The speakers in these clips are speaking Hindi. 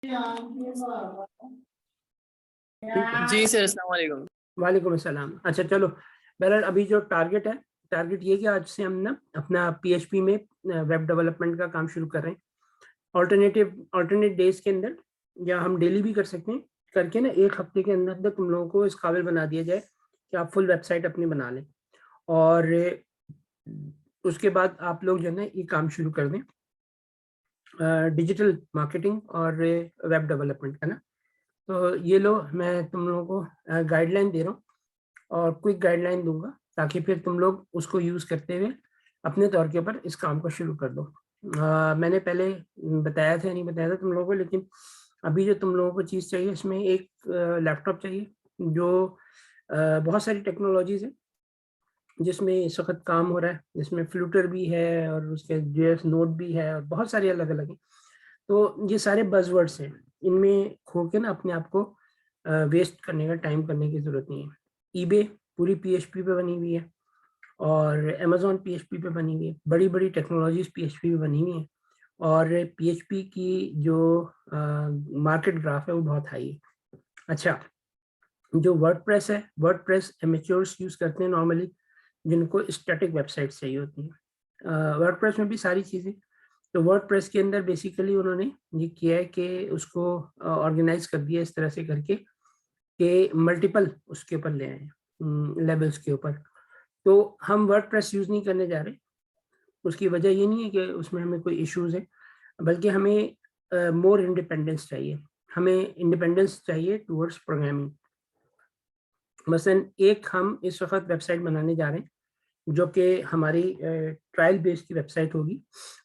जी सर, अस्सलाम वालेकुम। वालेकुम अस्सलाम। अच्छा चलो, बहरहाल अभी जो टारगेट है, टारगेट ये कि आज से हम ना अपना पीएचपी में वेब डेवलपमेंट का काम शुरू कर रहे हैं। अल्टरनेट डेज के अंदर, या हम डेली भी कर सकते हैं, करके ना एक हफ्ते के अंदर अंदर तुम लोगों को इस काबिल बना दिया जाए कि आप फुल वेबसाइट अपनी बना लें, और उसके बाद आप लोग जो है ना ये काम शुरू कर दें, डिजिटल मार्केटिंग और वेब डेवलपमेंट का ना। तो ये लो, मैं तुम लोगों को गाइडलाइन दे रहा हूँ और क्विक गाइडलाइन दूंगा, ताकि फिर तुम लोग उसको यूज़ करते हुए अपने तौर के ऊपर इस काम को शुरू कर दो। मैंने पहले बताया था, नहीं बताया था तुम लोगों को, लेकिन अभी जो तुम लोगों को चीज़ चाहिए, इसमें एक लैपटॉप चाहिए जो बहुत सारी टेक्नोलॉजीज है जिसमें इस वक्त काम हो रहा है, जिसमें फ्लूटर भी है और उसके जेएस नोड भी है और बहुत सारे अलग अलग हैं। तो ये सारे बज़वर्ड्स हैं, इनमें खो के ना अपने आप को वेस्ट करने का, टाइम करने की ज़रूरत नहीं है। ईबे पूरी पीएचपी पे बनी हुई है, और अमेजोन पीएचपी पे बनी हुई है, बड़ी बड़ी टेक्नोलॉजीज पीएचपी पे बनी हुई है, और पीएचपी की जो मार्केट ग्राफ है वो बहुत हाई है। अच्छा, जो वर्डप्रेस है, वर्डप्रेस एमेच्योर्स यूज़ करते हैं नॉर्मली, जिनको स्टैटिक वेबसाइट चाहिए होती है। वर्डप्रेस में भी सारी चीज़ें, तो वर्डप्रेस के अंदर बेसिकली उन्होंने ये किया है कि उसको ऑर्गेनाइज कर दिया इस तरह से करके कि मल्टीपल उसके ऊपर ले आए, लेवल्स के ऊपर। तो हम वर्डप्रेस यूज़ नहीं करने जा रहे। उसकी वजह ये नहीं है कि उसमें हमें कोई इश्यूज़ है, बल्कि हमें मोर इंडिपेंडेंस चाहिए। हमें इंडिपेंडेंस चाहिए टुवर्ड्स प्रोग्रामिंग। मसलन एक हम इस वक्त वेबसाइट बनाने जा रहे हैं जो कि हमारी ट्रायल बेस की वेबसाइट होगी,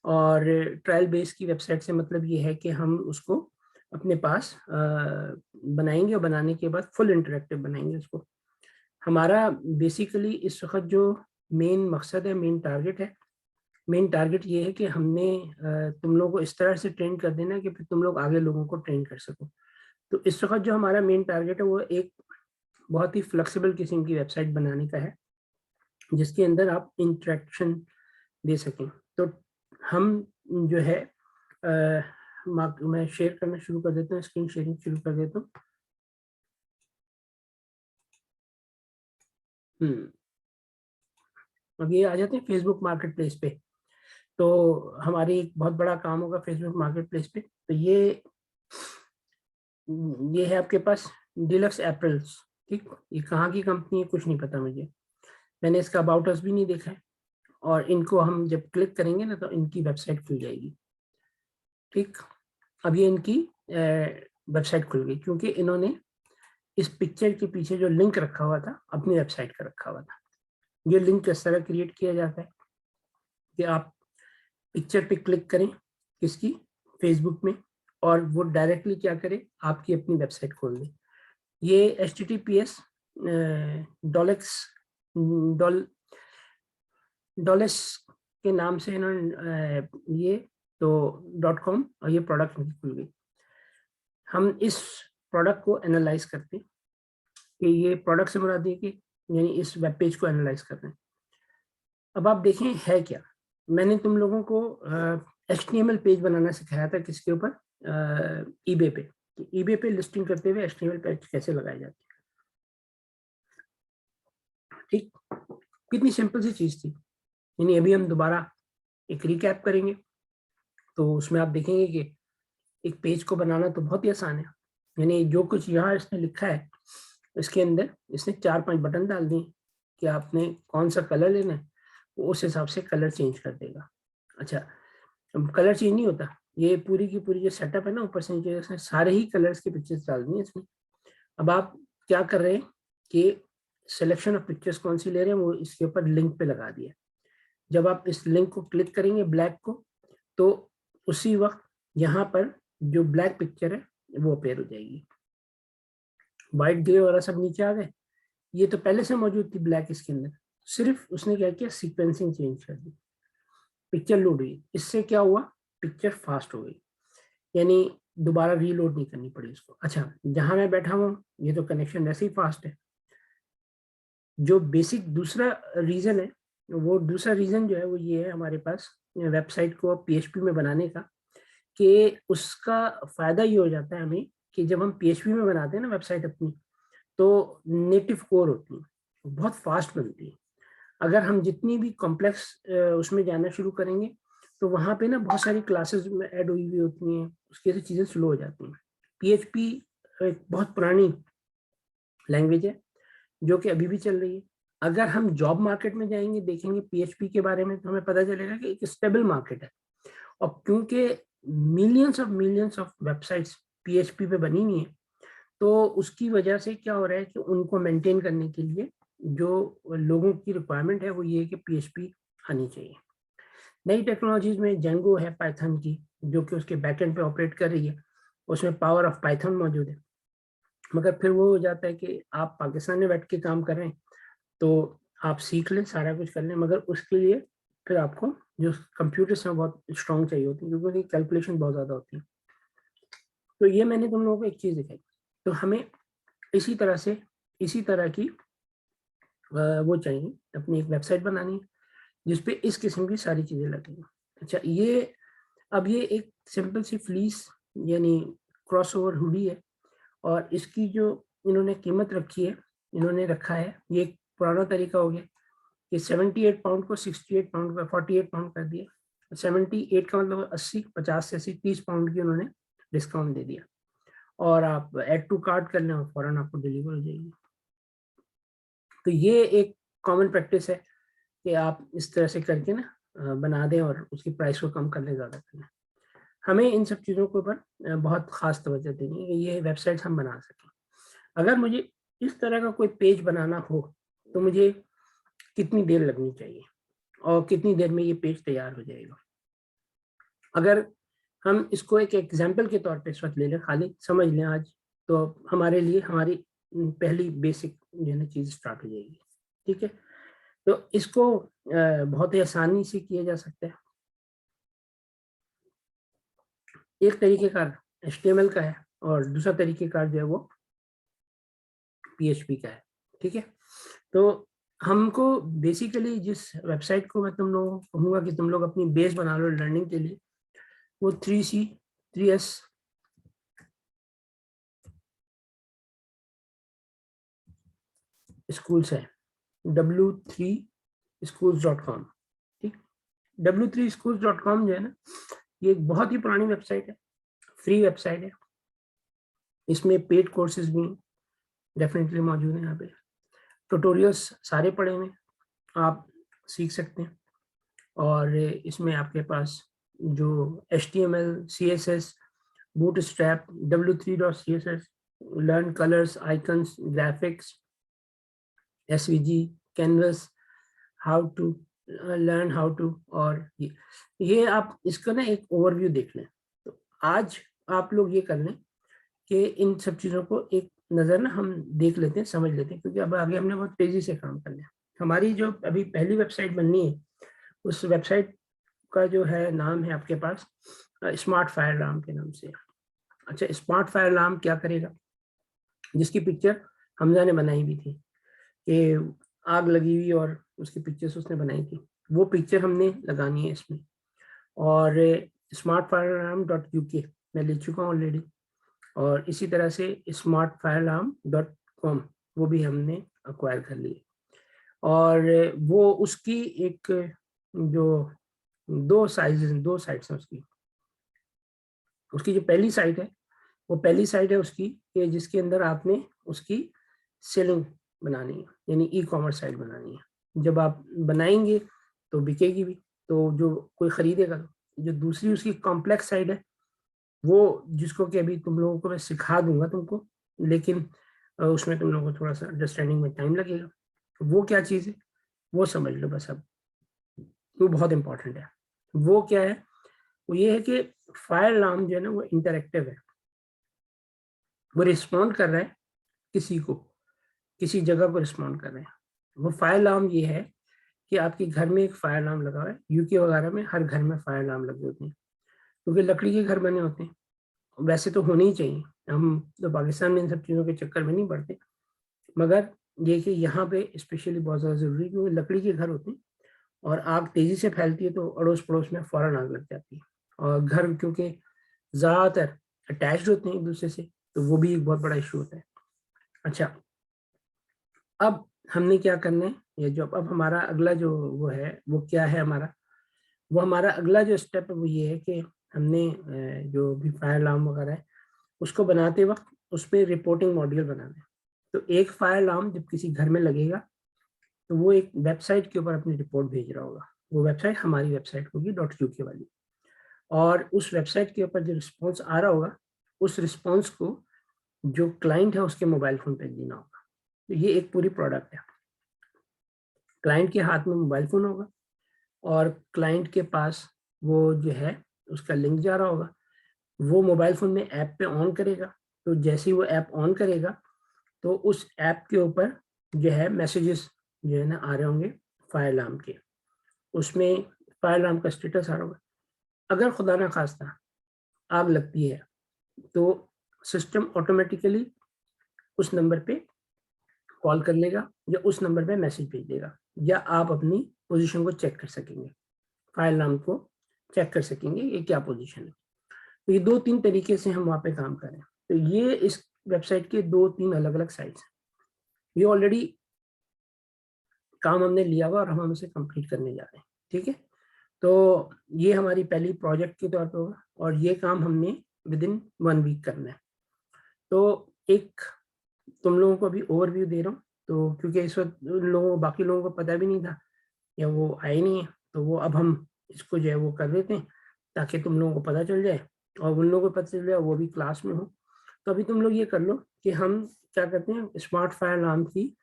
और ट्रायल बेस की वेबसाइट से मतलब ये है कि हम उसको अपने पास बनाएंगे, और बनाने के बाद फुल इंटरेक्टिव बनाएंगे उसको। हमारा बेसिकली इस वक्त जो मेन मकसद है, मेन टारगेट है, मेन टारगेट ये है कि हमने तुम लोगों को इस तरह से ट्रेन कर देना कि फिर तुम लोग आगे लोगों को ट्रेन कर सको। तो इस वक्त जो हमारा मेन टारगेट है वो एक बहुत ही फ्लेक्सिबल किस्म की वेबसाइट बनाने का है, जिसके अंदर आप इंटरेक्शन दे सकें। तो हम जो है मैं शेयर करना शुरू कर देता हूँ, स्क्रीन शेयरिंग शुरू कर देता हूँ। अब ये आ जाते हैं फेसबुक मार्केट प्लेस पे। तो हमारी एक बहुत बड़ा काम होगा फेसबुक मार्केट प्लेस पे। तो ये है आपके पास डिलक्स एप्रल्स। ठीक, ये कहाँ की कंपनी है कुछ नहीं पता मुझे, मैंने इसका अबाउट अस भी नहीं देखा है, और इनको हम जब क्लिक करेंगे ना तो इनकी वेबसाइट खुल जाएगी। ठीक, अब ये इनकी वेबसाइट खुल गई, क्योंकि इन्होंने इस पिक्चर के पीछे जो लिंक रखा हुआ था अपनी वेबसाइट का रखा हुआ था। ये लिंक किस तरह क्रिएट किया जाता है कि आप पिक्चर पे क्लिक करें, किसकी, फेसबुक में, और वो डायरेक्टली क्या करे, आपकी अपनी वेबसाइट खोल दे। ये HTTPS डॉलेक्स डॉलेस के नाम से इन्होंने ये तो .com, और ये प्रोडक्ट खुल गई। हम इस प्रोडक्ट को एनालाइज करते हैं कि ये प्रोडक्ट से मुराद है कि, यानी इस वेब पेज को एनालाइज कर रहे हैं। अब आप देखें है क्या, मैंने तुम लोगों को HTML पेज बनाना सिखाया था, किसके ऊपर, ईबे पे। ईबे पे लिस्टिंग करते हुए HTML पेज कैसे लगाए जाते हैं। ठीक, कितनी सिंपल सी चीज थी। यानी अभी हम दोबारा एक रिकैप करेंगे, तो उसमें आप देखेंगे कि एक पेज को बनाना तो बहुत ही आसान है। यानी जो कुछ यहाँ इसने लिखा है, इसके अंदर इसने 4-5 बटन डाल दिए कि आपने कौन सा कलर लेना है, वो उस हिसाब से कलर चेंज कर देगा। अच्छा, कलर चेंज नहीं होता, ये पूरी की पूरी जो सेटअप है ना, ऊपर से नीचे इसने सारे ही कलर्स की पिक्चर्स डाल दी हैं इसमें। अब आप क्या कर रहे हैं कि सिलेक्शन ऑफ पिक्चर्स कौन सी ले रहे हैं वो इसके ऊपर लिंक पे लगा दिया। जब आप इस लिंक को क्लिक करेंगे ब्लैक को, तो उसी वक्त यहाँ पर जो ब्लैक पिक्चर है वो अपेयर हो जाएगी। व्हाइट ग्रे वाला सब नीचे आ गए, ये तो पहले से मौजूद थी ब्लैक इसके अंदर, सिर्फ उसने क्या किया, सीक्वेंसिंग चेंज कर दी, पिक्चर लोड हुई। इससे क्या हुआ, पिक्चर फास्ट हो गई, यानी दोबारा रीलोड नहीं करनी पड़ी उसको। अच्छा, जहां मैं बैठा हूँ ये तो कनेक्शन वैसे ही फास्ट है। जो बेसिक दूसरा रीजन है, वो दूसरा रीजन जो है वो ये है हमारे पास वेबसाइट को पीएचपी में बनाने का, कि उसका फ़ायदा ये हो जाता है हमें कि जब हम पीएचपी में बनाते हैं ना वेबसाइट अपनी, तो नेटिव कोर होती है, बहुत फास्ट बनती है। अगर हम जितनी भी कॉम्प्लेक्स उसमें जाना शुरू करेंगे, तो वहाँ पे ना बहुत सारी क्लासेस में ऐड हुई हुई होती हैं, उसकी वजह से चीज़ें स्लो हो जाती हैं। पीएचपी एक बहुत पुरानी लैंग्वेज है, जो कि अभी भी चल रही है। अगर हम जॉब मार्केट में जाएंगे, देखेंगे पीएचपी के बारे में, तो हमें पता चलेगा कि एक स्टेबल मार्केट है। और क्योंकि मिलियंस ऑफ वेबसाइट्स पीएचपी पे बनी हुई हैं, तो उसकी वजह से क्या हो रहा है कि उनको मेंटेन करने के लिए जो लोगों की रिक्वायरमेंट है वो ये है कि पीएचपी आनी चाहिए। नई टेक्नोलॉजीज में जेंगो है पाइथन की, जो कि उसके बैकएंड पे ऑपरेट कर रही है, उसमें पावर ऑफ पाइथन मौजूद है। मगर फिर वो हो जाता है कि आप पाकिस्तान में बैठ के काम कर रहे हैं, तो आप सीख लें, सारा कुछ कर लें, मगर उसके लिए फिर आपको जो कंप्यूटर्स हैं बहुत स्ट्रॉन्ग चाहिए होती है, क्योंकि उनकी कैलकुलेशन बहुत ज़्यादा होती है। तो ये मैंने तुम लोगों को एक चीज़ दिखाई। तो हमें इसी तरह की वो चाहिए, अपनी एक वेबसाइट बनानी है जिसपे इस किस्म की सारी चीज़ें लगेंगी। अच्छा, ये एक सिंपल सी फ्लीस यानी क्रॉसओवर हुडी है, और इसकी जो इन्होंने कीमत रखी है, इन्होंने रखा है, ये एक पुराना तरीका हो गया कि 78 पाउंड को 68 पाउंड का 48 पाउंड कर दिया। 78 का मतलब 80, 50 से 80, 30 पाउंड की उन्होंने डिस्काउंट दे दिया, और आप ऐड टू कार्ट कर लें और फौरन आपको डिलीवर हो जाएगी। तो ये एक कॉमन प्रैक्टिस है कि आप इस तरह से करके ना बना दें और उसकी प्राइस को कम कर लें, ज़्यादा कर लें। हमें इन सब चीज़ों के ऊपर बहुत ख़ास तवज्जो देनी है कि ये वेबसाइट्स हम बना सकें। अगर मुझे इस तरह का कोई पेज बनाना हो, तो मुझे कितनी देर लगनी चाहिए और कितनी देर में ये पेज तैयार हो जाएगा? अगर हम इसको एक एग्जाम्पल के तौर पे इस वक्त ले लें, खाली समझ लें आज, तो हमारे लिए हमारी पहली बेसिक जो है ना चीज़ स्टार्ट हो जाएगी। ठीक है, तो इसको बहुत ही आसानी से किया जा सकता है। एक तरीक़ेकार एचटीएमएल का है और दूसरा तरीक़ेकार जो है वो पीएचपी का है। ठीक है, तो हमको बेसिकली जिस वेबसाइट को मैं तुम लोगों को कहूँगा कि तुम लोग अपनी बेस बना लो लर्निंग के लिए, वो 3C 3S स्कूल्स है, w3schools.com। ठीक, w3schools.com जो है ना, ये एक बहुत ही पुरानी वेबसाइट है, फ्री वेबसाइट है। इसमें पेड कोर्सेज भी डेफिनेटली मौजूद हैं। यहाँ पे ट्यूटोरियल्स सारे पड़े हुए हैं, आप सीख सकते हैं। और इसमें आपके पास जो HTML, CSS, Bootstrap, w3.css, learn colours, icons, graphics, SVG, canvas, how to learn how to, और ये आप इसका ना एक ओवरव्यू देख लें। तो आज आप लोग ये कर लें कि इन सब चीज़ों को एक नज़र ना हम देख लेते हैं, समझ लेते हैं, क्योंकि अब आगे हमने बहुत तेज़ी से काम कर लिया। हमारी जो अभी पहली वेबसाइट बननी है, उस वेबसाइट का जो है नाम है आपके पास स्मार्ट फायर अलार्म के नाम से। अच्छा, स्मार्ट फायर अलार्म क्या करेगा, जिसकी पिक्चर हमजा ने बनाई भी थी कि आग लगी हुई और उसकी पिक्चर्स उसने बनाई थी, वो पिक्चर हमने लगानी है इसमें। और smartfirealarm.uk मैं ले चुका हूँ ऑलरेडी, और इसी तरह से smartfirealarm.com वो भी हमने अक्वायर कर लिए। और वो उसकी एक जो दो साइट्स हैं उसकी। उसकी जो पहली साइट है, वो पहली साइट है उसकी कि जिसके अंदर आपने उसकी सेलिंग बनानी है, यानी ई-कॉमर्स साइट बनानी है। जब आप बनाएंगे तो बिकेगी भी, तो जो कोई खरीदेगा। जो दूसरी उसकी कॉम्प्लेक्स साइट है, वो जिसको कि अभी तुम लोगों को मैं सिखा दूंगा तुमको, लेकिन उसमें तुम लोगों को थोड़ा सा अंडरस्टैंडिंग में टाइम लगेगा। वो क्या चीज़ है वो समझ लो बस अब, वो बहुत इंपॉर्टेंट है। वो क्या है, वो ये है कि फायर अलार्म जो है ना वो इंटरेक्टिव है, वो रिस्पॉन्ड कर रहा है किसी को, किसी जगह को रिस्पॉन्ड कर रहे हैं। वो फायर अलार्म ये है कि आपके घर में एक फायर अलार्म लगा हुआ है। यूके वगैरह में हर घर में फायर अलार्म लगे होते हैं, क्योंकि लकड़ी के घर बने होते हैं। वैसे तो होने ही चाहिए, हम तो पाकिस्तान में इन सब चीज़ों के चक्कर में नहीं पड़ते, मगर ये कि यहाँ पे स्पेशली बहुत ज़्यादा ज़रूरी है, क्योंकि लकड़ी के घर होते हैं और आग तेज़ी से फैलती है, तो अड़ोस पड़ोस में फ़ौरन आग लग जाती है। और घर क्योंकि ज़्यादातर अटैच्ड होते हैं एक दूसरे से, तो वो भी एक बहुत बड़ा इशू होता है। अच्छा, अब हमने क्या करना है, ये जो अब हमारा अगला जो वो है वो क्या है हमारा, वो हमारा अगला जो स्टेप है वो ये है कि हमने जो भी फायर अलार्म वगैरह है उसको बनाते वक्त उस पर रिपोर्टिंग मॉड्यूल बनाना है। तो एक फायर अलार्म जब किसी घर में लगेगा तो वो एक वेबसाइट के ऊपर अपनी रिपोर्ट भेज रहा होगा। वो वेबसाइट हमारी वेबसाइट होगी .uk वाली, और उस वेबसाइट के ऊपर जो रिस्पॉन्स आ रहा होगा उस रिस्पॉन्स को जो क्लाइंट है उसके मोबाइल फोन पे देना होगा। तो ये एक पूरी प्रोडक्ट है। क्लाइंट के हाथ में मोबाइल फोन होगा और क्लाइंट के पास वो जो है उसका लिंक जा रहा होगा, वो मोबाइल फोन में ऐप पे ऑन करेगा। तो जैसे ही वो ऐप ऑन करेगा तो उस ऐप के ऊपर जो है मैसेजेस जो है ना आ रहे होंगे फायर अलार्म के, उसमें फायर अलार्म का स्टेटस आ रहा होगा। अगर खुदा ना खास्ता आग लगती है तो सिस्टम ऑटोमेटिकली उस नंबर पे कॉल कर लेगा या उस नंबर पे मैसेज भेज देगा, या आप अपनी पोजीशन को चेक कर सकेंगे, फायर अलार्म को चेक कर सकेंगे ये क्या पोजीशन है। तो ये 2-3 तरीके से हम वहाँ पे काम करें। तो ये इस वेबसाइट के 2-3 अलग अलग साइट्स हैं। ये ऑलरेडी काम हमने लिया हुआ और हम उसे कंप्लीट करने जा रहे हैं। ठीक है, तो ये हमारी पहली प्रोजेक्ट के तौर पे होगा और ये काम हमने विद इन 1 वीक करना है। तो एक तुम लोगों को अभी ओवरव्यू दे रहा हूँ, तो क्योंकि इस वक्त उन लोगों बाकी लोगों को पता भी नहीं था या वो आए नहीं है, तो वो अब हम इसको जो है वो कर देते हैं ताकि तुम लोगों को पता चल जाए और उन लोगों को पता चल जाए वो भी क्लास में हो। तो अभी तुम लोग ये कर लो कि हम क्या करते हैं, स्मार्ट फायर अलार्म की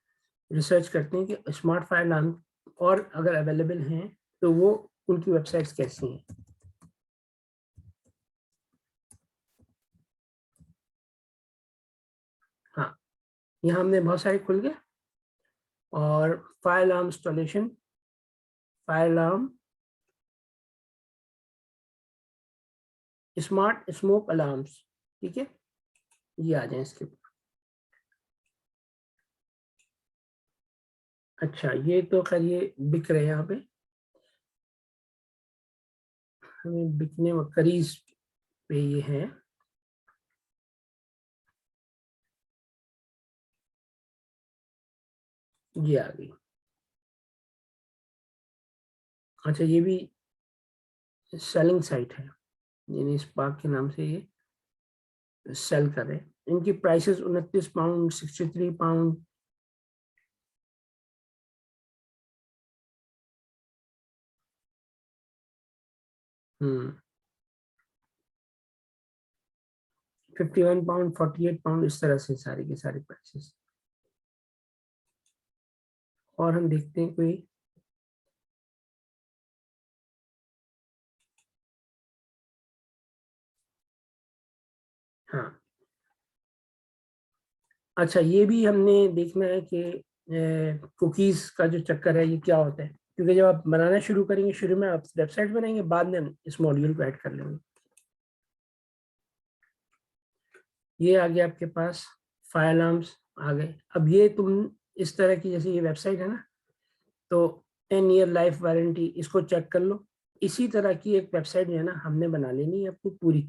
रिसर्च करते हैं कि स्मार्ट फायर अलार्म और अगर अवेलेबल हैं तो वो उनकी वेबसाइट्स कैसी हैं। हाँ, यहाँ हमने बहुत सारे खुल गए, और fire alarm installation, fire alarm, smart smoke alarms, ठीक है, ये आ जाए इसके ऊपर। अच्छा, ये तो खैर ये बिक रहे हैं यहाँ पे, हमें बिकने व करीज पे ये है। ये आ गई। अच्छा, ये भी सेलिंग साइट है, यानी स्पार्क के नाम से ये सेल कर रहे हैं। इनकी प्राइसेस 29 पाउंड, 63 पाउंड। हम्म, 51 पाउंड, 48 पाउंड, इस तरह से सारी की सारी प्राइसेस। और हम देखते हैं कोई, हाँ, अच्छा, ये भी हमने देखना है कि कुकीज का जो चक्कर है ये क्या होता है, क्योंकि जब आप बनाना शुरू करेंगे, शुरू में आप वेबसाइट बनाएंगे, बाद में हम इस मॉड्यूल को ऐड कर लेंगे। ये आ गया आपके पास, फायर अलार्म्स आ गए। अब ये तुम इस तरह की, जैसे ये वेबसाइट है ना, तो 10 ईयर लाइफ वारंटी, इसको चेक कर लो। इसी तरह की एक वेबसाइट जो है ना हमने बना लेनी है अपनी पूरी,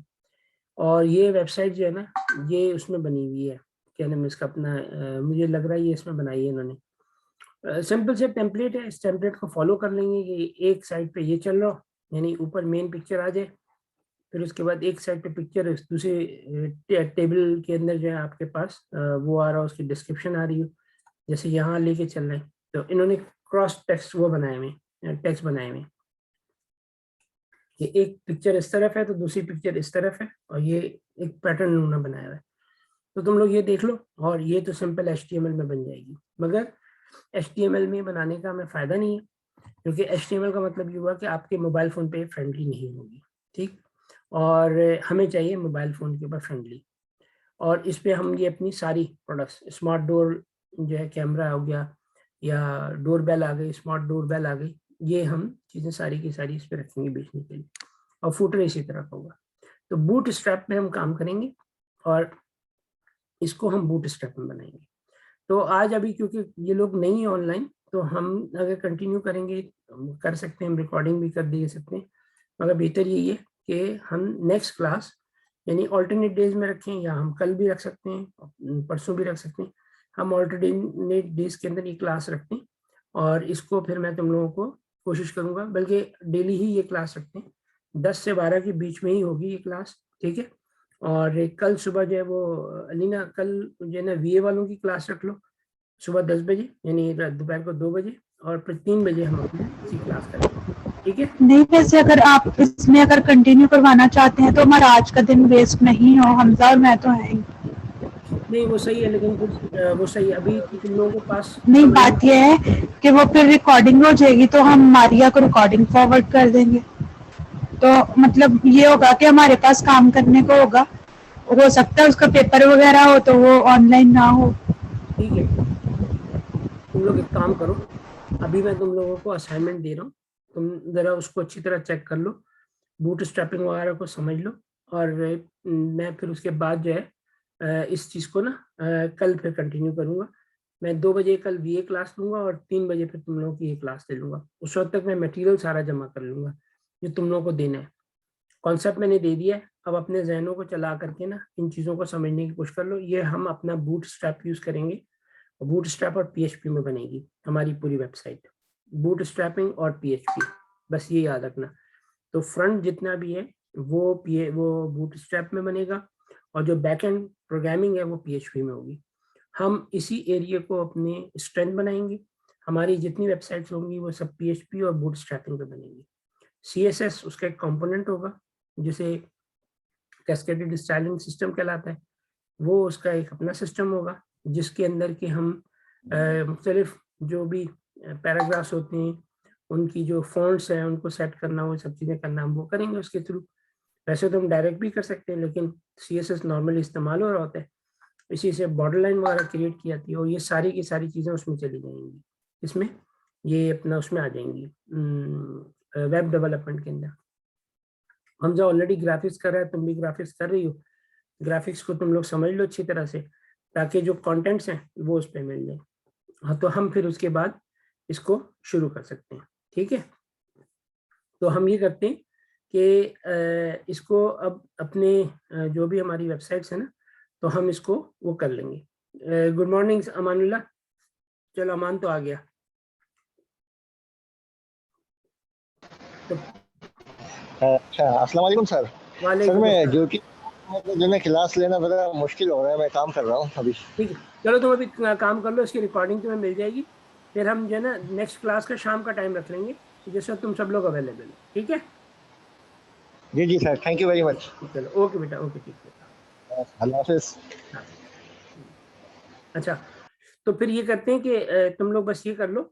और ये वेबसाइट जो है ना ये उसमें बनी हुई है, क्या नाम है इसका अपना, मुझे लग रहा है ये इसमें बनाई है इन्होंने। सिंपल से टेम्पलेट है, इस टेम्पलेट को फॉलो कर लेंगे कि एक साइड पे ये चल रहा हो, यानी ऊपर मेन पिक्चर आ जाए, फिर उसके बाद एक साइड पे पिक्चर दूसरे टेबल के अंदर जो है आपके पास वो आ रहा हो, उसकी डिस्क्रिप्शन आ रही हो, जैसे यहाँ लेके चल रहे हैं। तो इन्होंने क्रॉस टेक्स्ट वो बनाए हुए, टेक्स्ट बनाए हुए, कि एक पिक्चर इस तरफ है तो दूसरी पिक्चर इस तरफ है, और ये एक पैटर्न उन्होंने बनाया हुआ है। तो तुम लोग ये देख लो, और ये तो सिंपल HTML में बन जाएगी, मगर HTML में बनाने का हमें फ़ायदा नहीं है, क्योंकि HTML का मतलब ये हुआ कि आपके मोबाइल फ़ोन पे फ्रेंडली नहीं होगी, ठीक, और हमें चाहिए मोबाइल फ़ोन के ऊपर फ्रेंडली। और इस पे हम ये अपनी सारी प्रोडक्ट्स, स्मार्ट डोर जो है, कैमरा हो गया, या डोर बेल आ गई, स्मार्ट डोर बेल आ गई, ये हम चीज़ें सारी की सारी इस पे रखेंगे बेचने के लिए, और फुटर इसी तरह का होगा। तो बूट स्ट्रैप में हम काम करेंगे, और इसको हम बूट स्ट्रैप में बनाएंगे। तो आज अभी क्योंकि ये लोग नहीं है ऑनलाइन, तो हम अगर कंटिन्यू करेंगे कर सकते हैं, हम रिकॉर्डिंग भी कर दे सकते हैं, मगर बेहतर यही है कि हम नेक्स्ट क्लास यानी ऑल्टरनेट डेज में रखें, या हम कल भी रख सकते हैं, परसों भी रख सकते हैं। हम ऑल्टरनेट डेज के अंदर ये क्लास रखते हैं, और इसको फिर मैं तुम लोगों को कोशिश करूंगा, बल्कि डेली ही ये क्लास रखते हैं, 10 से 12 के बीच में ही होगी ये क्लास, ठीक है। और कल सुबह जो है वो अलीना, कल जो है ना VA वालों की क्लास रख लो सुबह 10 बजे, यानी दोपहर को 2 बजे, और फिर 3 बजे हम अपनी इसी क्लास करेंगे, ठीक है। नहीं, वैसे अगर आप इसमें अगर कंटिन्यू करवाना चाहते हैं तो हमारा आज का दिन वेस्ट नहीं हो, हमजा और मैं तो हैं ही। नहीं वो सही है, लेकिन फिर वो सही है, अभी तो तुम लोगों के पास नहीं, समय बात यह है कि वो फिर रिकॉर्डिंग हो जाएगी तो हम मारिया को रिकॉर्डिंग फॉरवर्ड कर देंगे, तो मतलब ये होगा कि हमारे पास काम करने को होगा। हो सकता है उसका पेपर वगैरह हो तो वो ऑनलाइन ना हो। ठीक है। तुम लोग एक काम करो, अभी मैं तुम लोगों को असाइनमेंट दे रहा हूँ, तुम जरा उसको अच्छी तरह चेक कर लो, बूट स्ट्रैपिंग वगैरह को समझ लो, और मैं फिर उसके बाद जो है इस चीज़ को ना कल फिर कंटिन्यू करूँगा। मैं 2 बजे कल VA क्लास लूँगा, और 3 बजे फिर तुम लोगों की ये क्लास ले लूँगा। उस वक्त तक मैं मटेरियल सारा जमा कर लूँगा जो तुम लोगों को देना है। कॉन्सेप्ट मैंने दे दिया है, अब अपने जहनों को चला करके ना इन चीज़ों को समझने की कोशिश कर लो। ये हम अपना बूट स्ट्रैप यूज़ करेंगे, बूट स्ट्रैप और PHP में बनेगी हमारी पूरी वेबसाइट, बूट स्ट्रैपिंग और PHP, बस ये याद रखना। तो फ्रंट जितना भी है वो बूट स्ट्रैप में बनेगा, और जो बैक एंड प्रोग्रामिंग है वो PHP में होगी। हम इसी एरिया को अपने स्ट्रेंथ बनाएंगे, हमारी जितनी वेबसाइट्स होंगी वो सब PHP और बूट स्ट्रैपिंग पे बनेंगी। CSS उसका एक कंपोनेंट होगा, जिसे कैस्केडेड स्टाइलिंग सिस्टम कहलाता है, वो उसका एक अपना सिस्टम होगा, जिसके अंदर के हम मुख्तलिफ जो भी पैराग्राफ्स होते हैं उनकी जो फॉन्ट्स हैं उनको सेट करना, वो सब चीज़ें करना हम वो करेंगे उसके थ्रू। वैसे तो हम डायरेक्ट भी कर सकते हैं, लेकिन CSS नॉर्मली इस्तेमाल हो रहा होता है, इसी से बॉर्डर लाइन वगैरह क्रिएट की जाती है, और ये सारी की सारी चीज़ें उसमें चली जाएंगी, इसमें ये अपना उसमें आ जाएंगी वेब डेवलपमेंट के अंदर। हम जो ऑलरेडी ग्राफिक्स कर रहे हैं, तुम भी ग्राफिक्स कर रही हो, ग्राफिक्स को तुम लोग समझ लो अच्छी तरह से, ताकि जो कंटेंट्स हैं वो उस पर मिल जाए। हाँ, तो हम फिर उसके बाद इसको शुरू कर सकते हैं, ठीक है। तो हम ये करते हैं कि इसको अब अपने जो भी हमारी वेबसाइट्स है ना, तो हम इसको वो कर लेंगे। गुड मॉर्निंग अमानुल्लाह, चलो अमान तो आ गया। तो अच्छा, अस्सलाम वालेकुम सर। सर वालेकुम मैं अस्सलाम। ड्यूटी जो है क्लास लेना बड़ा मुश्किल हो रहा है, मैं काम कर रहा हूँ अभी। ठीक है, चलो तुम अभी काम कर लो, इसकी रिकॉर्डिंग तुम्हें मिल जाएगी, फिर हम जो है ना नेक्स्ट क्लास का शाम का टाइम रख लेंगे, जिसमें तुम सब लोग अवेलेबल हो, ठीक है। जी जी sir, thank you very much. चलो ओके बेटा, ओके ठीक है। अल्लाह हाफिज। हाँ। अच्छा, तो फिर ये करते हैं कि तुम लोग बस ये कर लो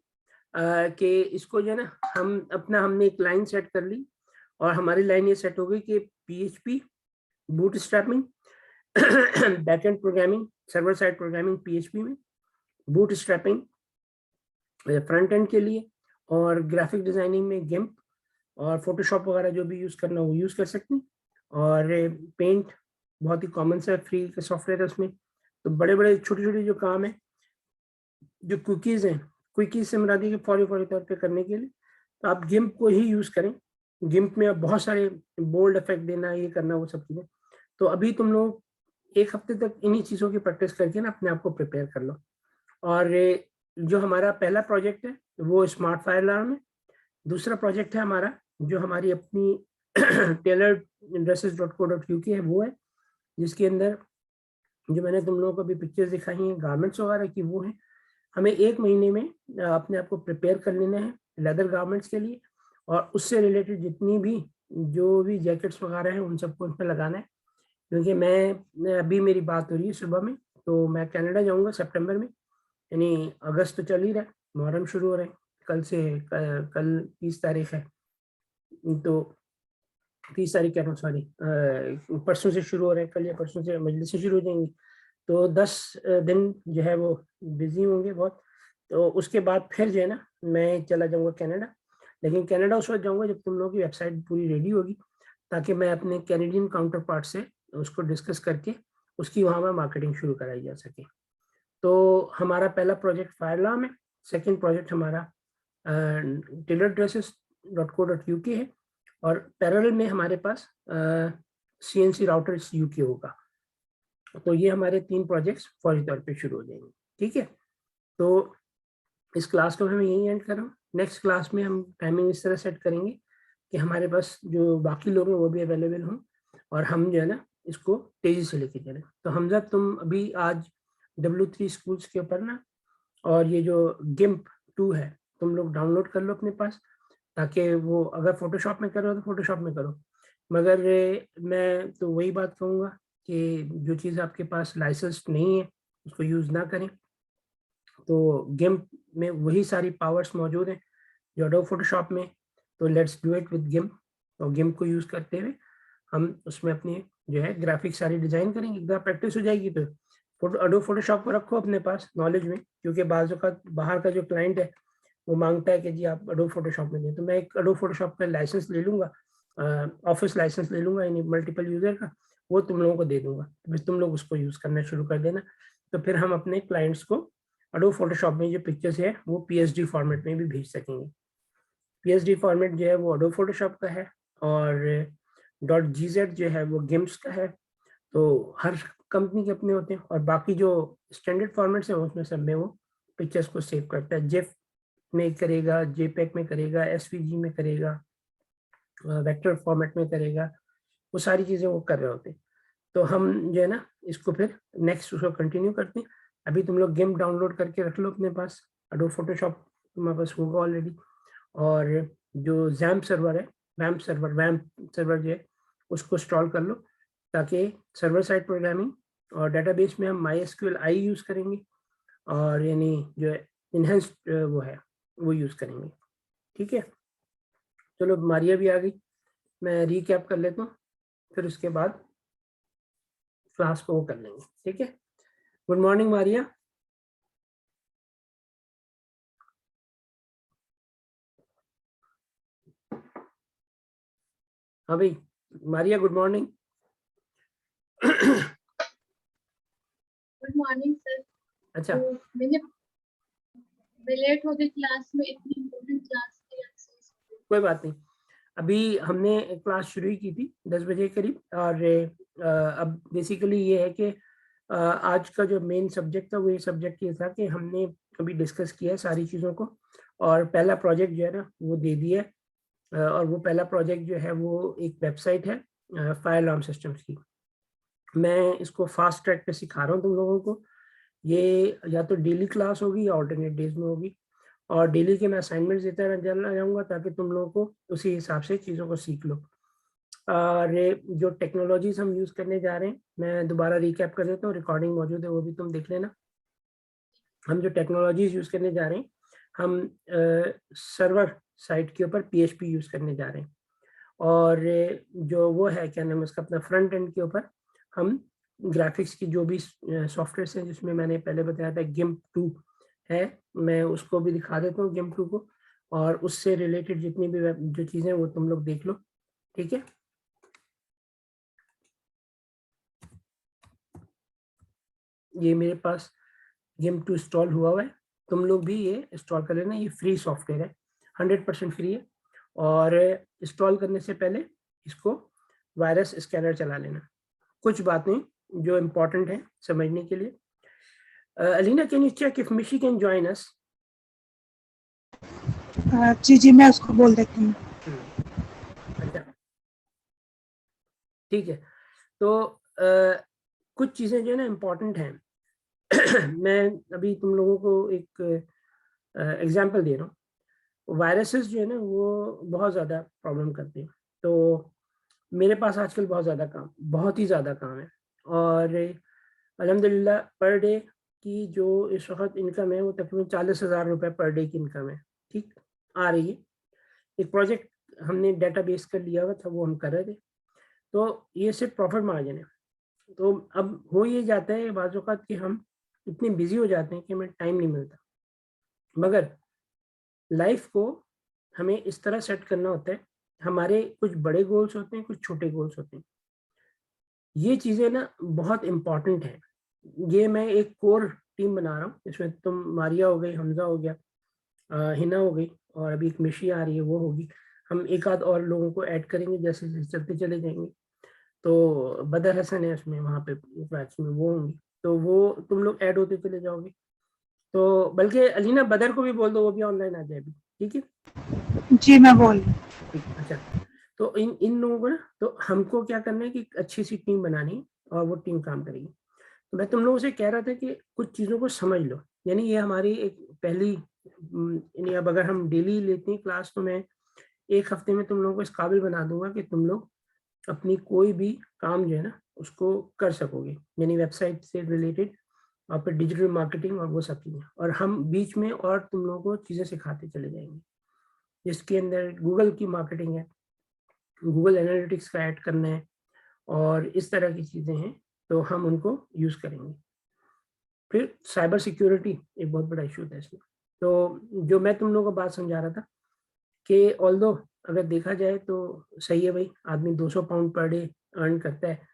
कि इसको जो है ना हमने एक लाइन सेट कर ली, और हमारी लाइन ये सेट हो गई कि PHP boot strapping, backend programming, server side programming PHP में, बूट स्ट्रैपिंग फ्रंट एंड के लिए, और ग्राफिक डिजाइनिंग में गिम्प और फोटोशॉप वगैरह जो भी यूज करना वो यूज कर सकते हैं, और पेंट बहुत ही कॉमन सा फ्री का सॉफ्टवेयर है उसमें। तो बड़े बड़े छोटे छोटे जो काम है, जो कुकीज़ हैं, कुकीज़ से मुराद है फौरी फौरी तौर पे करने के लिए, तो आप गिम्प को ही यूज़ करें। गिम्प में आप बहुत सारे बोल्ड इफेक्ट देना, ये करना, वो सब चीज़ें। तो अभी तुम लोग 1 हफ्ते तक इन्हीं चीज़ों की प्रैक्टिस करके ना अपने आप को प्रिपेयर कर लो। और जो हमारा पहला प्रोजेक्ट है वो स्मार्ट फायर अलार्म है। दूसरा प्रोजेक्ट है हमारा जो हमारी अपनी tailoredindustries.co.uk है, वो है, जिसके अंदर जो मैंने तुम लोगों को अभी पिक्चर्स दिखाई हैं गारमेंट्स वगैरह की, वो है। हमें 1 महीने में अपने आप को प्रिपेयर कर लेना है लेदर गारमेंट्स के लिए, और उससे रिलेटेड जितनी भी जो भी जैकेट्स वगैरह हैं उन सबको उसमें लगाना है। क्योंकि मैं अभी मेरी बात हो रही है सुबह में, तो मैं कनाडा जाऊंगा सितंबर में, यानी अगस्त तो चल ही रहा है, मुहर्रम शुरू हो रहे हैं कल से, कल 30 तारीख है, तो 30 तारीख कह रहा हूँ, सॉरी, परसों से शुरू हो रहे हैं, कल या परसों से मजलिस से शुरू हो जाएंगी, तो 10 दिन जो है वो बिजी होंगे बहुत। तो उसके बाद फिर जो है ना मैं चला जाऊंगा कनाडा, लेकिन कनाडा उस वक्त जाऊंगा जब तुम लोगों की वेबसाइट पूरी रेडी होगी, ताकि मैं अपने कैनेडियन काउंटर पार्ट से उसको डिस्कस करके उसकी वहाँ पर मार्केटिंग शुरू कराई जा सके। तो हमारा पहला प्रोजेक्ट फायरलाम है, सेकेंड प्रोजेक्ट हमारा tailoredresses.co.uk है, और पैरेलल में हमारे पास CNC राउटर UK होगा। तो ये हमारे 3 प्रोजेक्ट्स फौरी तौर पे शुरू हो जाएंगे। ठीक है, तो इस क्लास को मैं यहीं एंड कर रहा हूँ। नेक्स्ट क्लास में हम टाइमिंग इस तरह सेट करेंगे कि हमारे पास जो बाकी लोग हैं वो भी अवेलेबल हों और हम जो है ना इसको तेजी से लेके चलें। तो हमजा तुम अभी आज W3 स्कूल्स के ऊपर ना और ये जो GIMP 2 है तुम लोग डाउनलोड कर लो अपने पास, ताकि वो अगर फोटोशॉप में करो तो फोटोशॉप में करो, मगर मैं तो वही बात कहूँगा कि जो चीज़ आपके पास लाइसेंस नहीं है उसको यूज़ ना करें। तो GIMP में वही सारी पावर्स मौजूद हैं जो एडोब फोटोशॉप में, तो let's do it with GIMP। और GIMP को यूज़ करते हुए हम उसमें अपनी जो है ग्राफिक्स सारी डिज़ाइन करेंगे। एक बार प्रैक्टिस हो जाएगी तो एडोब फोटोशॉप को रखो अपने पास नॉलेज में, क्योंकि बाजू का बाहर का जो क्लाइंट है वो मांगता है कि जी आप एडोब फोटोशॉप में दें, तो मैं एक एडोब फोटोशॉप का लाइसेंस ले लूँगा, ऑफिस लाइसेंस ले लूँगा यानी मल्टीपल यूज़र का, वो तुम लोगों को दे दूँगा, फिर तुम लोग उसको यूज़ करना शुरू कर देना। तो फिर हम अपने क्लाइंट्स को एडोब फोटोशॉप में जो पिक्चर्स है वो PSD फॉर्मेट में भी भेज सकेंगे। PSD फॉर्मेट जो है वो एडोब फोटोशॉप का है और .gz जो है वो GIMPs का है। तो हर कंपनी के अपने होते हैं और बाकी जो स्टैंडर्ड फॉर्मेट्स हैं उसमें सब में वो पिक्चर्स को सेव करता है। जेफ में करेगा, JPEG में करेगा, SVG में करेगा, वेक्टर फॉर्मेट में करेगा, वो सारी चीज़ें वो कर रहे होते हैं। तो हम जो है ना इसको फिर नेक्स्ट उसको कंटिन्यू करते हैं। अभी तुम लोग GIMP डाउनलोड करके रख लो अपने पास, एडोब फोटोशॉप तुम्हारे पास होगा ऑलरेडी, और जो XAMPP सर्वर है, वैम्प सर्वर जो है उसको इंस्टॉल कर लो, ताकि सर्वर साइड प्रोग्रामिंग और डेटाबेस में हम MySQL यूज़ करेंगे और यानी जो इनहेंस्ड वो है वो यूज़ करेंगे। ठीक है, चलो मारिया भी आ गई, मैं रीकैप कर लेता हूँ, फिर उसके बाद क्लास को वो कर लेंगे। ठीक है, गुड मॉर्निंग मारिया। हाँ भाई Maria, good morning. Good morning sir. अच्छा, तो मैंने लेट हो गई क्लास में, इतनी इम्पोर्टेंट क्लास थी। कोई बात नहीं, अभी हमने क्लास शुरू ही की थी 10 बजे करीब, और अब बेसिकली ये है कि आज का जो मेन सब्जेक्ट था वो ये सब्जेक्ट ये था कि हमने अभी डिस्कस किया है सारी चीज़ों को, और पहला प्रोजेक्ट जो है ना वो दे दिया है, और वो पहला प्रोजेक्ट जो है वो एक वेबसाइट है फायर अलार्म सिस्टम्स की। मैं इसको फास्ट ट्रैक पे सिखा रहा हूँ तुम लोगों को। ये या तो डेली क्लास होगी या ऑल्टरनेट डेज में होगी, और डेली के मैं असाइनमेंट्स देता रहना जाऊँगा ताकि तुम लोगों को उसी हिसाब से चीज़ों को सीख लो। और जो टेक्नोलॉजीज हम यूज़ करने जा रहे हैं, मैं दोबारा रिकैप कर देता हूँ, रिकॉर्डिंग मौजूद है वो भी तुम देख लेना। हम जो टेक्नोलॉजीज यूज़ करने जा रहे हैं, हम सर्वर साइट के ऊपर PHP यूज़ करने जा रहे हैं, और जो वो है क्या नाम है उसका, अपना फ्रंट एंड के ऊपर हम ग्राफिक्स की जो भी सॉफ्टवेयर हैं, जिसमें मैंने पहले बताया था GIMP 2 है, मैं उसको भी दिखा देता हूँ GIMP 2 को, और उससे रिलेटेड जितनी भी जो चीज़ें वो तुम लोग देख लो। ठीक है, ये मेरे पास GIMP 2 इंस्टॉल हुआ है, तुम लोग भी ये इंस्टॉल कर लेना, ये फ्री सॉफ्टवेयर है, 100% फ्री है, और इंस्टॉल करने से पहले इसको वायरस स्कैनर चला लेना। कुछ बातें जो इम्पोर्टेंट है समझने के लिए। Alina, can you check if Mishi can join us? जी मैं उसको बोल देती हूँ। अच्छा ठीक है, तो कुछ चीज़ें जो है ना इम्पोर्टेंट हैं। मैं अभी तुम लोगों को एक एग्जांपल दे रहा हूँ। वायरसेस जो है ना वो बहुत ज़्यादा प्रॉब्लम करते हैं, तो मेरे पास आजकल बहुत ही ज़्यादा काम है, और अल्हम्दुलिल्लाह पर डे की जो इस वक्त इनकम है वो तकरीबन 40,000 रुपये पर डे की इनकम है। ठीक आ रही है। एक प्रोजेक्ट हमने डेटाबेस कर लिया हुआ था, वो हम कर रहे थे, तो ये सिर्फ प्रॉफिट मार्जिन है। तो अब हो ये जाता है बाज़ औक़ात कि हम इतने बिजी हो जाते हैं कि हमें टाइम नहीं मिलता, मगर लाइफ को हमें इस तरह सेट करना होता है, हमारे कुछ बड़े गोल्स होते हैं, कुछ छोटे गोल्स होते हैं। ये चीज़ें ना बहुत इम्पॉर्टेंट हैं। ये मैं एक कोर टीम बना रहा हूँ, इसमें तुम मारिया हो गई, हमजा हो गया, हिना हो गई, और अभी एक मिशी आ रही है वो होगी। हम एक आध और लोगों को ऐड करेंगे जैसे जैसे चलते चले जाएंगे। तो बदर हसन है उसमें, वहाँ पे बैच में वो होंगी, तो वो तुम लोग ऐड होते चले जाओगे। तो बल्कि अलीना बदर को भी बोल दो, वो भी ऑनलाइन आ जाए अभी, ठीक है? जी मैं बोल रही ठीक, अच्छा। तो इन इन लोगों को ना, तो हमको क्या करना है कि एक अच्छी सी टीम बनानी है और वो टीम काम करेगी। तो मैं तुम लोगों से कह रहा था कि कुछ चीज़ों को समझ लो, यानी ये हमारी एक पहली यानी अब अगर हम डेली लेते हैं क्लास, तो मैं एक हफ्ते में तुम लोगों को इस काबिल बना दूंगा कि तुम लोग अपनी कोई भी काम जो है ना उसको कर सकोगे, यानी वेबसाइट से रिलेटेड और फिर डिजिटल मार्केटिंग और वो सब चीज़ें, और हम बीच में और तुम लोगों को चीज़ें सिखाते चले जाएंगे, जिसके अंदर गूगल की मार्केटिंग है, गूगल एनालिटिक्स का ऐड करना है, और इस तरह की चीज़ें हैं, तो हम उनको यूज़ करेंगे। फिर साइबर सिक्योरिटी एक बहुत बड़ा इशू था इसमें। तो जो मैं तुम लोगों को बात समझा रहा था कि ऑल्दो अगर देखा जाए तो सही है भाई, आदमी 200 पाउंड पर डे अर्न करता है,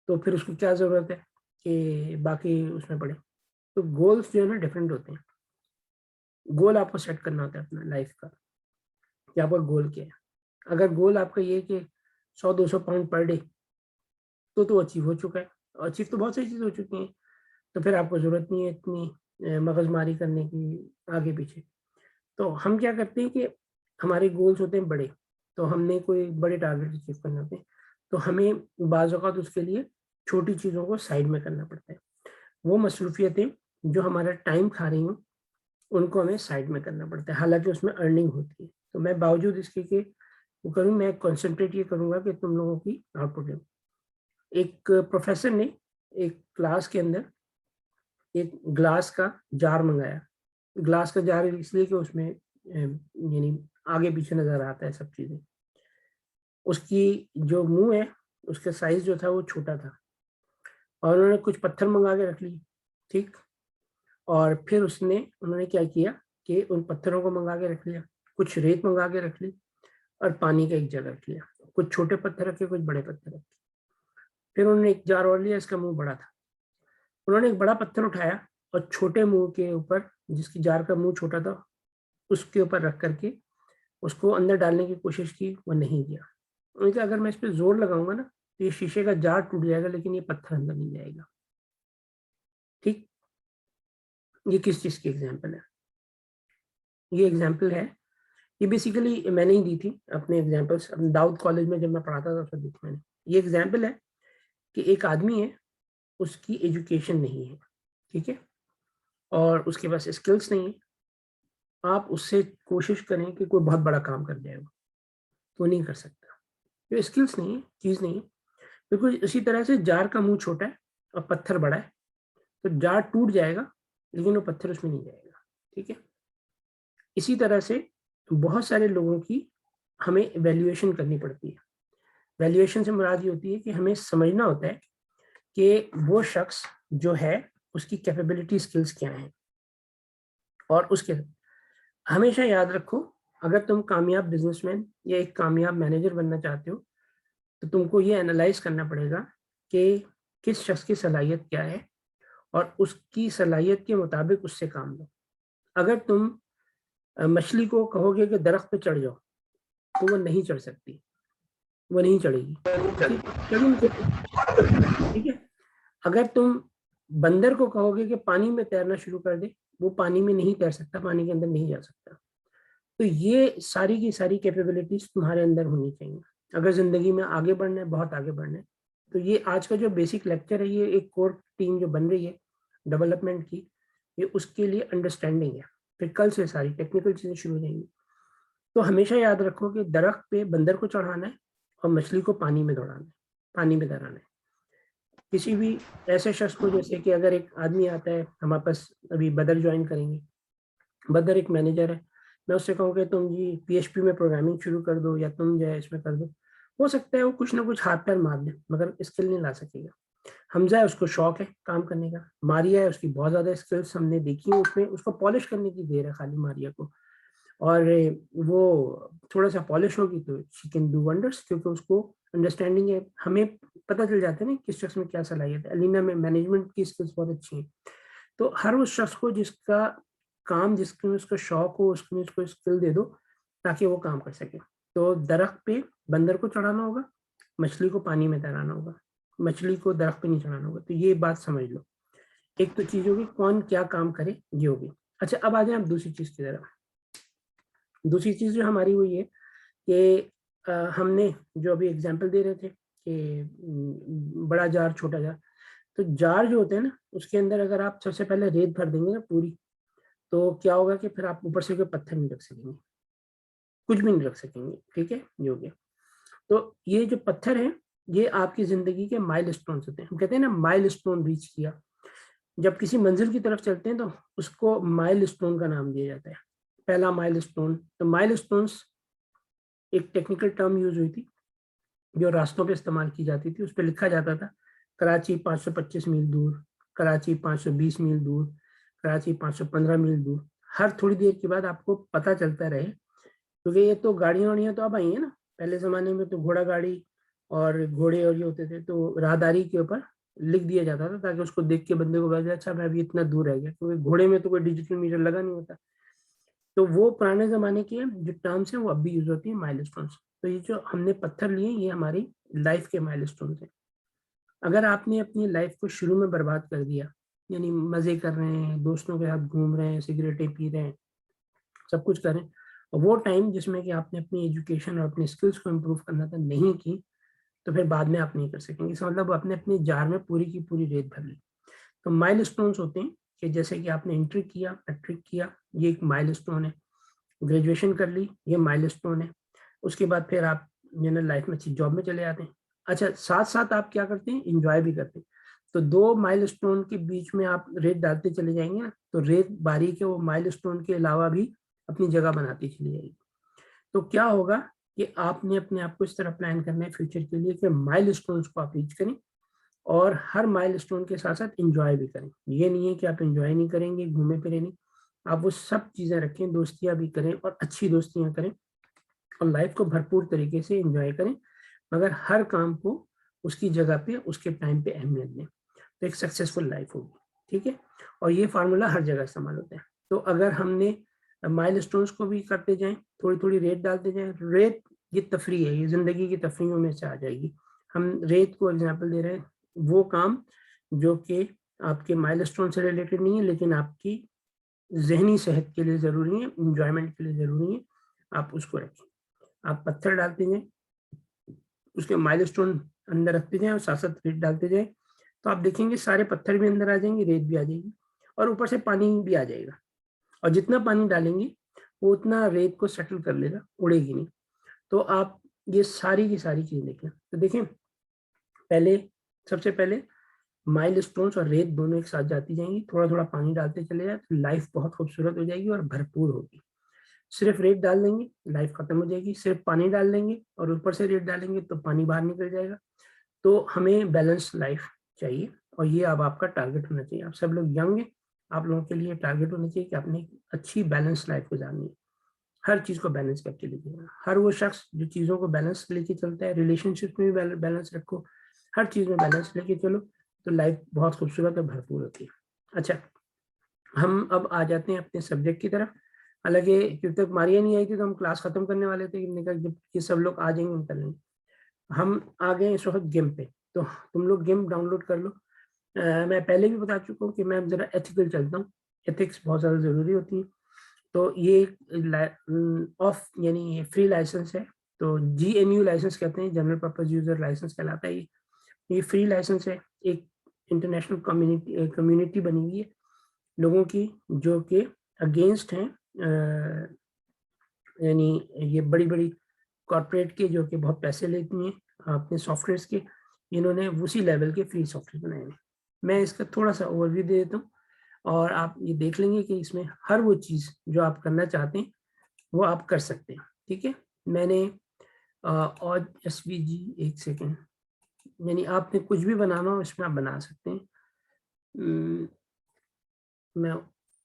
तो फिर उसको क्या ज़रूरत है कि बाकी उसमें पड़े। तो गोल्स जो है ना डिफरेंट होते हैं। गोल आपको सेट करना होता है अपना लाइफ का, कि आपका गोल क्या है। अगर गोल आपका ये है कि 100-200 पाउंड पर डे, तो अचीव हो चुका है, अचीव तो बहुत सारी चीज़ें हो चुकी हैं, तो फिर आपको ज़रूरत नहीं है इतनी मगजमारी करने की आगे पीछे। तो हम क्या करते हैं कि हमारे गोल्स होते हैं बड़े, तो हमने कोई बड़े टारगेट अचीव करने होते हैं, तो हमें बाज़ औक़ात उसके लिए छोटी चीज़ों को साइड में करना पड़ता है। वो मसरूफ़ियतें जो हमारा टाइम खा रही हों, उनको हमें साइड में करना पड़ता है, हालाँकि उसमें अर्निंग होती है। तो मैं बावजूद इसके कि वो करूँ, मैं कंसंट्रेट ये करूँगा कि तुम लोगों की आउटपुट है। एक प्रोफ़ेसर ने एक क्लास के अंदर एक ग्लास का जार मँगाया। ग्लास का जार इसलिए कि उसमें यानी आगे पीछे नज़र आता है सब चीज़ें। उसकी जो मुँह है, उसका साइज़ जो था वो छोटा था, और उन्होंने कुछ पत्थर मँगा के रख लिए, ठीक? और फिर उन्होंने क्या किया कि उन पत्थरों को मँगा के रख लिया, कुछ रेत मँगा के रख ली और पानी का एक जग रख लिया। कुछ छोटे पत्थर रखे, कुछ बड़े पत्थर रखे। फिर उन्होंने एक जार और लिया, इसका मुँह बड़ा था। उन्होंने एक बड़ा पत्थर उठाया और छोटे मुँह के ऊपर, जिसकी जार का मुँह छोटा था, उसके ऊपर रख कर के उसको अंदर डालने की कोशिश की, वो नहीं किया। उन्होंने कहा अगर मैं इस पे ज़ोर लगाऊँगा ना, तो ये शीशे का जार टूट जाएगा, लेकिन ये पत्थर अंदर नहीं जाएगा। ठीक? ये किस चीज़ की एग्ज़ाम्पल है? ये एग्ज़ाम्पल है, ये बेसिकली मैंने ही दी थी अपने एग्ज़ाम्पल्स, दाऊद कॉलेज में जब मैं पढ़ाता था तब दी थी मैंने। ये एग्ज़ाम्पल है कि एक आदमी है, उसकी एजुकेशन नहीं है, ठीक है? और उसके पास स्किल्स नहीं है। आप उससे कोशिश करें कि कोई बहुत बड़ा काम कर जाए वो, तो नहीं कर सकता। ये स्किल्स नहीं है, चीज़ नहीं है। बिल्कुल इसी तरह से जार का मुँह छोटा है और पत्थर बड़ा है, तो जार टूट जाएगा, लेकिन वो पत्थर उसमें नहीं जाएगा, ठीक है? इसी तरह से बहुत सारे लोगों की हमें इवैल्यूएशन करनी पड़ती है। वैल्यूएशन से मुराद ये होती है कि हमें समझना होता है कि वो शख्स जो है, उसकी कैपेबिलिटी स्किल्स क्या हैं, और उसके हमेशा याद रखो, अगर तुम कामयाब बिजनेसमैन या एक कामयाब मैनेजर बनना चाहते हो, तो तुमको ये एनालाइज करना पड़ेगा कि किस शख्स की सलाहियत क्या है, और उसकी सलाहियत के मुताबिक उससे काम लो। अगर तुम मछली को कहोगे कि दरख्त पे चढ़ जाओ, तो वो नहीं चढ़ सकती, वो नहीं चढ़ेगी, ठीक? चढ़ ही नहीं सकती, ठीक है? अगर तुम बंदर को कहोगे कि पानी में तैरना शुरू कर दे, वो पानी में नहीं तैर सकता, पानी के अंदर नहीं जा सकता। तो ये सारी की सारी कैपेबिलिटीज तुम्हारे अंदर होनी चाहिए अगर ज़िंदगी में आगे बढ़ना है, बहुत आगे बढ़ना है। तो ये आज का जो बेसिक लेक्चर है, ये एक कोर टीम जो बन रही है डेवलपमेंट की, ये उसके लिए अंडरस्टैंडिंग है। फिर कल से सारी टेक्निकल चीज़ें शुरू हो जाएंगी। तो हमेशा याद रखो कि दरख्त पे बंदर को चढ़ाना है और मछली को पानी में दौड़ाना है, पानी में तैराना है। किसी भी ऐसे शख्स को, जैसे कि अगर एक आदमी आता है हमारे पास, अभी बदर ज्वाइन करेंगे, बदर एक मैनेजर है, मैं उससे कहूँ कि तुम जी पीएचपी में प्रोग्रामिंग शुरू कर दो, या तुम जो है इसमें कर दो, हो सकता है वो कुछ ना कुछ हाथ पैर मार दे, मगर स्किल नहीं ला सकेगा। हमजा है, उसको शौक है काम करने का। मारिया है, उसकी बहुत ज़्यादा स्किल्स हमने देखी है उसमें, उसको पॉलिश करने की देर है खाली मारिया को, और वो थोड़ा सा पॉलिश होगी तो शी कैन डू वंडर्स, क्योंकि उसको अंडरस्टैंडिंग है। हमें पता चल जाता है ना किस शख्स में क्या सलाहियत है। अलीना में मैनेजमेंट की स्किल्स बहुत अच्छी हैं। तो हर उस शख्स को जिसका काम, जिसमें उसका शौक हो, उसमें उसको स्किल दे दो ताकि वो काम कर सके। तो दरख्त पे बंदर को चढ़ाना होगा, मछली को पानी में तैराना होगा, मछली को दरख्त पे नहीं चढ़ाना होगा। तो ये बात समझ लो, एक तो चीज होगी कौन क्या काम करे, ये होगी। अच्छा, अब आ जाए हम दूसरी चीज की तरफ। दूसरी चीज जो हमारी हुई है कि हमने जो अभी एग्जाम्पल दे रहे थे कि बड़ा जार छोटा जार, तो जार जो होते हैं ना उसके अंदर अगर आप सबसे पहले रेत भर देंगे ना पूरी, तो क्या होगा कि फिर आप ऊपर से कोई पत्थर नहीं रख सकेंगे, कुछ भी नहीं रख सकेंगे। ठीक है, ये हो गया। तो ये जो पत्थर है ये आपकी जिंदगी के माइलस्टोन होते हैं। हम कहते हैं ना माइलस्टोन रीच किया, जब किसी मंजिल की तरफ चलते हैं तो उसको माइलस्टोन का नाम दिया जाता है, पहला माइलस्टोन। तो माइलस्टोन्स एक टेक्निकल टर्म यूज हुई थी जो रास्तों पे इस्तेमाल की जाती थी। उस पर लिखा जाता था कराची 525 मील दूर, कराची 520 मील दूर, कराची 515 मील दूर। हर थोड़ी देर के बाद आपको पता चलता रहे, क्योंकि ये तो गाड़ियां वाड़ियां तो अब आई है ना, पहले जमाने में तो घोड़ा गाड़ी और घोड़े और ये होते थे, तो राहदारी के ऊपर लिख दिया जाता था ताकि उसको देख के बंदे को लगे अच्छा मैं अभी इतना दूर रह गया, क्योंकि घोड़े में तो कोई डिजिटल मीटर लगा नहीं होता। तो वो पुराने जमाने की जो टर्म्स हैं वो अब भी यूज होती है, माइलस्टोन्स। तो ये जो हमने पत्थर लिए ये हमारी लाइफ के माइलस्टोन्स हैं। अगर आपने अपनी लाइफ को शुरू में बर्बाद कर दिया, यानी मजे कर रहे हैं, दोस्तों के साथ घूम रहे हैं, सिगरेटें पी रहे हैं, सब कुछ करें, और वो टाइम जिसमें कि आपने अपनी एजुकेशन और अपनी स्किल्स को इम्प्रूव करना था नहीं की, तो फिर बाद में आप नहीं कर सकेंगे। इसका मतलब आपने अपने जार में पूरी की पूरी रेत भर ली। तो माइलस्टोन्स होते हैं कि जैसे कि आपने इंटर किया, मैट्रिक किया, ये एक माइलस्टोन है। ग्रेजुएशन कर ली, ये माइलस्टोन है। उसके बाद फिर आप लाइफ में अच्छी जॉब में चले जाते हैं। अच्छा, साथ साथ आप क्या करते हैं, इंजॉय भी करते हैं। तो दो माइलस्टोन के बीच में आप रेत डालते चले जाएंगे ना, तो रेत बारीक है, वो माइलस्टोन के अलावा भी अपनी जगह बनाती चली जाएगी। तो क्या होगा कि आपने अपने आप को इस तरह प्लान करना है फ्यूचर के लिए कि माइलस्टोन्स को आप रीच करें, और हर माइलस्टोन के साथ साथ इंजॉय भी करें। ये नहीं है कि आप इंजॉय नहीं करेंगे, घूमे फिरे नहीं, आप वो सब चीजें रखें, दोस्तियां भी करें और अच्छी दोस्तियां करें और लाइफ को भरपूर तरीके से एंजॉय करें, मगर हर काम को उसकी जगह पे उसके टाइम पे अहमियत दें, तो एक सक्सेसफुल लाइफ होगी। ठीक है, और ये फार्मूला हर जगह इस्तेमाल होता है। तो अगर हमने माइलस्टोन्स को भी करते जाएं, थोड़ी थोड़ी रेत डालते जाएं, रेत ये तफरी है, ये जिंदगी की तफरीयों में से आ जाएगी। हम रेत को एग्जाम्पल दे रहे हैं, वो काम जो कि आपके माइलस्टोन से रिलेटेड नहीं है लेकिन आपकी जहनी सेहत के लिए जरूरी है, इंजॉयमेंट के लिए जरूरी है, आप उसको रखें। आप पत्थर डालते जाएं, उसके माइलस्टोन अंदर रखते जाएं और साथ साथ रेत डालते जाएं, तो आप देखेंगे सारे पत्थर भी अंदर आ जाएंगे, रेत भी आ जाएगी और ऊपर से पानी भी आ जाएगा। और जितना पानी डालेंगे वो उतना रेत को सेटल कर लेगा, उड़ेगी नहीं। तो आप ये सारी की सारी चीज देखें, तो देखें पहले, सबसे पहले माइलस्टोन्स और रेत दोनों एक साथ जाती जाएंगी, थोड़ा थोड़ा पानी डालते चले जाए तो लाइफ बहुत खूबसूरत हो जाएगी और भरपूर होगी। सिर्फ रेत डाल देंगे लाइफ खत्म हो जाएगी, सिर्फ पानी डाल देंगे और ऊपर से रेत डालेंगे तो पानी बाहर निकल जाएगा। तो हमें बैलेंस लाइफ चाहिए, और ये अब आपका टारगेट होना चाहिए। आप सब लोग यंग हैं, आप लोगों के लिए टारगेट होना चाहिए कि आपने अच्छी बैलेंस लाइफ गुजारनी है, हर चीज को बैलेंस करके लेके। हर वो शख्स जो चीजों को बैलेंस लेके चलता है, रिलेशनशिप में भी बैलेंस रखो, हर चीज में बैलेंस लेके चलो, तो लाइफ बहुत खूबसूरत और भरपूर होती है। अच्छा, हम अब आ जाते हैं अपने सब्जेक्ट की तरफ। हालांकि जब तक मारिया नहीं आई थी तो हम क्लास खत्म करने वाले थे, हमने कहा जब ये सब लोग आ जाएंगे हम कर लेंगे। हम आ गए इस वक्त गेम पे, तो तुम लोग गेम डाउनलोड कर लो। मैं पहले भी बता चुका हूँ कि मैं जरा एथिकल चलता हूँ, एथिक्स बहुत ज़्यादा ज़रूरी होती है। तो ये ऑफ यानी फ्री लाइसेंस है, तो GNU लाइसेंस कहते हैं, जनरल पर्पज यूजर लाइसेंस कहलाता है। ये फ्री लाइसेंस है, एक इंटरनेशनल कम्युनिटी बनी हुई है लोगों की जो कि अगेंस्ट हैं, यानी ये बड़ी बड़ी कॉर्पोरेट के जो कि बहुत पैसे लेती हैं अपने सॉफ्टवेयर्स के, इन्होंने उसी लेवल के फ्री सॉफ्टवेयर बनाए हैं। मैं इसका थोड़ा सा ओवरव्यू दे देता हूँ और आप ये देख लेंगे कि इसमें हर वो चीज़ जो आप करना चाहते हैं वो आप कर सकते हैं। ठीक है, मैंने और SVG, एक सेकेंड, यानी आपने कुछ भी बनाना हो इसमें आप बना सकते हैं। मैं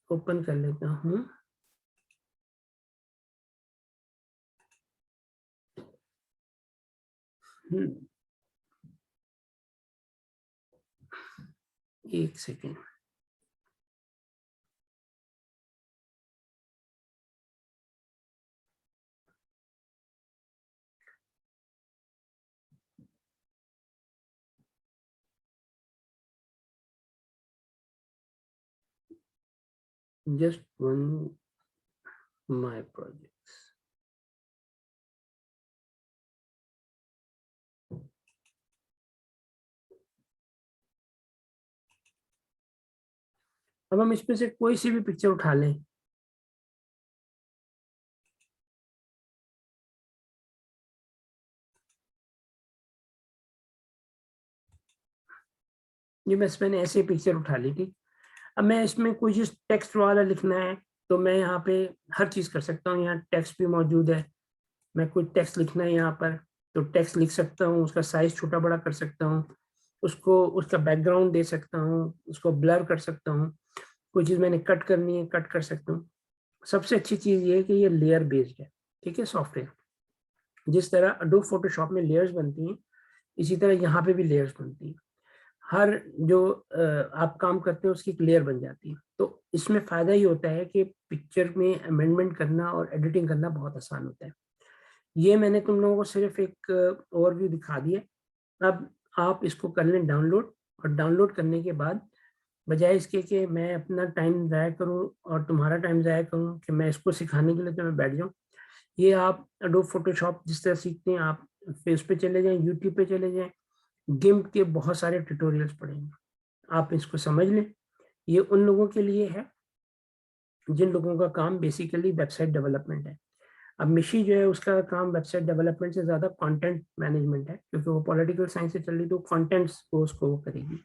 ओपन कर लेता हूँ। एक second, just one my projects. अब हम इसमें से कोई सी भी पिक्चर उठा लें, ये मैंने ऐसे पिक्चर उठा ली थी। अब मैं इसमें कोई चीज टेक्स्ट वाला लिखना है तो मैं यहाँ पे हर चीज कर सकता हूँ। यहाँ टेक्स्ट भी मौजूद है, मैं कोई टेक्स्ट लिखना है यहाँ पर तो टेक्स्ट लिख सकता हूँ, उसका साइज छोटा बड़ा कर सकता हूँ, उसको उसका बैकग्राउंड दे सकता हूँ, उसको ब्लर कर सकता हूँ, कोई चीज मैंने कट करनी है कट कर सकता हूँ। सबसे अच्छी चीज ये है कि ये लेयर बेस्ड है, ठीक है। सॉफ्टवेयर जिस तरह अडोब फोटोशॉप में लेयर्स बनती हैं, इसी तरह यहाँ पे भी लेयर्स बनती हैं। हर जो आप काम करते हैं उसकी एक लेयर बन जाती है। तो इसमें फायदा ये होता है कि पिक्चर में अमेंडमेंट करना और एडिटिंग करना बहुत आसान होता है। ये मैंने तुम लोगों को सिर्फ एक ओवरव्यू दिखा दिया। अब आप इसको कर लें डाउनलोड, और डाउनलोड करने के बाद बजाय इसके कि मैं अपना टाइम ज़ाया करूं और तुम्हारा टाइम ज़ाया करूं कि मैं इसको सिखाने के लिए तो मैं बैठ जाऊं, ये आप एडोब फोटोशॉप जिस तरह सीखते हैं आप फेस पे चले जाएं, यूट्यूब पे चले जाएं, गिम्प के बहुत सारे ट्यूटोरियल्स पढ़ेंगे, आप इसको समझ लें। ये उन लोगों के लिए है जिन लोगों का काम बेसिकली वेबसाइट डेवलपमेंट है। अब मिशी जो है उसका काम वेबसाइट डेवलपमेंट से ज़्यादा कंटेंट मैनेजमेंट है, क्योंकि वो पॉलिटिकल साइंस से चल रही तो कंटेंट्स को उसको वो करेगी।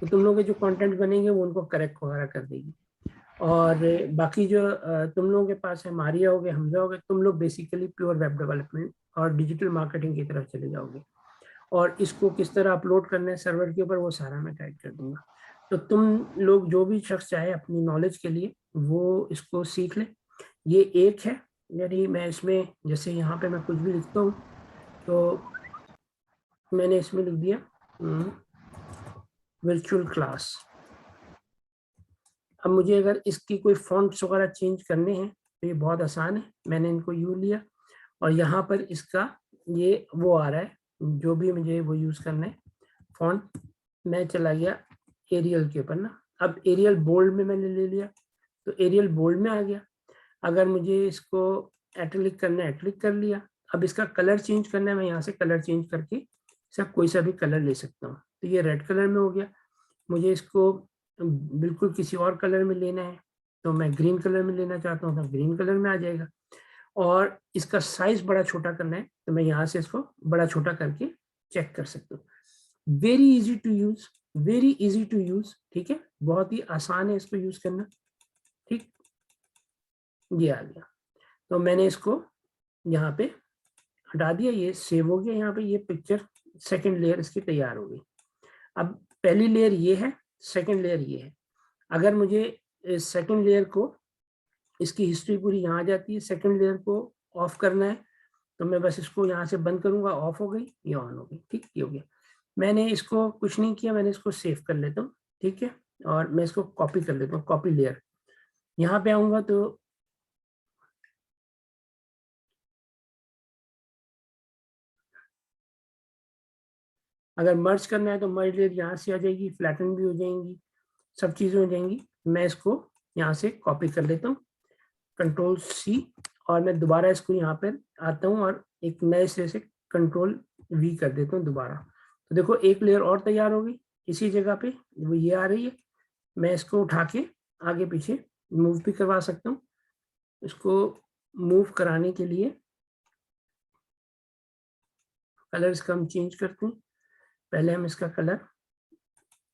तो तुम लोग के जो कंटेंट बनेंगे वो उनको करेक्ट वगैरह कर देगी। और बाकी जो तुम लोगों के पास है मारिया हो गए, हमजा हो गए, तुम लोग बेसिकली प्योर वेब डेवलपमेंट और डिजिटल मार्केटिंग की तरफ चले जाओगे। और इसको किस तरह अपलोड करना है सर्वर के ऊपर वो सारा मैं गाइड कर दूंगा। तो तुम लोग जो भी शख्स चाहे अपनी नॉलेज के लिए वो इसको सीख ले। ये एक है, यानी मैं इसमें जैसे यहाँ पे मैं कुछ भी लिखता हूँ तो मैंने इसमें लिख दिया वर्चुअल क्लास। अब मुझे अगर इसकी कोई फॉन्ट्स वगैरह चेंज करने हैं तो ये बहुत आसान है, मैंने इनको यू लिया और यहाँ पर इसका ये वो आ रहा है जो भी मुझे वो यूज़ करना है फॉन्ट। मैं चला गया एरियल के ऊपर ना, अब एरियल बोल्ड में मैंने ले लिया तो एरियल बोल्ड में आ गया। अगर मुझे इसको एटलिक करना है एटलिक कर लिया। अब इसका कलर चेंज करना है, मैं यहाँ से कलर चेंज करके सब कोई सा भी कलर ले सकता हूँ। तो ये रेड कलर में हो गया। मुझे इसको बिल्कुल किसी और कलर में लेना है तो मैं ग्रीन कलर में लेना चाहता हूँ तो ग्रीन कलर में आ जाएगा। और इसका साइज बड़ा छोटा करना है तो मैं यहाँ से इसको बड़ा छोटा करके चेक कर सकता हूँ। Very easy to use, very easy to use, ठीक है, बहुत ही आसान है इसको यूज करना, ठीक। ये आ गया तो मैंने इसको यहाँ पे हटा दिया, ये सेव हो गया। यहाँ पे ये पिक्चर सेकंड लेयर इसकी तैयार हो गई। अब पहली लेयर ये है, सेकंड लेयर ये है। अगर मुझे सेकंड लेयर को इसकी हिस्ट्री पूरी यहाँ आ जाती है, सेकंड लेयर को ऑफ करना है तो मैं बस इसको यहाँ से बंद करूंगा, ऑफ हो गई, ये ऑन हो गई, ठीक, ये हो गया। मैंने इसको कुछ नहीं किया, मैंने इसको सेव कर लेता हूँ, ठीक है। और मैं इसको कॉपी कर लेता हूँ, कॉपी लेयर। यहाँ पे आऊंगा तो अगर मर्ज करना है तो मर्ज लेयर यहाँ से आ जाएगी, फ्लैटन भी हो जाएंगी, सब चीज़ें हो जाएंगी। मैं इसको यहाँ से कॉपी कर लेता हूँ, कंट्रोल सी, और मैं दोबारा इसको यहाँ पर आता हूँ और एक नए सिरे से कंट्रोल वी कर देता हूँ दोबारा। तो देखो एक लेयर और तैयार हो गई इसी जगह पे, वो ये आ रही है। मैं इसको उठा के आगे पीछे मूव भी करवा सकता हूँ। इसको मूव कराने के लिए कलर्स का हम चेंज करते हैं। पहले हम इसका कलर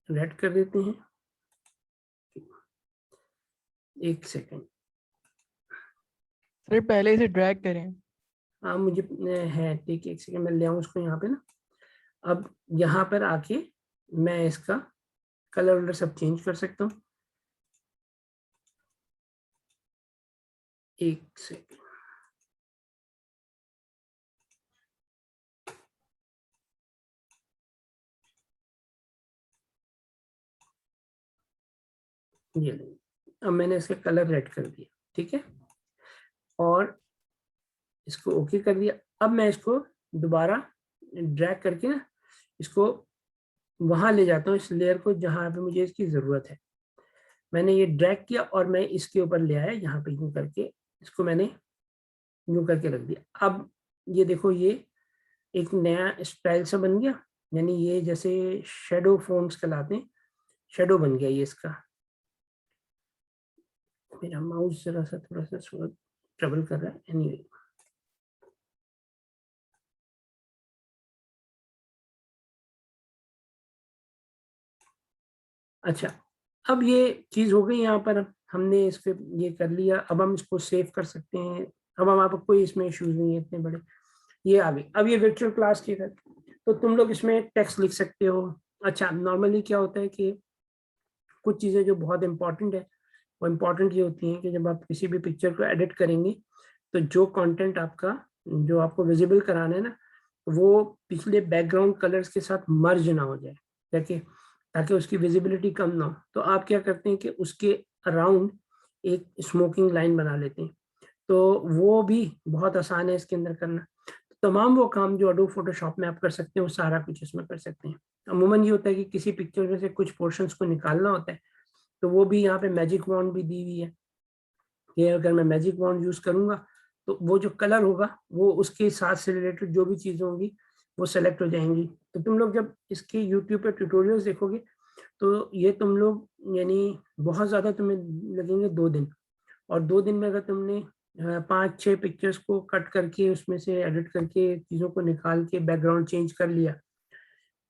रेड कर देते हैं, एक सेकेंड सर पहले इसे ड्रैग करें। हाँ मुझे है, ठीक है, एक सेकेंड मैं ले आऊँ उसको यहाँ पे ना। अब यहाँ पर आके मैं इसका कलर वलर सब चेंज कर सकता हूँ, एक सेकेंड। ये अब मैंने इसका कलर रेड कर दिया, ठीक है, और इसको ओके कर दिया। अब मैं इसको दोबारा ड्रैग करके ना इसको वहां ले जाता हूँ, इस लेयर को जहां पे मुझे इसकी जरूरत है। मैंने ये ड्रैग किया और मैं इसके ऊपर ले आया यहाँ पे यूं करके, इसको मैंने यूं करके रख दिया। अब ये देखो ये एक नया स्टाइल सा बन गया, यानी ये जैसे शेडो फॉन्ट्स कहलाते हैं, शेडो बन गया ये इसका। मेरा माउस जरा सा थोड़ा सा ट्रबल कर रहा है, एनीवे अच्छा, अब ये चीज हो गई यहाँ पर, हमने इस पे ये कर लिया। अब हम इसको सेव कर सकते हैं। अब हम आपको कोई इसमें इश्यूज नहीं है इतने बड़े। ये आ गई। अब ये वर्चुअल क्लास की है, तो तुम लोग इसमें टेक्स्ट लिख सकते हो। अच्छा, नॉर्मली क्या होता है कि कुछ चीज़ें जो बहुत इंपॉर्टेंट है, वो इम्पॉर्टेंट ये होती हैं कि जब आप किसी भी पिक्चर को एडिट करेंगे तो जो कंटेंट आपका, जो आपको विजिबल कराना है ना, वो पिछले बैकग्राउंड कलर्स के साथ मर्ज ना हो जाए, ताकि ताकि उसकी विजिबिलिटी कम ना हो। तो आप क्या करते हैं कि उसके अराउंड एक स्मोकिंग लाइन बना लेते हैं, तो वो भी बहुत आसान है इसके अंदर करना। तमाम वो काम जो एडोब फोटोशॉप में आप कर सकते हैं, वो सारा कुछ इसमें कर सकते हैं। अमूमन ये होता है कि किसी पिक्चर में से कुछ पोर्शंस को निकालना होता है, तो वो भी यहाँ पे मैजिक वॉन्ड भी दी हुई है कि अगर मैं मैजिक वॉन्ड यूज करूंगा तो वो जो कलर होगा वो उसके साथ से रिलेटेड जो भी चीजें होंगी वो सेलेक्ट हो जाएंगी। तो तुम लोग जब इसके यूट्यूब पे ट्यूटोरियल्स देखोगे तो ये तुम लोग, यानी बहुत ज्यादा तुम्हें लगेंगे 2 दिन, और 2 दिन में अगर तुमने 5-6 पिक्चर्स को कट करके उसमें से एडिट करके चीज़ों को निकाल के बैकग्राउंड चेंज कर लिया।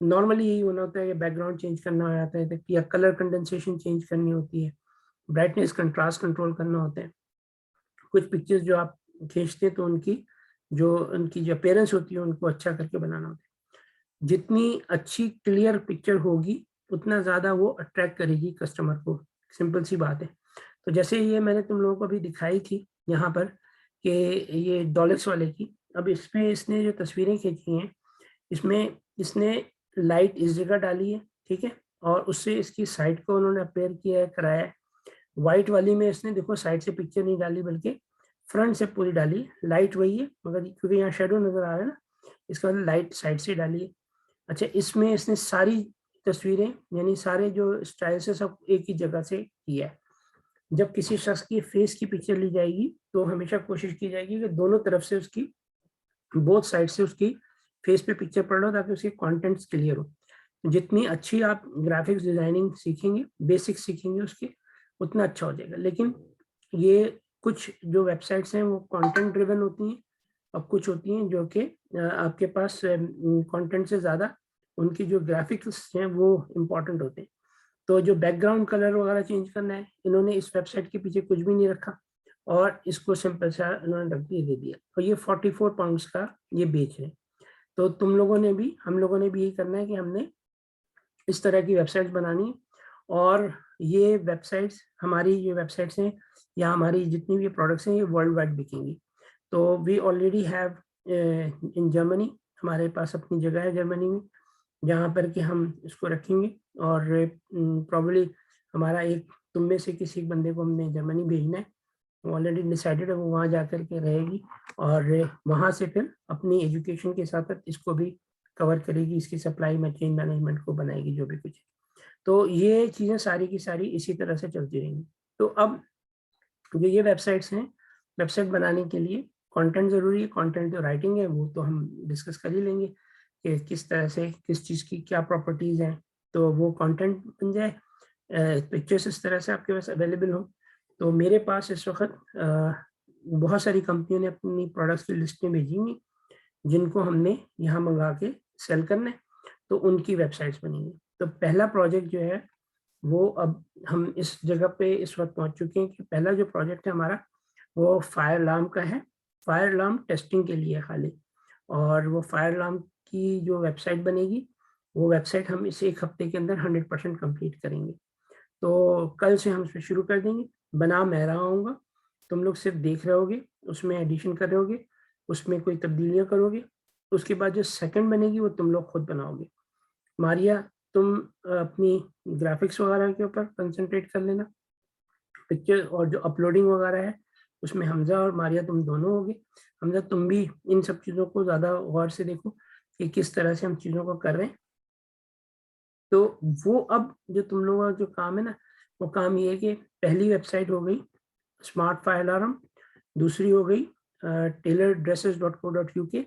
नॉर्मली यही होना होता है कि बैकग्राउंड चेंज करना हो जाता है, या कलर कंडेंसेशन चेंज करनी होती है, ब्राइटनेस कंट्रास्ट कंट्रोल करना होता है। कुछ पिक्चर्स जो आप खींचते हैं तो उनकी जो अपीयरेंस होती है उनको अच्छा करके बनाना होता है। जितनी अच्छी क्लियर पिक्चर होगी उतना ज़्यादा वो अट्रैक्ट करेगी कस्टमर को, सिंपल सी बात है। तो जैसे ये मैंने तुम लोगों को अभी दिखाई थी यहाँ पर कि ये डॉलेक्स वाले की, अब इसमें इसने जो तस्वीरें खींची हैं, इसमें इसने लाइट इस जगह डाली है, ठीक है, और उससे इसकी साइड को उन्होंने अपेयर किया है, कराया है। व्हाइट वाली में इसने देखो साइड से पिक्चर नहीं डाली बल्कि फ्रंट से पूरी डाली है। लाइट वही है मगर क्योंकि यहाँ शेडो नजर आ रहा है ना, इसका मतलब लाइट साइड से डाली है। अच्छा, इसमें इसने सारी तस्वीरें यानी सारे जो स्टाइल से सब एक ही जगह से किया है। जब किसी शख्स की फेस की पिक्चर ली जाएगी तो हमेशा कोशिश की जाएगी कि दोनों तरफ से उसकी, बोथ साइड से उसकी फेस पे पिक्चर पड़ रहा हो ताकि उसके कंटेंट्स क्लियर हो। जितनी अच्छी आप ग्राफिक्स डिजाइनिंग सीखेंगे, बेसिक्स सीखेंगे उसके, उतना अच्छा हो जाएगा। लेकिन ये कुछ जो वेबसाइट्स हैं वो कंटेंट ड्रिवन होती हैं, और कुछ होती हैं जो कि आपके पास कंटेंट से ज़्यादा उनकी जो ग्राफिक्स हैं वो इम्पोर्टेंट होते हैं। तो जो बैकग्राउंड कलर वगैरह चेंज करना है, इन्होंने इस वेबसाइट के पीछे कुछ भी नहीं रखा और इसको सिंपल सा इन्होंने रख दिए, दे दिया, और ये 44 पाउंड्स का ये बेच रहे हैं। तो तुम लोगों ने भी, हम लोगों ने भी यही करना है कि हमने इस तरह की वेबसाइट्स बनानी है, और ये वेबसाइट्स, हमारी ये वेबसाइट्स हैं या हमारी जितनी भी प्रोडक्ट्स हैं ये वर्ल्ड वाइड बिकेंगी। तो we already have in Germany, हमारे पास अपनी जगह है जर्मनी में जहाँ पर कि हम इसको रखेंगे, और प्रॉब्ली हमारा एक, तुम में से किसी बंदे को हमने जर्मनी भेजना है, वो ऑलरेडी डिसाइडेड है, वो वहाँ जा कर के रहेगी और वहाँ से फिर अपनी एजुकेशन के साथ साथ इसको भी कवर करेगी, इसकी सप्लाई में चेन मैनेजमेंट को बनाएगी जो भी कुछ है। तो ये चीज़ें सारी की सारी इसी तरह से चलती रहेंगी। तो अब जो ये वेबसाइट्स हैं, वेबसाइट बनाने के लिए कंटेंट ज़रूरी है। कंटेंट जो राइटिंग है वो तो हम डिस्कस कर ही लेंगे कि किस तरह से, किस चीज़ की क्या प्रॉपर्टीज़ हैं, तो वो कंटेंट बन जाए, पिक्चर्स इस तरह से आपके पास अवेलेबल हो। तो मेरे पास इस वक्त बहुत सारी कंपनियों ने अपनी प्रोडक्ट्स की लिस्टें भेजी हुई जिनको हमने यहाँ मंगा के सेल करना है, तो उनकी वेबसाइट्स बनेंगी। तो पहला प्रोजेक्ट जो है वो, अब हम इस जगह पे इस वक्त पहुँच चुके हैं कि पहला जो प्रोजेक्ट है हमारा वो फायर अलार्म का है। फायर अलार्म टेस्टिंग के लिए खाली, और वो फायर अलार्म की जो वेबसाइट बनेगी वो वेबसाइट हम इस 1 हफ्ते के अंदर 100% कंप्लीट करेंगे। तो कल से हम इसमें शुरू कर देंगे। बना मैं रहा हूँगा, तुम लोग सिर्फ देख रहे होगे, उसमें एडिशन कर रहे होगे, उसमें कोई तब्दीलियाँ करोगे। उसके बाद जो सेकंड बनेगी वो तुम लोग खुद बनाओगे। मारिया, तुम अपनी ग्राफिक्स वगैरह के ऊपर कंसंट्रेट कर लेना, पिक्चर और जो अपलोडिंग वगैरह है उसमें हमजा और मारिया तुम दोनों होगे। हमजा, तुम भी इन सब चीज़ों को ज़्यादा गौर से देखो कि किस तरह से हम चीज़ों को कर रहे हैं। तो वो अब जो तुम लोगों का जो काम है ना, वो काम ये है कि पहली वेबसाइट हो गई स्मार्ट फायर अलार्म, दूसरी हो गई tailoredresses.co.uk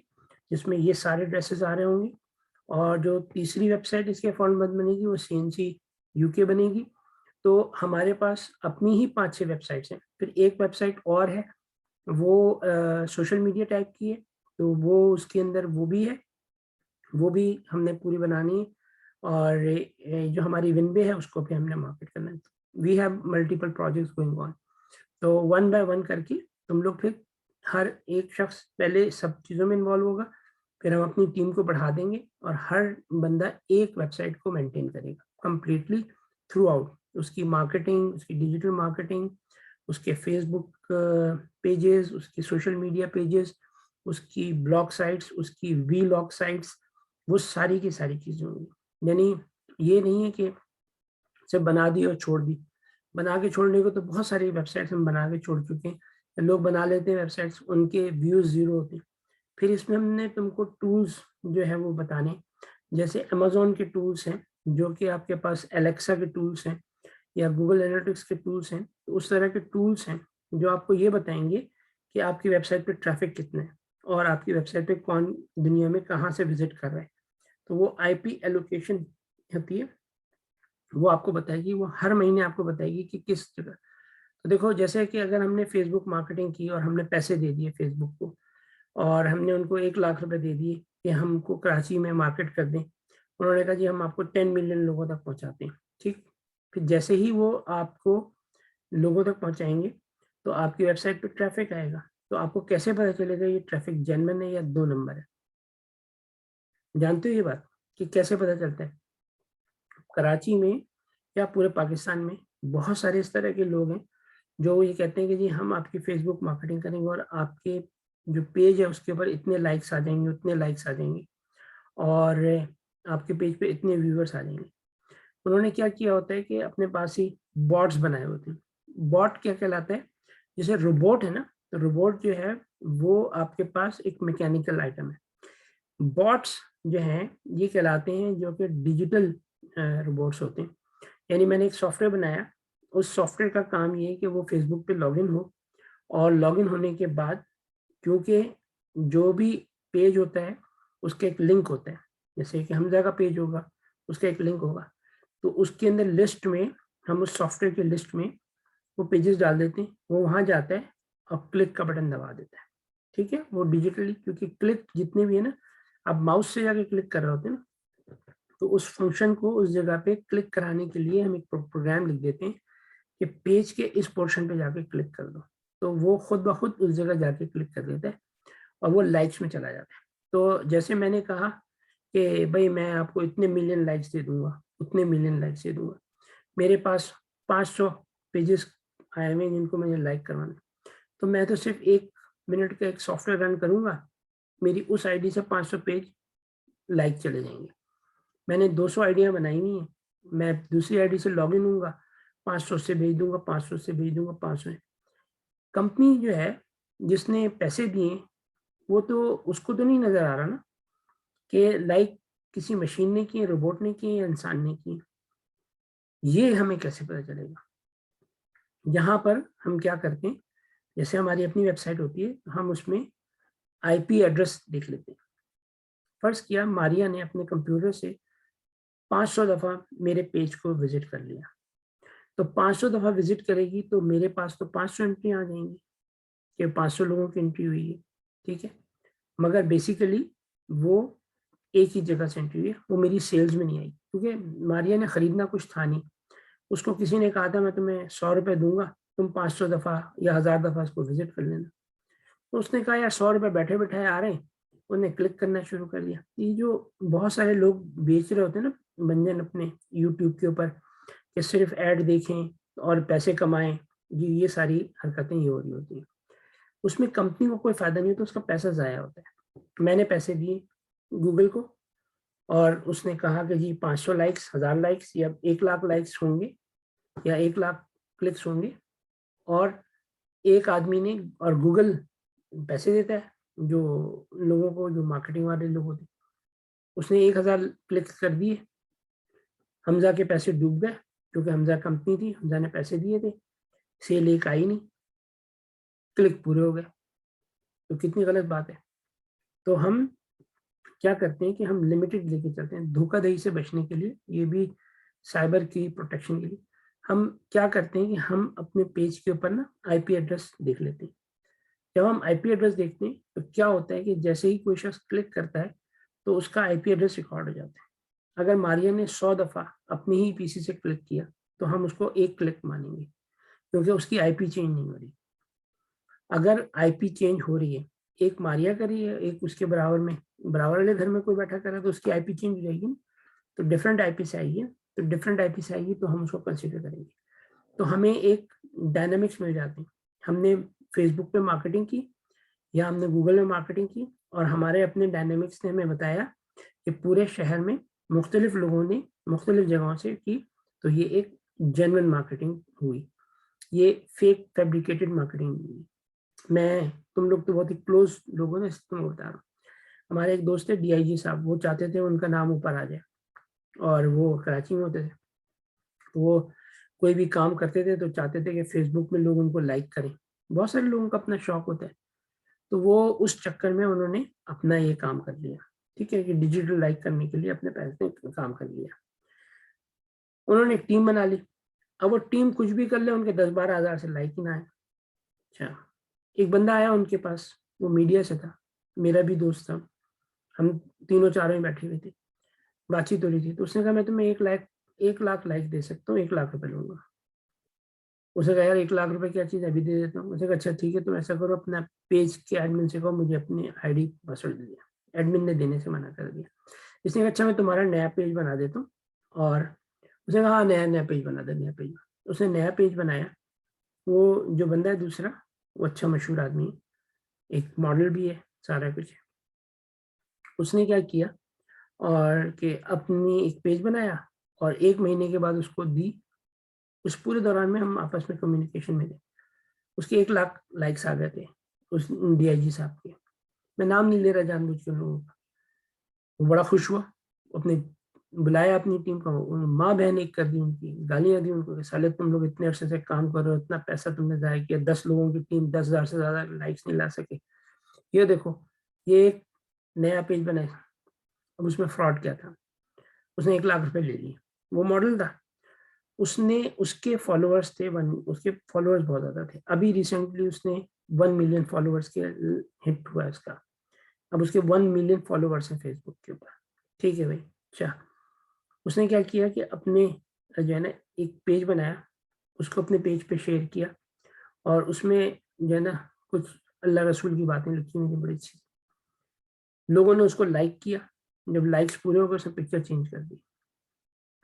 जिसमें ये सारे ड्रेसेस आ रहे होंगे, और जो तीसरी वेबसाइट इसके फॉर्मेट में बनेगी वो CNC UK बनेगी। तो हमारे पास अपनी ही 5-6 वेबसाइट्स हैं। फिर एक वेबसाइट और है, वो सोशल मीडिया टाइप की है, तो वो उसके अंदर वो भी है, वो भी हमने पूरी बनानी है, और जो हमारी विनबे है उसको भी हमने मार्केट करना है। We have multiple projects going on. तो 1 बाय 1 करके तुम लोग, फिर हर एक शख्स पहले सब चीज़ों में इन्वॉल्व होगा, फिर हम अपनी टीम को बढ़ा देंगे और हर बंदा एक वेबसाइट को मेंटेन करेगा कंप्लीटली थ्रू आउट, उसकी मार्केटिंग, उसकी डिजिटल मार्केटिंग, उसके फेसबुक पेजेस, उसकी सोशल मीडिया पेजेस, उसकी ब्लॉग साइट्स, उसकी वीलॉग साइट्स, वो सारी की सारी चीज़ें होंगी। यानी ये नहीं है कि सिर्फ बना दी और छोड़ दी। बना के छोड़ने को तो बहुत सारी वेबसाइट्स हम बना के छोड़ चुके हैं। लोग बना लेते हैं वेबसाइट्स, उनके व्यूज जीरो होते हैं। फिर इसमें हमने तुमको टूल्स जो है वो बताने, जैसे अमेजोन के टूल्स हैं, जो कि आपके पास एलेक्सा के टूल्स हैं या गूगल एनालिटिक्स के टूल्स हैं। तो उस तरह के टूल्स हैं जो आपको ये बताएंगे कि आपकी वेबसाइट पे ट्रैफिक कितना है और आपकी वेबसाइट पे कौन दुनिया में कहाँ से विजिट कर रहा है। तो वो IP एलोकेशन होती है, वो आपको बताएगी, वो हर महीने आपको बताएगी कि किस जगह। तो देखो, जैसे कि अगर हमने फेसबुक मार्केटिंग की और हमने पैसे दे दिए फेसबुक को, और हमने उनको 1 लाख रुपए दे दिए कि हमको कराची में मार्केट कर दें, उन्होंने कहा जी हम आपको 10 मिलियन लोगों तक पहुंचाते हैं, ठीक। फिर जैसे ही वो आपको लोगों तक पहुंचाएंगे तो आपकी वेबसाइट पे ट्रैफिक आएगा। तो आपको कैसे पता चलेगा ये ट्रैफिक जेन्युइन है या 2 नंबर है? जानते हो ये बात कि कैसे पता चलता है? कराची में या पूरे पाकिस्तान में बहुत सारे इस तरह के लोग हैं जो ये कहते हैं कि जी हम आपकी फेसबुक मार्केटिंग करेंगे और आपके जो पेज है उसके ऊपर इतने लाइक्स आ जाएंगे, उतने लाइक्स आ जाएंगे, और आपके पेज पे इतने व्यूअर्स आ जाएंगे। उन्होंने क्या किया होता है कि अपने पास ही बॉट्स बनाए होते हैं। बॉट क्या कहलाता है? जैसे रोबोट है ना, तो रोबोट जो है वो आपके पास एक मैकेनिकल आइटम है। बॉट्स जो हैं ये कहलाते हैं जो कि डिजिटल रोबोट्स होते हैं। यानी मैंने एक सॉफ्टवेयर बनाया, उस सॉफ्टवेयर का काम ये है कि वो फेसबुक पे लॉगिन हो, और लॉगिन होने के बाद, क्योंकि जो भी पेज होता है उसका एक लिंक होता है, जैसे कि हमजा का पेज होगा उसका एक लिंक होगा, तो उसके अंदर लिस्ट में हम उस सॉफ्टवेयर की लिस्ट में वो पेजेस डाल देते हैं, वो वहाँ जाता है और क्लिक का बटन दबा देता है, ठीक है। वो डिजिटली, क्योंकि क्लिक जितने भी है ना, आप माउस से जाके क्लिक कर रहे होते हैं ना, तो उस फंक्शन को उस जगह पे क्लिक कराने के लिए हम एक प्रोग्राम लिख देते हैं कि पेज के इस पोर्शन पे जाके क्लिक कर दो, तो वो खुद ब खुद उस जगह जाके क्लिक कर देता है और वो लाइक्स में चला जाता है। तो जैसे मैंने कहा कि भाई मैं आपको इतने मिलियन लाइक्स दे दूंगा, उतने मिलियन लाइक्स दे दूंगा, मेरे पास 500 पेजेस आए हुए जिनको मैंने लाइक करवाना, तो मैं तो सिर्फ 1 मिनट का एक सॉफ्टवेयर रन करूंगा, मेरी उस आईडी से 500 पेज लाइक चले जाएंगे। मैंने 200 आईडियाँ बनाई हुई हैं, मैं दूसरी आईडी से लॉग इन हूँगा, 500 से भेज दूंगा, 500 से भेज दूंगा, 500। कंपनी जो है जिसने पैसे दिए वो तो, उसको तो नहीं नजर आ रहा ना कि लाइक किसी मशीन ने किए, रोबोट ने किए या इंसान ने किए। ये हमें कैसे पता चलेगा? यहाँ पर हम क्या करते हैं, जैसे हमारी अपनी वेबसाइट होती है, हम उसमें IP एड्रेस देख लेते हैं। फर्ज किया मारिया ने अपने कंप्यूटर से 500 दफ़ा मेरे पेज को विजिट कर लिया, तो 500 दफ़ा विजिट करेगी तो मेरे पास तो 500 एंट्री आ जाएंगी कि 500 लोगों की एंट्री हुई है, ठीक है। मगर बेसिकली वो एक ही जगह से एंट्री हुई है, वो मेरी सेल्स में नहीं आई, क्योंकि मारिया ने खरीदना कुछ था नहीं। उसको किसी ने कहा था मैं तुम्हें 100 रुपये दूंगा, तुम 500 दफ़ा या 1000 दफ़ा इसको विजिट कर लेना। तो उसने कहा यार 100 रुपये बैठे बैठे आ रहे हैं, उन्हें क्लिक करना शुरू कर दिया। ये जो बहुत सारे लोग बेच रहे होते हैं ना व्यंजन अपने यूट्यूब के ऊपर, कि सिर्फ ऐड देखें और पैसे कमाएं, ये सारी हरकतें ही हो रही होती हैं। उसमें कंपनी को कोई फायदा नहीं होता, उसका पैसा ज़ाया होता है। मैंने पैसे दिए गूगल को और उसने कहा कि जी 500 लाइक्स, 1000 लाइक्स या 1 लाख लाइक्स होंगे या 1 लाख क्लिक्स होंगे, और एक आदमी ने, और गूगल पैसे देता है जो लोगों को, जो मार्केटिंग वाले लोग होते हैं, उसने 1000 क्लिक्स कर दिए, हमजा के पैसे डूब गए, क्योंकि हमजा कंपनी थी, हमजा ने पैसे दिए थे, सेल एक आई नहीं, क्लिक पूरे हो गए। तो कितनी गलत बात है। तो हम क्या करते हैं कि हम लिमिटेड लेके चलते हैं धोखाधड़ी से बचने के लिए, ये भी साइबर की प्रोटेक्शन के लिए। हम क्या करते हैं कि हम अपने पेज के ऊपर ना आईपी एड्रेस देख लेते हैं। जब हम आईपी एड्रेस देखते हैं तो क्या होता है कि जैसे ही कोई शख्स क्लिक करता है तो उसका आईपी एड्रेस रिकॉर्ड हो जाता है। अगर मारिया ने 100 दफा अपनी ही पीसी से क्लिक किया तो हम उसको एक क्लिक मानेंगे, क्योंकि उसकी आईपी चेंज नहीं हो रही। अगर आईपी चेंज हो रही है, एक मारिया कर रही है, एक उसके बराबर वाले घर में कोई बैठा कर रहा है, तो उसकी आईपी चेंज हो जाएगी। तो डिफरेंट आईपी से आई है, तो डिफरेंट आईपी से आएगी तो हम उसको कंसिडर करेंगे। तो हमें एक डायनामिक्स मिल जाते हैं। हमने फेसबुक पे मार्केटिंग की या हमने गूगल में मार्केटिंग की, और हमारे अपने डायनामिक्स ने हमें बताया कि पूरे शहर में मुख्तलिफ लोगों ने मुख्तलिफ जगहों से की, तो ये एक जेन्युइन मार्केटिंग हुई, ये फेक फैब्रिकेटेड मार्केटिंग हुई। मैं तुम लोग तो बहुत ही क्लोज लोगों ने तुम बता रहा हूँ। हमारे एक दोस्त है डीआईजी साहब, वो चाहते थे उनका नाम ऊपर आ जाए, और वो कराची में होते थे। तो वो कोई भी काम करते थे तो चाहते थे कि फेसबुक में लोग उनको लाइक करें। बहुत सारे लोगों का अपना शौक होता है, तो वो उस चक्कर में उन्होंने अपना ये काम कर लिया, ठीक है, कि डिजिटल लाइक करने के लिए अपने पैसे काम कर लिया। उन्होंने एक टीम बना ली। अब वो टीम कुछ भी कर ले, उनके 10-12 हज़ार से लाइक ही ना आए। अच्छा, एक बंदा आया उनके पास, वो मीडिया से था, मेरा भी दोस्त था, हम तीनों चारों ही बैठे हुए थे, बातचीत हो रही थी। तो उसने कहा मैं तुम्हें 1 लाख लाइक दे सकता हूँ, 1 लाख रुपए लूंगा। उसे कहा यार 1 लाख रुपए क्या चीज़, अभी दे देता हूँ। उसे कहा अच्छा ठीक है, तुम ऐसा करो अपना पेज के एडमिन से कहो मुझे अपनी आईडी पासवर्ड दे दिया। एडमिन ने देने से मना कर दिया। इसने कहा अच्छा मैं तुम्हारा नया पेज बना देता हूँ, और उसने कहा हाँ नया पेज बना दे, नया पेज। उसने नया पेज बनाया। वो जो बंदा है दूसरा, वो अच्छा मशहूर आदमी है, एक मॉडल भी है, सारा कुछ है। उसने क्या किया और कि अपनी एक पेज बनाया और 1 महीने के बाद उसको दी। उस पूरे दौरान में हम आपस में कम्युनिकेशन में थे। उसके 1 लाख लाइक्स आ गए थे उस डीआईजी साहब के। मैं नाम नहीं ले रहा जानबूझ के लोगों का। वो बड़ा खुश हुआ, अपने बुलाया अपनी टीम को, माँ बहन एक कर दी उनकी, गालियां दी उनको कि साले तुम लोग इतने अरसे से काम कर रहे हो, इतना पैसा तुमने जाया किया, 10 लोगों की टीम 10,000 से ज्यादा लाइक्स नहीं ला सके। ये देखो, ये एक नया पेज बनाया। अब उसमें फ्रॉड क्या था, उसने 1 लाख रुपए ले लिए। वो मॉडल था, उसने उसके फॉलोअर्स थे उसके फॉलोअर्स बहुत ज्यादा थे। अभी रिसेंटली उसने 1 मिलियन फॉलोअर्स के हिट हुआ इसका। अब उसके 1 मिलियन फॉलोअर्स हैं फेसबुक के ऊपर, ठीक है भाई। अच्छा, उसने क्या किया कि अपने जो है ना एक पेज बनाया, उसको अपने पेज पे शेयर किया, और उसमें जो है ना कुछ अल्लाह रसूल की बातें लिखी हुई थी बड़ी अच्छी। लोगों ने उसको लाइक किया। जब लाइक्स पूरे हो गए उसने पिक्चर चेंज कर दी।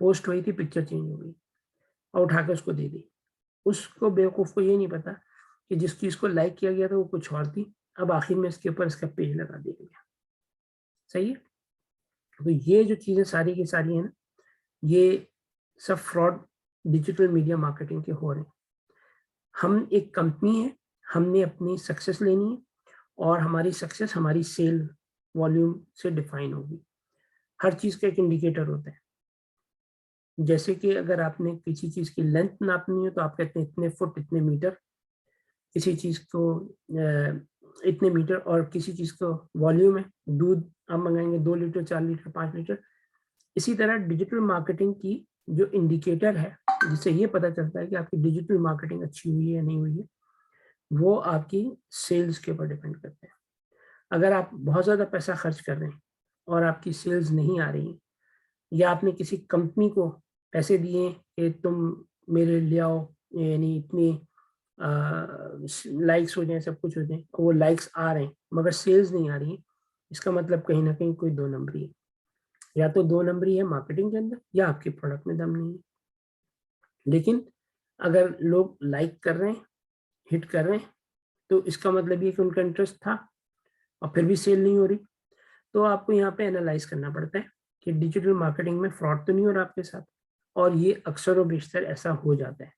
पोस्ट हुई थी, पिक्चर चेंज हो गई और उठा के उसको दे दी। उसको बेवकूफ़ को ये नहीं पता कि जिस चीज़ को लाइक किया गया था वो कुछ और थी। अब आखिर में इसके ऊपर इसका पेज लगा दिया गया। सही है। तो ये जो चीज़ें सारी की सारी है ना, ये सब फ्रॉड डिजिटल मीडिया मार्केटिंग के हो रहे हैं। हम एक कंपनी है, हमने अपनी सक्सेस लेनी है, और हमारी सक्सेस हमारी सेल वॉल्यूम से डिफाइन होगी। हर चीज़ का एक इंडिकेटर होता है। जैसे कि अगर आपने किसी चीज़ की लेंथ नापनी है तो आप कहते हैं इतने फुट इतने मीटर, किसी चीज़ को इतने मीटर, और किसी चीज़ को वॉल्यूम है, दूध आप मंगाएंगे 2 लीटर 4 लीटर 5 लीटर। इसी तरह डिजिटल मार्केटिंग की जो इंडिकेटर है, जिससे ये पता चलता है कि आपकी डिजिटल मार्केटिंग अच्छी हुई है या नहीं हुई है, वो आपकी सेल्स के ऊपर डिपेंड करते हैं। अगर आप बहुत ज़्यादा पैसा खर्च कर रहे हैं और आपकी सेल्स नहीं आ रही हैं, या आपने किसी कंपनी को पैसे दिए कि तुम मेरे ले आओ, यानी इतनी लाइक्स हो जाए, सब कुछ हो जाए, वो लाइक्स आ रहे हैं मगर सेल्स नहीं आ रही है, इसका मतलब कहीं ना कहीं कोई 2 नंबरी है। या तो 2 नंबरी है मार्केटिंग के अंदर, या आपके प्रोडक्ट में दम नहीं है। लेकिन अगर लोग लाइक कर रहे हैं, हिट कर रहे हैं, तो इसका मतलब ये कि उनका इंटरेस्ट था और फिर भी सेल नहीं हो रही। तो आपको यहाँ पे एनालाइज करना पड़ता है कि डिजिटल मार्केटिंग में फ्रॉड तो नहीं हो रहा आपके साथ, और ये अक्सर और बेशतर ऐसा हो जाता है।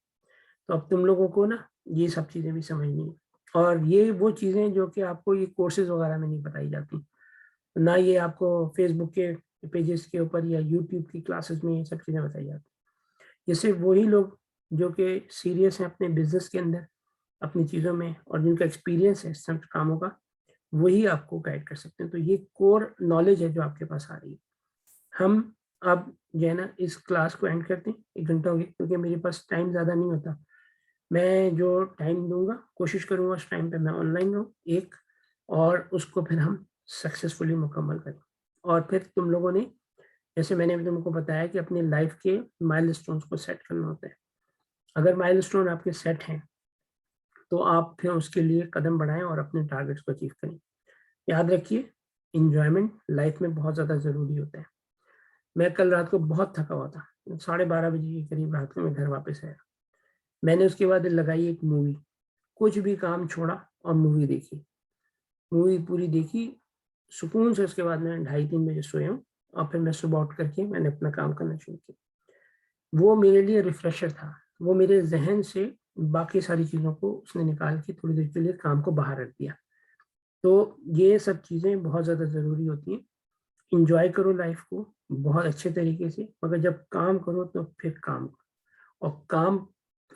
तो अब तुम लोगों को ना ये सब चीज़ें भी समझनी है, और ये वो चीज़ें जो कि आपको ये कोर्सेज वगैरह में नहीं बताई जाती, ना ये आपको फेसबुक के पेजेस के ऊपर या यूट्यूब की क्लासेस में ये सब चीज़ें बताई जाती। ये सिर्फ वही लोग जो कि सीरियस हैं अपने बिजनेस के अंदर, अपनी चीज़ों में, और जिनका एक्सपीरियंस है सब कामों का, वही आपको गाइड कर सकते हैं। तो ये कोर नॉलेज है जो आपके पास आ रही है। हम अब जो है ना इस क्लास को एंड करते हैं, 1 घंटा हो गया, क्योंकि मेरे पास टाइम ज़्यादा नहीं होता। मैं जो टाइम दूंगा कोशिश करूंगा उस टाइम पे मैं ऑनलाइन रहूँ एक, और उसको फिर हम सक्सेसफुली मुकम्मल करें। और फिर तुम लोगों ने, जैसे मैंने भी तुमको बताया कि अपनी लाइफ के माइलस्टोन्स को सेट करना होता है। अगर माइलस्टोन आपके सेट हैं तो आप फिर उसके लिए कदम बढ़ाएं और अपने टारगेट्स को अचीव करें। याद रखिए, इंजॉयमेंट लाइफ में बहुत ज़्यादा ज़रूरी होता है। मैं कल रात को बहुत थका हुआ था, 12:30 बजे के करीब रात को मैं घर वापस आया। मैंने उसके बाद लगाई एक मूवी, कुछ भी काम छोड़ा और मूवी देखी। मूवी पूरी देखी सुकून से। उसके बाद मैं 2:30-3 बजे सोया हूँ, और फिर मैं सुबह उठ करके मैंने अपना काम करना शुरू किया। वो मेरे लिए रिफ्रेशर था। वो मेरे जहन से बाकी सारी चीज़ों को उसने निकाल के थोड़ी देर के लिए काम को बाहर रख दिया। तो ये सब चीज़ें बहुत ज़्यादा ज़रूरी होती हैं। इंजॉय करो लाइफ को बहुत अच्छे तरीके से, मगर जब काम करो तो फिर काम करो। और काम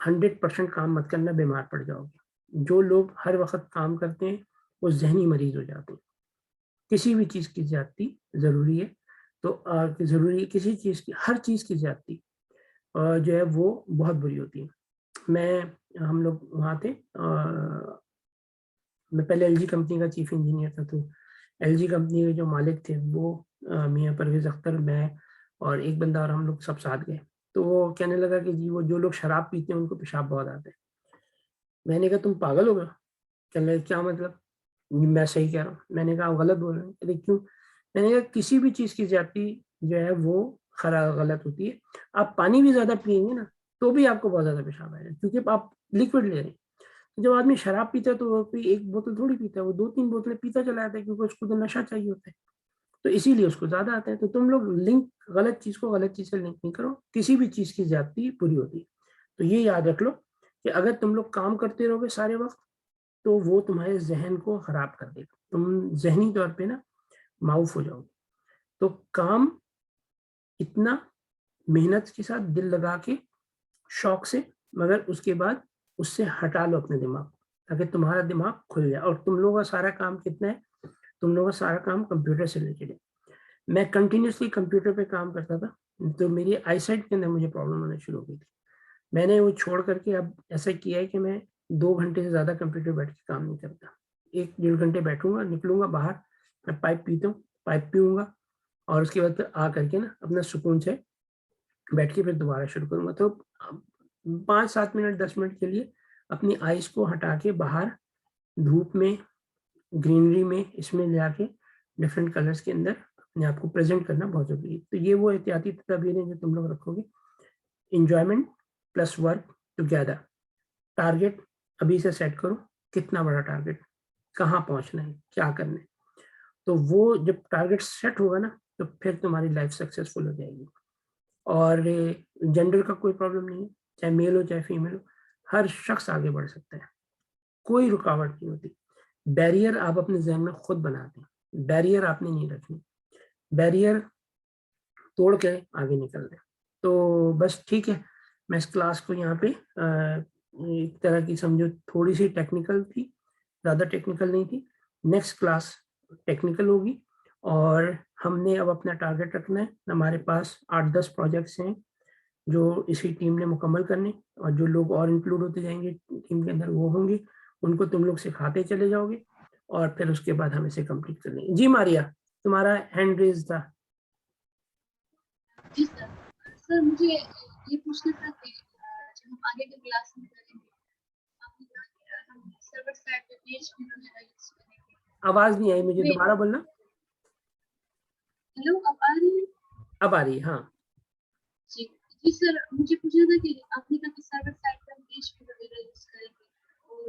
100% काम मत करना, बीमार पड़ जाओगे। जो लोग हर वक्त काम करते हैं वो जहनी मरीज हो जाते हैं। किसी भी चीज़ की ज्यादती ज़रूरी है। तो ज़रूरी है किसी चीज़ की, हर चीज़ की ज्यादती जो है वो बहुत बुरी होती है। हम लोग वहाँ थे, मैं पहले एलजी कंपनी का चीफ इंजीनियर था। तो एलजी कंपनी के जो मालिक थे वो मियाँ परवेज अख्तर, मैं और एक बंदा और हम लोग सब साथ गए। तो वो कहने लगा कि जी वो जो लोग शराब पीते हैं उनको पेशाब बहुत आता है। मैंने कहा तुम पागल हो गए? कहने लगे क्या मतलब? मैं सही कह रहा हूँ। मैंने कहा गलत बोल रहे हैं। कहते क्यों? मैंने कहा किसी भी चीज़ की ज्यादती जो है वो गलत होती है। आप पानी भी ज्यादा पियेंगे ना तो भी आपको बहुत ज्यादा पेशाब आएगा, क्योंकि आप लिक्विड ले रहे हैं। जब आदमी शराब पीता है तो वो कोई 1 बोतल थोड़ी पीता है, वो 2-3 बोतलें पीता चला जाता है, क्योंकि उसको तो नशा चाहिए होता है। तो इसीलिए उसको ज्यादा आता है। तो तुम लोग लिंक गलत चीज को गलत चीज से लिंक नहीं करो। किसी भी चीज की ज्यादती बुरी होती है। तो ये याद रख लो कि अगर तुम लोग काम करते रहोगे सारे वक्त तो वो तुम्हारे जहन को खराब कर देगा। तुम जहनी तौर पे ना माउफ हो जाओगे। तो काम इतना मेहनत के साथ, दिल लगा के, शौक से, मगर उसके बाद उससे हटा लो अपने दिमाग को, ताकि तुम्हारा दिमाग खुल जाए। और तुम लोगों का सारा काम कितना है? तुम लोगों का सारा काम कंप्यूटर से रिलेटेड है। मैं कंटिन्यूसली कंप्यूटर पे काम करता था, तो मेरी आईसाइट के अंदर मुझे प्रॉब्लम होना शुरू हो गई थी। मैंने वो छोड़ करके अब ऐसा किया है कि मैं 2 घंटे से ज़्यादा कंप्यूटर बैठ के काम नहीं करता। 1-1.5 घंटे बैठूंगा, निकलूंगा बाहर, मैं पाइप पीता हूँ, पाइप पीऊंगा, और उसके बाद फिर आ करके ना अपना सुकून से बैठ के फिर दोबारा शुरू करूंगा। तो 5-7 मिनट 10 मिनट के लिए अपनी आइज को हटा के बाहर धूप में, ग्रीनरी में, इसमें ले आके डिफरेंट कलर्स के अंदर अपने आप को प्रेजेंट करना बहुत जरूरी है। तो ये वो एहतियाती तदबीरें जो तुम लोग रखोगे। Enjoyment plus work together. Target अभी से सेट करो, कितना बड़ा टारगेट, कहाँ पहुंचना है, क्या करना है। तो वो जब टारगेट सेट होगा ना तो फिर तुम्हारी लाइफ सक्सेसफुल हो जाएगी। और जेंडर का कोई प्रॉब्लम नहीं है, चाहे मेल हो चाहे फीमेल हो, हर शख्स आगे बढ़ सकता है, कोई रुकावट नहीं होती। बैरियर आप अपने जहन में खुद बनाते हैं, बैरियर आपने नहीं रखनी, बैरियर तोड़ के आगे निकलना है। तो बस ठीक है, मैं इस क्लास को यहाँ पे एक तरह की समझो थोड़ी सी टेक्निकल थी, ज़्यादा टेक्निकल नहीं थी। नेक्स्ट क्लास टेक्निकल होगी, और हमने अब अपना टारगेट रखना है। हमारे पास 8-10 प्रोजेक्ट्स हैं जो इसी टीम ने मुकम्मल करने, और जो लोग और इंक्लूड होते जाएंगे टीम के अंदर वो होंगे, उनको तुम लोग सिखाते चले जाओगे, और फिर उसके बाद हम इसे कंप्लीट कर लेंगे। जी मारिया, तुम्हारा हैंड रेज था। जी सर। सर मुझे ये पूछना था कि जब हम आगे के क्लास में करेंगे, आपने कहा कि हम सर्वर साइड पे PHP वगैरह यूज करेंगे। आवाज नहीं आई मुझे, दोबारा बोलना। हेलो, अब आ रही है? अब आ रही है, हाँ। जी जी सर, मुझे पूछना था कि आपने कहा कि सर्वर साइड पे हम PHP वगैरह यूज करेंगे, और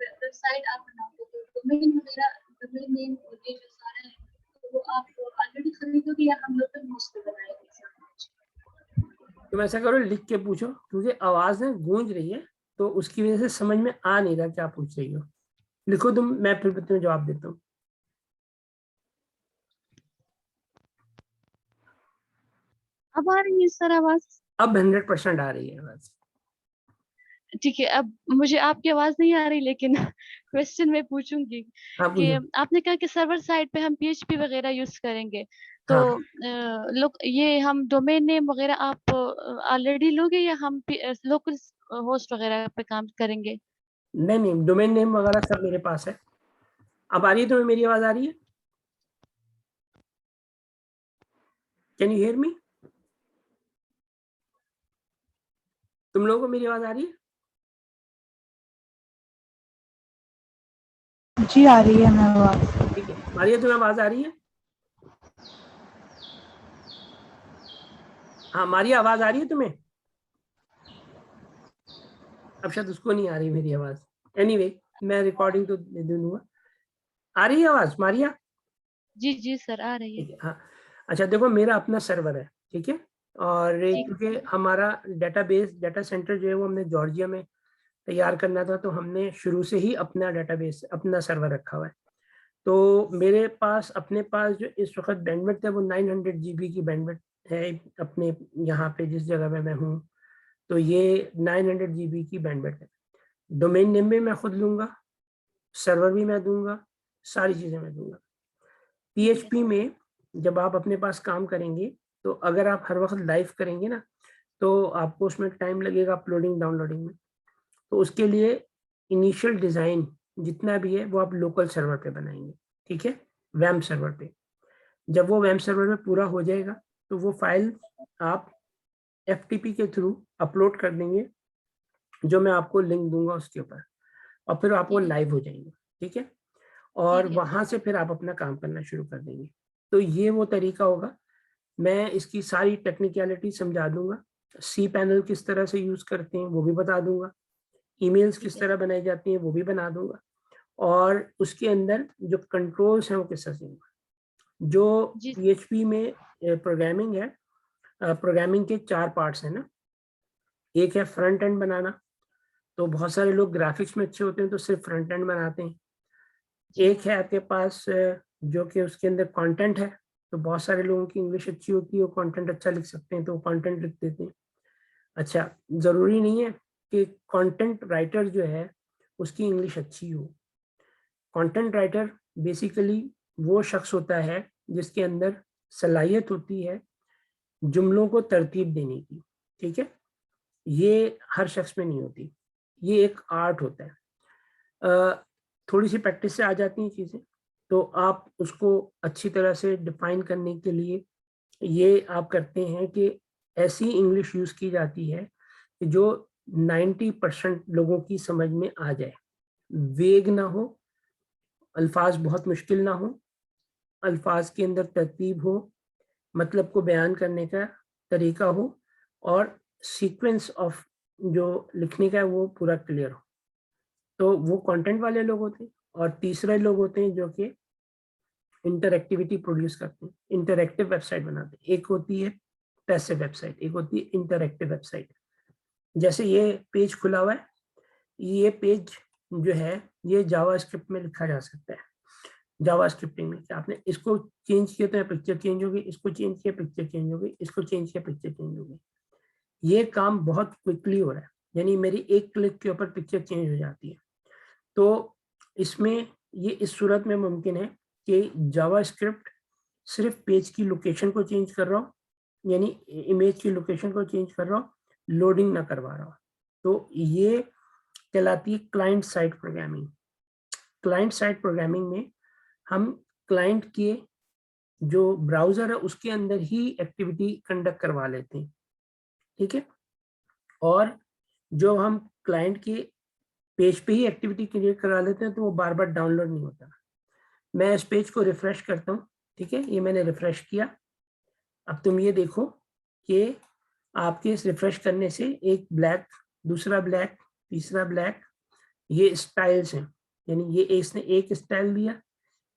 वेबसाइट आप बनाओगे तो डोमेन वगैरह, डोमेन नेम और ये जो सारा है तो वो आप ऑलरेडी खरीदोगे या हम लोकल होस्ट पे बनाएंगे? तुम ऐसा करो, लिख के पूछो, क्योंकि आवाज ना गूंज रही है, तो उसकी वजह से समझ में आ नहीं रहा क्या पूछ रही हो। लिखो तुम, मैं फिर तुम्हें जवाब देता हूँ। अब आ रही है सर आवाज? अब 100% आ रही है आवाज। ठीक है, अब मुझे आपकी आवाज नहीं आ रही, लेकिन क्वेश्चन मैं पूछूंगी हाँ कि पूछो। आपने कहा कि सर्वर साइड पे हम PHP वगैरह यूज करेंगे, तो हाँ लोग ये हम डोमेन नेम वगैरह आप ऑलरेडी लोगे या हम लोकल होस्ट वगैरह पे काम करेंगे? नहीं नहीं, डोमेन नेम वगैरह सब मेरे पास है। अब आ रही है तुम्हें मेरी आवाज आ रही है? Can you hear me? तुम लोगों को मेरी आवाज आ रही है? जी आ रही है मैं आवाज। ठीक है, मारिया तुम्हें आवाज आ रही है? हाँ मारिया, आवाज आ रही है तुम्हें? अब शायद उसको नहीं आ रही मेरी आवाज। एनीवे, मैं रिकॉर्डिंग तो दे दूंगा। आ रही है आवाज मारिया? जी जी सर, आ रही है। ठीक है, हाँ। अच्छा देखो, मेरा अपना सर्वर है, ठीक है, और ठीक। क्योंकि हमारा डेटाबेस, डाटा सेंटर जो है वो हमने जॉर्जिया में तैयार करना था, तो हमने शुरू से ही अपना डेटाबेस, अपना सर्वर रखा हुआ है। तो मेरे पास, अपने पास जो इस वक्त बैंडविड्थ है वो 900 GB की बैंडविड्थ है अपने यहाँ पे जिस जगह पे मैं हूँ। तो ये 900 GB की बैंडविड्थ है। डोमेन नेम भी मैं खुद लूंगा, सर्वर भी मैं दूंगा, सारी चीजें मैं दूंगा। PHP में जब आप अपने पास काम करेंगे, तो अगर आप हर वक्त लाइव करेंगे ना, तो आपको उसमें टाइम लगेगा अपलोडिंग डाउनलोडिंग में। तो उसके लिए इनिशियल डिजाइन जितना भी है वो आप लोकल सर्वर पे बनाएंगे, ठीक है, वैम सर्वर पे। जब वो वैम सर्वर में पूरा हो जाएगा, तो वो फाइल आप FTP के थ्रू अपलोड कर देंगे, जो मैं आपको लिंक दूंगा उसके ऊपर, और फिर आप वो लाइव हो जाएंगे, ठीक है, और ठीक है। वहां से फिर आप अपना काम करना शुरू कर देंगे। तो ये वो तरीका होगा। मैं इसकी सारी टेक्निकलिटी समझा दूंगा, cPanel किस तरह से यूज करते हैं वो भी बता दूंगा, ईमेल्स किस तरह बनाई जाती हैं वो भी बना दूंगा, और उसके अंदर जो कंट्रोल्स हैं वो किस तरह से होंगे। जो जी PHP में प्रोग्रामिंग है, प्रोग्रामिंग के 4 पार्ट्स हैं ना। एक है फ्रंट एंड बनाना, तो बहुत सारे लोग ग्राफिक्स में अच्छे होते हैं तो सिर्फ फ्रंट एंड बनाते हैं। एक है आपके पास जो कि उसके अंदर कंटेंट है, तो बहुत सारे लोगों की इंग्लिश अच्छी होती है, वो कंटेंट अच्छा लिख सकते हैं तो कंटेंट लिख देते हैं। अच्छा, जरूरी नहीं है कि कंटेंट राइटर जो है उसकी इंग्लिश अच्छी हो। कंटेंट राइटर बेसिकली वो शख्स होता है जिसके अंदर सलाहियत होती है जुमलों को तरतीब देने की, ठीक है। ये हर शख्स में नहीं होती, ये एक आर्ट होता है। थोड़ी सी प्रैक्टिस से आ जाती हैं चीज़ें, तो आप उसको अच्छी तरह से डिफाइन करने के लिए ये आप करते हैं कि ऐसी इंग्लिश यूज़ की जाती है कि जो 90% लोगों की समझ में आ जाए, वेग ना हो, अल्फाज बहुत मुश्किल ना हो, अल्फाज के अंदर तरतीब हो, मतलब को बयान करने का तरीका हो, और सीक्वेंस ऑफ जो लिखने का है वो पूरा क्लियर हो। तो वो कंटेंट वाले लोग होते हैं। और तीसरे लोग होते हैं जो कि इंटरएक्टिविटी प्रोड्यूस करते हैं, इंटरएक्टिव वेबसाइट बनाते हैं। एक होती है पैसिव वेबसाइट, एक होती है इंटरएक्टिव वेबसाइट। जैसे ये पेज खुला हुआ है, ये पेज जो है ये जावास्क्रिप्ट में लिखा जा सकता है। जावा स्क्रिप्टिंग में आपने इसको चेंज किया तो पिक्चर चेंज होगी, इसको चेंज किया पिक्चर चेंज होगी, इसको चेंज किया पिक्चर चेंज होगी। ये काम बहुत क्विकली हो रहा है, यानी मेरी एक क्लिक के ऊपर पिक्चर चेंज हो जाती है। तो इसमें ये इस सूरत में मुमकिन है कि जावा स्क्रिप्ट सिर्फ पेज की लोकेशन को चेंज कर रहा हो, यानी इमेज की लोकेशन को चेंज कर रहा हो, लोडिंग ना करवा रहा हो। तो ये कहलाती है client side programming. Client side programming में हम क्लाइंट के जो ब्राउजर है उसके अंदर ही एक्टिविटी कंडक्ट करवा लेते हैं, ठीक है, और जो हम क्लाइंट के पेज पे ही एक्टिविटी क्रिएट करा लेते हैं तो वो बार बार डाउनलोड नहीं होता। मैं इस पेज को रिफ्रेश करता हूँ, ठीक है, ये मैंने रिफ्रेश किया। अब तुम ये देखो कि आपके इस रिफ्रेश करने से एक ब्लैक, दूसरा ब्लैक, तीसरा ब्लैक, ये स्टाइल्स हैं, यानी ये इसने एक स्टाइल दिया,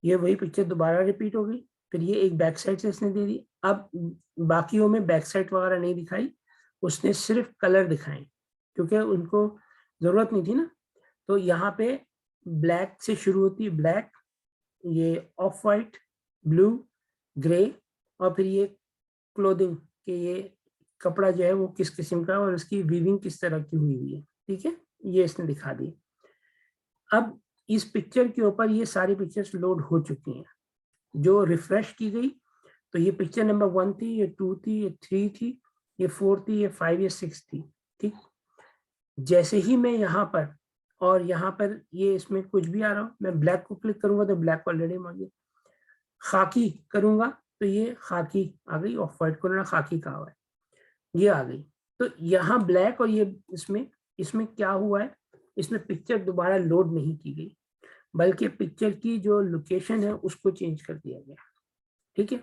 ये वही पिक्चर दोबारा रिपीट हो गई, फिर ये एक बैक साइड से इसने दे दी। अब बाकियों में बैक साइड वगैरह नहीं दिखाई, उसने सिर्फ कलर दिखाए क्योंकि उनको जरूरत नहीं थी ना। तो यहाँ पे ब्लैक से शुरू होती है, ब्लैक, ये ऑफ वाइट, ब्लू, ग्रे, और फिर ये क्लोथिंग के ये कपड़ा जो है वो किस किस्म का और उसकी वीविंग किस तरह की हुई है। ठीक है, ये इसने दिखा दी। अब इस पिक्चर के ऊपर ये सारी पिक्चर्स लोड हो चुकी हैं। जो रिफ्रेश की गई तो ये पिक्चर नंबर 1 थी, ये 2 थी, ये 3 थी, ये 4 थी, ये 5, ये 6 थी। ठीक, जैसे ही मैं यहाँ पर और यहाँ पर ये इसमें कुछ भी आ रहा हो, मैं ब्लैक को क्लिक करूंगा तो ब्लैक ऑलरेडी मौजूद, खाकी करूंगा तो ये खाकी आ गई, ऑफ वाइट को खाकी कहा हुआ है, ये आ गई। तो यहाँ ब्लैक और ये इसमें क्या हुआ है, इसमें पिक्चर दोबारा लोड नहीं की गई, बल्कि पिक्चर की जो लोकेशन है उसको चेंज कर दिया गया। ठीक है,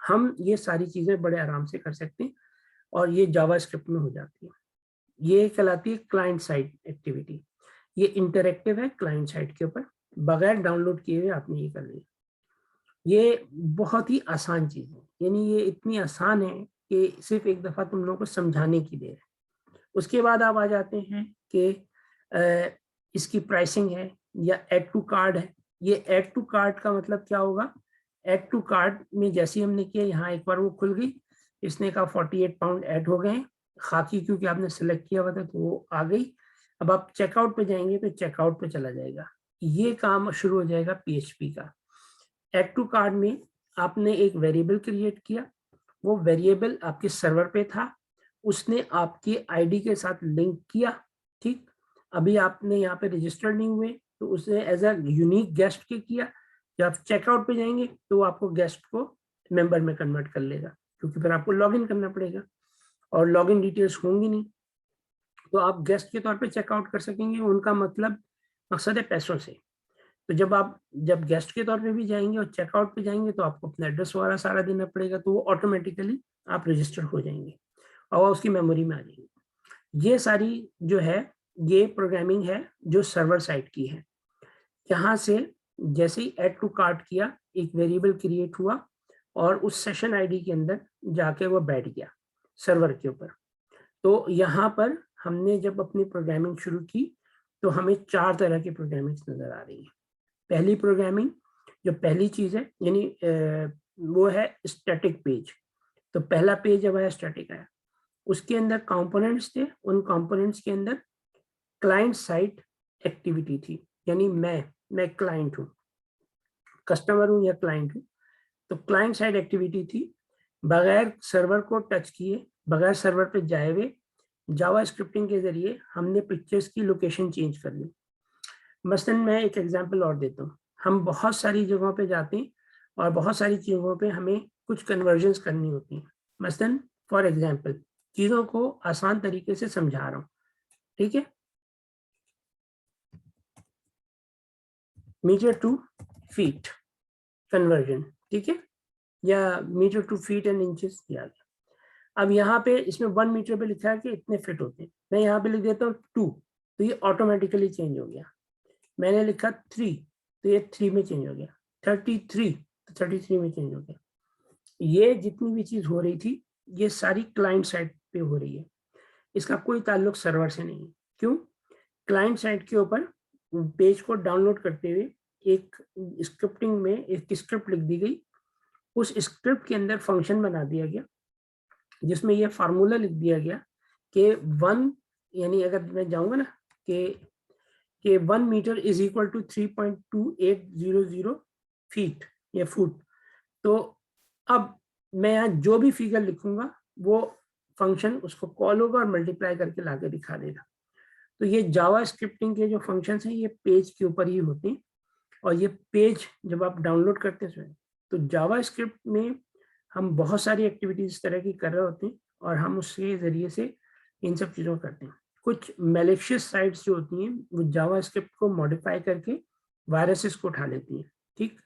हम ये सारी चीजें बड़े आराम से कर सकते हैं और ये जावास्क्रिप्ट में हो जाती है। ये कहलाती है क्लाइंट साइड एक्टिविटी। ये इंटरैक्टिव है क्लाइंट साइड के ऊपर, बगैर डाउनलोड किए हुए आपने ये कर लिया। ये बहुत ही आसान चीज है, यानी ये इतनी आसान है कि सिर्फ एक दफा तुम लोगों को समझाने की देर है। उसके बाद आप आ जाते हैं कि इसकी प्राइसिंग है या ऐड टू कार्ड है। ये ऐड टू कार्ड का मतलब क्या होगा, ऐड टू कार्ड में जैसे ही हमने किया, यहाँ एक बार वो खुल गई, इसने कहा 48 पाउंड ऐड हो गए, खाकी क्योंकि आपने सेलेक्ट किया हुआ था तो वो आ गई। अब आप चेकआउट पे जाएंगे तो चेकआउट पे चला जाएगा, ये काम शुरू हो जाएगा पीएचपी का। ऐड टू कार्ड में आपने एक वेरिएबल क्रिएट किया, वो वेरिएबल आपके सर्वर पे था, उसने आपकी आईडी के साथ लिंक किया। ठीक, अभी आपने यहाँ पे रजिस्टर्ड नहीं हुए तो उसने एज अ यूनिक गेस्ट के किया। जब आप चेकआउट पे जाएंगे तो आपको गेस्ट को मेंबर में कन्वर्ट कर लेगा, क्योंकि फिर आपको लॉगिन करना पड़ेगा और लॉगिन डिटेल्स होंगी नहीं, तो आप गेस्ट के तौर पे चेकआउट कर सकेंगे। उनका मकसद है पैसों से। तो जब गेस्ट के तौर पे भी जाएंगे और चेकआउट पे जाएंगे तो आपको अपना एड्रेस वगैरह सारा देना पड़ेगा, तो वो ऑटोमेटिकली आप रजिस्टर हो जाएंगे और उसकी मेमोरी में आ जाएंगे। ये सारी जो है ये प्रोग्रामिंग है जो सर्वर साइड की है। यहाँ से जैसे ही ऐड टू कार्ट किया, एक वेरिएबल क्रिएट हुआ और उस सेशन आईडी के अंदर जाके वो बैठ गया सर्वर के ऊपर। तो यहाँ पर हमने जब अपनी प्रोग्रामिंग शुरू की तो हमें 4 तरह की प्रोग्रामिंग नजर आ रही है। पहली प्रोग्रामिंग जो पहली चीज है यानी वो है स्टैटिक पेज। तो पहला पेज जब आया स्टैटिक आया, उसके अंदर कंपोनेंट्स थे, उन कंपोनेंट्स के अंदर क्लाइंट साइड एक्टिविटी थी, यानी मैं क्लाइंट हूँ, कस्टमर हूँ या क्लाइंट हूँ। तो क्लाइंट साइड एक्टिविटी थी, बगैर सर्वर को टच किए, बगैर सर्वर पे जाए हुए जावा स्क्रिप्टिंग के जरिए हमने पिक्चर्स की लोकेशन चेंज कर ली। मसलन मैं एक एग्जांपल और देता हूँ। हम बहुत सारी जगहों पे जाते हैं और बहुत सारी चीज़ों पे हमें कुछ कन्वर्जन्स करनी होती हैं। मसलन फॉर एग्जांपल, चीज़ों को आसान तरीके से समझा रहा हूँ, ठीक है। मीटर टू फीट कन्वर्जन, ठीक है, या metre to feet and inches याद। अब यहाँ पे इसमें 1 मीटर पे लिखा है कि इतने फिट होते हैं, मैं यहाँ पे लिख देता हूँ 2, तो ये ऑटोमेटिकली चेंज हो गया। मैंने लिखा 3 तो ये 3 में चेंज हो गया, 33 तो 33 में चेंज हो गया। ये जितनी भी चीज हो रही थी ये सारी क्लाइंट साइड पे हो रही है, इसका कोई ताल्लुक सर्वर से नहीं है। क्यों? क्लाइंट साइड के ऊपर पेज को डाउनलोड करते हुए एक स्क्रिप्टिंग में एक स्क्रिप्ट लिख दी गई, उस स्क्रिप्ट के अंदर फंक्शन बना दिया गया जिसमें ये फार्मूला लिख दिया गया कि 1 यानी अगर मैं जाऊंगा ना कि 1 metre is equal to 3.2800 feet या फुट, तो अब मैं यहाँ जो भी फिगर लिखूंगा वो फंक्शन उसको कॉल होगा और मल्टीप्लाई करके लाके दिखा देगा। तो ये जावा स्क्रिप्टिंग के जो फंक्शंस हैं ये पेज के ऊपर ही होते हैं, और ये पेज जब आप डाउनलोड करते हैं तो जावा स्क्रिप्ट में हम बहुत सारी एक्टिविटीज इस तरह की कर रहे होते हैं और हम उसके जरिए से इन सब चीज़ों को करते हैं। कुछ मैलिशियस साइट्स जो होती हैं वो जावा स्क्रिप्ट को मॉडिफाई करके वायरसेस को उठा लेती हैं, ठीक।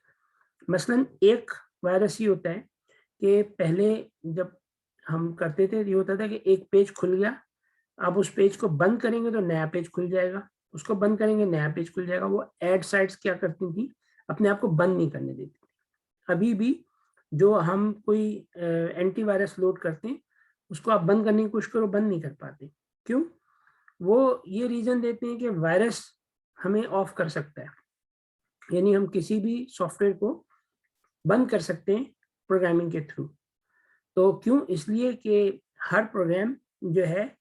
मसलन एक वायरस ये होता है कि पहले जब हम करते थे ये होता था कि एक पेज खुल गया, आप उस पेज को बंद करेंगे तो नया पेज खुल जाएगा, उसको बंद करेंगे नया पेज खुल जाएगा। वो एड साइट्स क्या करती थी, अपने आप को बंद नहीं करने देती थी। अभी भी जो हम कोई एंटीवायरस लोड करते हैं उसको आप बंद करने की कोशिश करो, बंद नहीं कर पाते। क्यों? वो ये रीजन देते हैं कि वायरस हमें ऑफ कर सकता है, यानी हम किसी भी सॉफ्टवेयर को बंद कर सकते हैं प्रोग्रामिंग के थ्रू। तो क्यों? इसलिए कि हर प्रोग्राम जो है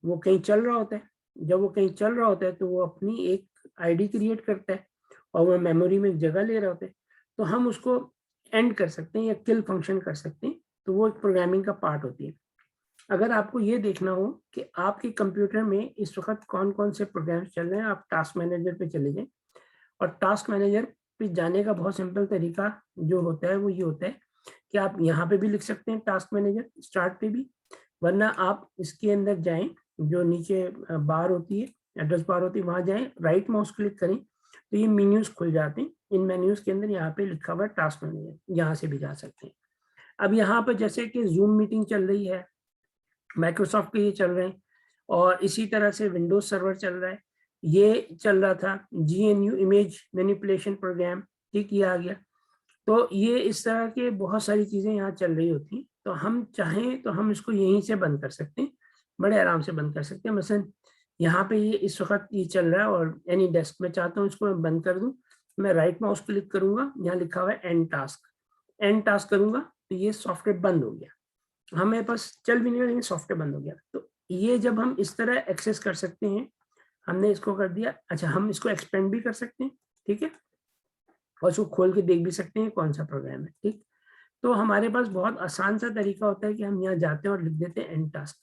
वो कहीं चल रहा होता है। जब वो कहीं चल रहा होता है तो वो अपनी एक आईडी क्रिएट करता है और वो मेमोरी में एक जगह ले रहा होता है, तो हम उसको एंड कर सकते हैं या किल फंक्शन कर सकते हैं, तो वो एक प्रोग्रामिंग का पार्ट होती है। अगर आपको ये देखना हो कि आपके कंप्यूटर में इस वक्त कौन कौन से प्रोग्राम्स चल रहे हैं, आप टास्क मैनेजर पे चले जाएं, और टास्क मैनेजर पे जाने का बहुत सिंपल तरीका जो होता है वो ये होता है कि आप यहाँ पे भी लिख सकते हैं टास्क मैनेजर स्टार्ट पे भी, वरना आप इसके अंदर जाएं, जो नीचे बार होती है, एड्रेस बार होती है, वहां जाएं, राइट माउस क्लिक करें तो ये मेन्यूज खुल जाते हैं। इन मेन्यूज के अंदर यहाँ पे लिखा हुआ है टास्क मैनेजर, यहाँ से भी जा सकते हैं। अब यहाँ पर जैसे कि जूम मीटिंग चल रही है, माइक्रोसॉफ्ट के ये चल रहे हैं, और इसी तरह से विंडोज सर्वर चल रहा है, ये चल रहा था GNU इमेज मैनिपुलेशन प्रोग्राम, ठीक, ये आ गया। तो ये इस तरह के बहुत सारी चीजें यहाँ चल रही होती हैं, तो हम चाहें तो हम इसको यहीं से बंद कर सकते हैं, बड़े आराम से बंद कर सकते हैं। मसलन यहाँ पे ये इस वक्त ये चल रहा है और एनी डेस्क में चाहता हूँ इसको मैं बंद कर दूं, मैं राइट माउस क्लिक करूंगा, यहाँ लिखा हुआ है एंड टास्क, एंड टास्क करूंगा तो ये सॉफ्टवेयर बंद हो गया, हमें पास चल भी नहीं रहा, सॉफ्टवेयर बंद हो गया। तो ये जब हम इस तरह एक्सेस कर सकते हैं, हमने इसको कर दिया। अच्छा, हम इसको एक्सपेंड भी कर सकते हैं, ठीक है, और उसको खोल के देख भी सकते हैं कौन सा प्रोग्राम है, ठीक। तो हमारे पास बहुत आसान सा तरीका होता है कि हम यहाँ जाते हैं और लिख देते हैं एंड टास्क।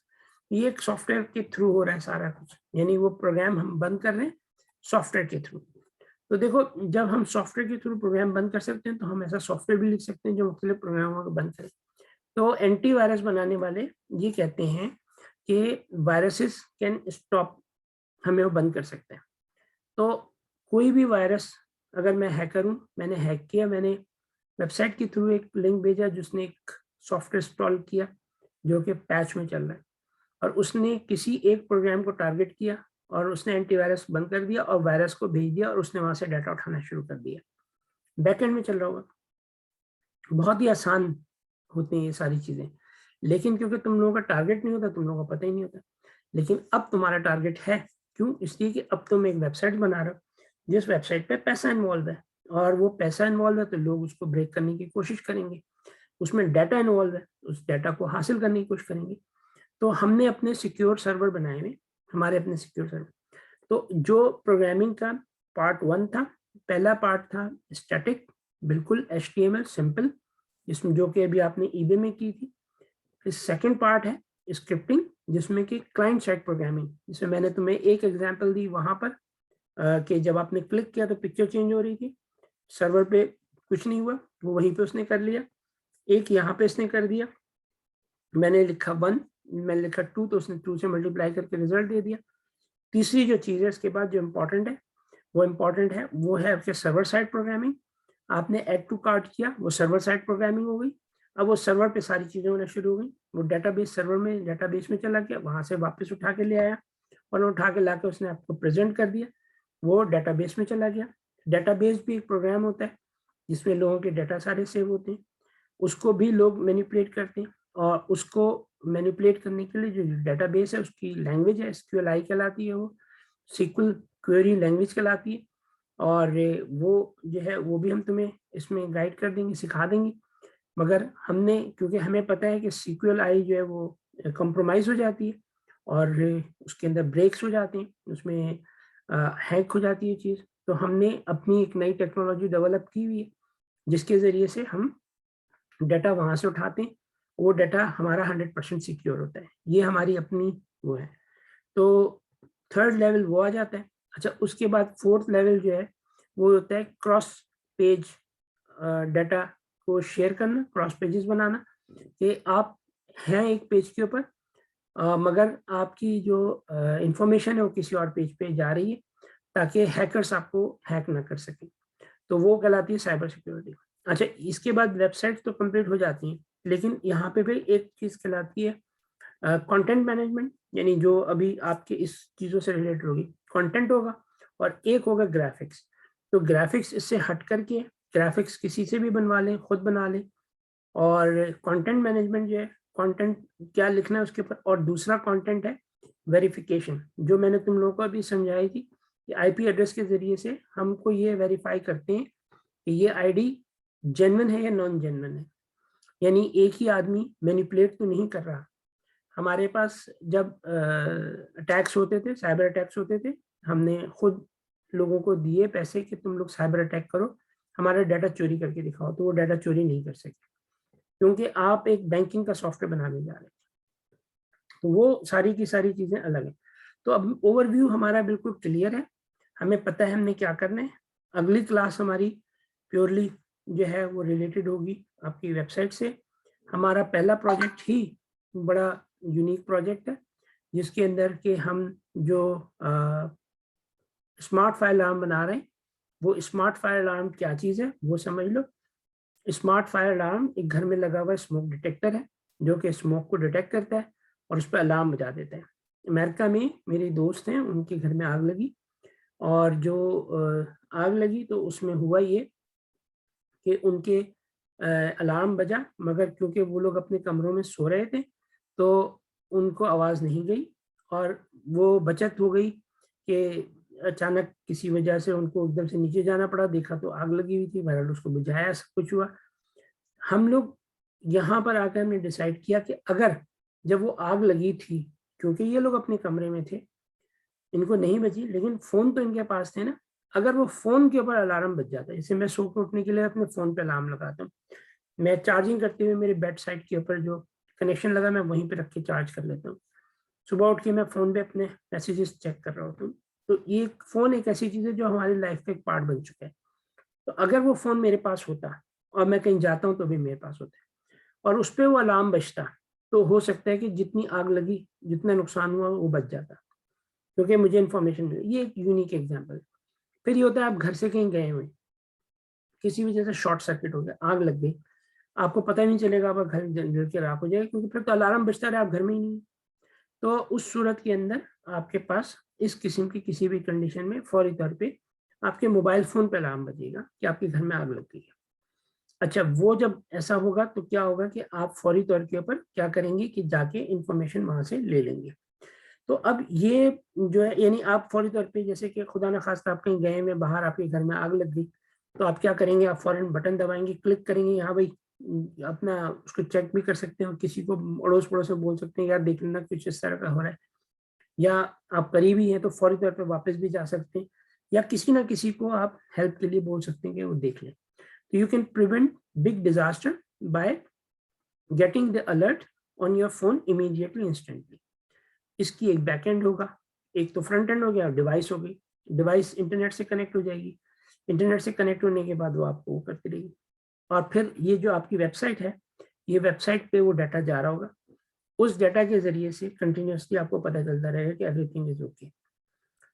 ये एक सॉफ्टवेयर के थ्रू हो रहा है सारा कुछ, यानी वो प्रोग्राम हम बंद कर रहे हैं सॉफ्टवेयर के थ्रू। तो देखो, जब हम सॉफ्टवेयर के थ्रू प्रोग्राम बंद कर सकते हैं तो हम ऐसा सॉफ्टवेयर भी लिख सकते हैं जो मुख्तलिफ प्रोग्रामों को बंद करे। तो एंटीवायरस बनाने वाले ये कहते हैं कि वायरसेस कैन स्टॉप, हमें वो बंद कर सकते हैं। तो कोई भी वायरस, अगर मैं हैकर हूँ, मैंने हैक किया, मैंने वेबसाइट के थ्रू एक लिंक भेजा जिसने एक सॉफ्टवेयर इंस्टॉल किया जो कि पैच में चल रहा है, और उसने किसी एक प्रोग्राम को टारगेट किया और उसने एंटीवायरस बंद कर दिया और वायरस को भेज दिया और उसने वहां से डाटा उठाना शुरू कर दिया, बैकएंड में चल रहा होगा। बहुत ही आसान होती हैं ये सारी चीजें, लेकिन क्योंकि तुम लोगों का टारगेट नहीं होता, तुम लोगों को पता ही नहीं होता। लेकिन अब तुम्हारा टारगेट है, क्यों? इसलिए कि अब तुम एक वेबसाइट बना रहे हो जिस वेबसाइट पे पैसा इन्वॉल्व है, और वो पैसा इन्वॉल्व है तो लोग उसको ब्रेक करने की कोशिश करेंगे, उसमें डाटा इन्वॉल्व है, उस डाटा को हासिल करने की कोशिश करेंगे। तो हमने अपने सिक्योर सर्वर बनाए हुए, हमारे अपने सिक्योर सर्वर। तो जो प्रोग्रामिंग का पार्ट 1 था, पहला पार्ट था स्टैटिक, बिल्कुल HTML सिंपल, जिसमें जो कि अभी आपने eBay में की थी। फिर सेकंड पार्ट है स्क्रिप्टिंग, जिसमें कि क्लाइंट साइड प्रोग्रामिंग, जिसमें मैंने तुम्हें एक एग्जांपल दी वहां पर कि जब आपने क्लिक किया तो पिक्चर चेंज हो रही थी, सर्वर पे कुछ नहीं हुआ, वो वहीं पे उसने कर लिया। एक यहाँ पे इसने कर दिया, मैंने लिखा 1, मैंने लिखा 2, तो उसने 2 से मल्टीप्लाई करके रिजल्ट दे दिया। तीसरी जो चीज़ है इसके बाद जो इम्पोर्टेंट है, वो है आपके सर्वर साइड प्रोग्रामिंग। आपने ऐड टू कार्ट किया, वो सर्वर साइड प्रोग्रामिंग हो गई। अब वो सर्वर पे सारी चीजें होना शुरू हो गई, वो डाटाबेस सर्वर में, डाटाबेस में चला गया, वहां से वापस उठा के ले आया और उठा के लाके उसने आपको प्रेजेंट कर दिया, वो डाटाबेस में चला गया। डाटाबेस भी एक प्रोग्राम होता है जिसमें लोगों के डाटा सारे सेव होते हैं, उसको भी लोग मैनिपुलेट करते हैं, और उसको मैनिपुलेट करने के लिए जो डाटाबेस है उसकी लैंग्वेज है SQLi कहलाती है, वो SQL क्वेरी लैंग्वेज कहलाती है। और वो जो है वो भी हम तुम्हें इसमें गाइड कर देंगे, सिखा देंगे। मगर हमने, क्योंकि हमें पता है कि SQLi जो है वो कंप्रोमाइज हो जाती है और उसके अंदर ब्रेक्स हो जाते हैं, उसमें हैक हो जाती है चीज़, तो हमने अपनी एक नई टेक्नोलॉजी डेवलप की हुई है जिसके ज़रिए से हम डाटा वहाँ से उठाते हैं, वो डाटा हमारा 100% सिक्योर होता है। ये हमारी अपनी वो है। तो थर्ड लेवल वो आ जाता है। अच्छा, उसके बाद फोर्थ लेवल जो है वो होता है क्रॉस पेज डाटा को शेयर करना, क्रॉस पेजेस बनाना, कि आप हैं एक पेज के ऊपर मगर आपकी जो इंफॉर्मेशन है वो किसी और पेज पे जा रही है ताकि हैकर्स आपको हैक ना कर सकें, तो वो कहलाती है साइबर सिक्योरिटी। अच्छा, इसके बाद वेबसाइट तो कंप्लीट हो जाती हैं, लेकिन यहाँ पे भी एक चीज़ कहलाती है कंटेंट मैनेजमेंट, यानी जो अभी आपके इस चीज़ों से रिलेटेड होगी, कंटेंट होगा और एक होगा ग्राफिक्स। तो ग्राफिक्स इससे हट करके, ग्राफिक्स किसी से भी बनवा लें, खुद बना लें, और कंटेंट मैनेजमेंट जो है, कंटेंट क्या लिखना है उसके ऊपर। और दूसरा कंटेंट है वेरिफिकेशन, जो मैंने तुम लोगों को अभी समझाई थी कि IP एड्रेस के जरिए से हमको ये वेरीफाई करते हैं कि ये ID जेन्युइन है या नॉन जेन्युइन है, यानी एक ही आदमी मैनिपुलेट तो नहीं कर रहा, हमारे पास जब अटैक्स होते थे, साइबर अटैक्स होते थे, हमने खुद लोगों को दिए पैसे कि तुम लोग साइबर अटैक करो, हमारा डाटा चोरी करके दिखाओ, तो वो डाटा चोरी नहीं कर सके क्योंकि आप एक बैंकिंग का सॉफ्टवेयर बनाने जा रहे हैं। तो वो सारी की सारी चीजें अलग हैं। तो अब ओवरव्यू हमारा बिल्कुल क्लियर है, हमें पता है हमने क्या करना है। अगली क्लास हमारी प्योरली जो है वो रिलेटेड होगी आपकी वेबसाइट से। हमारा पहला प्रोजेक्ट ही बड़ा यूनिक प्रोजेक्ट है जिसके अंदर के हम जो स्मार्ट फायर अलार्म बना रहे हैं, वो स्मार्ट फायर अलार्म क्या चीज़ है वो समझ लो। स्मार्ट फायर अलार्म एक घर में लगा हुआ स्मोक डिटेक्टर है जो कि स्मोक को डिटेक्ट करता है और उस पर अलार्म बजा देता है। अमेरिका में मेरे दोस्त हैं, उनके घर में आग लगी, और जो आग लगी तो उसमें हुआ ये कि उनके अलार्म बजा, मगर क्योंकि वो लोग अपने कमरों में सो रहे थे तो उनको आवाज़ नहीं गई और वो बचत हो गई कि अचानक किसी वजह से उनको एकदम से नीचे जाना पड़ा, देखा तो आग लगी हुई थी, बहरहाल उसको बुझाया, सब कुछ हुआ। हम लोग यहाँ पर आकर हमने डिसाइड किया कि अगर जब वो आग लगी थी, क्योंकि ये लोग अपने कमरे में थे, इनको नहीं बची, लेकिन फ़ोन तो इनके पास थे ना, अगर वो फ़ोन के ऊपर अलार्म बज जाता, जैसे मैं सो के उठने के लिए अपने फ़ोन पे अलार्म लगाता हूँ, मैं चार्जिंग करते हुए मेरे बेड साइड के ऊपर जो कनेक्शन लगा मैं वहीं पे रख के चार्ज कर लेता हूँ, सुबह उठ के मैं फ़ोन पे अपने मैसेजेस चेक कर रहा होता हूँ। तो ये फ़ोन एक ऐसी चीज़ है जो हमारी लाइफ का एक पार्ट बन चुका है। तो अगर वो फ़ोन मेरे पास होता और मैं कहीं जाता हूँ तो भी मेरे पास होता है और उस पर वो अलार्म बजता, तो हो सकता है कि जितनी आग लगी, जितना नुकसान हुआ वो बच जाता, क्योंकि मुझे इन्फॉर्मेशन मिली। ये एक यूनिक एग्जाम्पल। फिर ये होता है आप घर से कहीं गए हुए, किसी वजह से शॉर्ट सर्किट हो गया, आग लग गई, आपको पता ही नहीं चलेगा, आपका घर जल के राख हो जाएगा, क्योंकि फिर तो अलार्म बजता रहे, आप घर में ही नहीं। तो उस सूरत के अंदर आपके पास इस किस्म की किसी भी कंडीशन में फौरी तौर पे आपके मोबाइल फोन पे अलार्म बजेगा कि आपके घर में आग लग गई है। अच्छा, वो जब ऐसा होगा तो क्या होगा कि आप फौरी तौर के ऊपर क्या करेंगे कि जाके इंफॉर्मेशन वहां से ले लेंगे। तो अब ये जो है, यानी आप फौरी तौर पे, जैसे कि खुदा न खास्ता आप कहीं गए में बाहर आपके घर में आग लग गई, तो आप क्या करेंगे, आप फौरन बटन दबाएंगे, क्लिक करेंगे, यहाँ भाई अपना उसको चेक भी कर सकते हो, किसी को अड़ोस पड़ोस में बोल सकते हैं यार देख लेना कुछ इस तरह का हो रहा है, या आप करीबी हैं तो फौरी तौर पे वापस भी जा सकते हैं, या किसी ना किसी को आप हेल्प के लिए बोल सकते हैं कि वो देख लें। तो you can prevent big disaster by getting the alert on your phone immediately, instantly. इसकी एक बैक एंड होगा, एक तो फ्रंट एंड हो गया, डिवाइस हो गई, डिवाइस इंटरनेट से कनेक्ट हो जाएगी, इंटरनेट से कनेक्ट होने के बाद वो आपको करती रहेगी, और फिर ये जो आपकी वेबसाइट है, ये वेबसाइट पे वो डाटा जा रहा होगा, उस डाटा के जरिए से कंटिन्यूसली आपको पता चलता रहेगा कि एवरीथिंग इज ओके।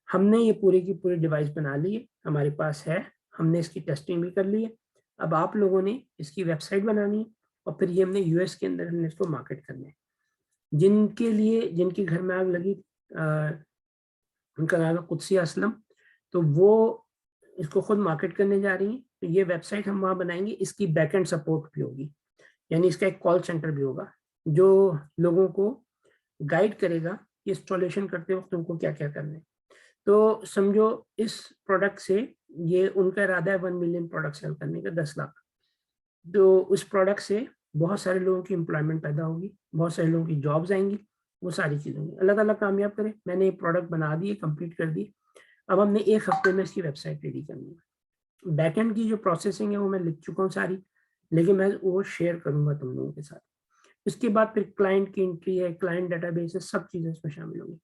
हमने ये पूरी की पूरी डिवाइस बना ली है, हमारे पास है, हमने इसकी टेस्टिंग भी कर ली है। अब आप लोगों ने इसकी वेबसाइट बनानी है और फिर ये हमने यूएस के अंदर हमने इसको मार्केट करना है। जिनके लिए, जिनके घर में आग लगी, उनका नाम है कुदसी असलम, तो वो इसको खुद मार्केट करने जा रही हैं। तो ये वेबसाइट हम वहाँ बनाएंगे, इसकी बैकएंड सपोर्ट भी होगी, यानी इसका एक कॉल सेंटर भी होगा जो लोगों को गाइड करेगा कि इंस्टॉलेशन करते वक्त उनको क्या क्या करना है। तो समझो इस प्रोडक्ट से, ये उनका इरादा है 1 मिलियन प्रोडक्ट सेल करने का, 10 लाख। तो उस प्रोडक्ट से बहुत सारे लोगों की एम्प्लॉयमेंट पैदा होगी, बहुत सारे लोगों की जॉब्स आएंगी, वो सारी चीज़ें होंगी। अल्लाह ताला कामयाब करे। मैंने ये प्रोडक्ट बना दिए, कंप्लीट कर दी, अब हमने 1 हफ्ते में इसकी वेबसाइट रेडी करनी है। बैकएंड की जो प्रोसेसिंग है वो मैं लिख चुका हूँ सारी, लेकिन मैं वो शेयर करूंगा तुम लोगों के साथ। इसके बाद फिर क्लाइंट की एंट्री है, क्लाइंट डेटाबेस है, सब चीज़ें इसमें शामिल होंगी।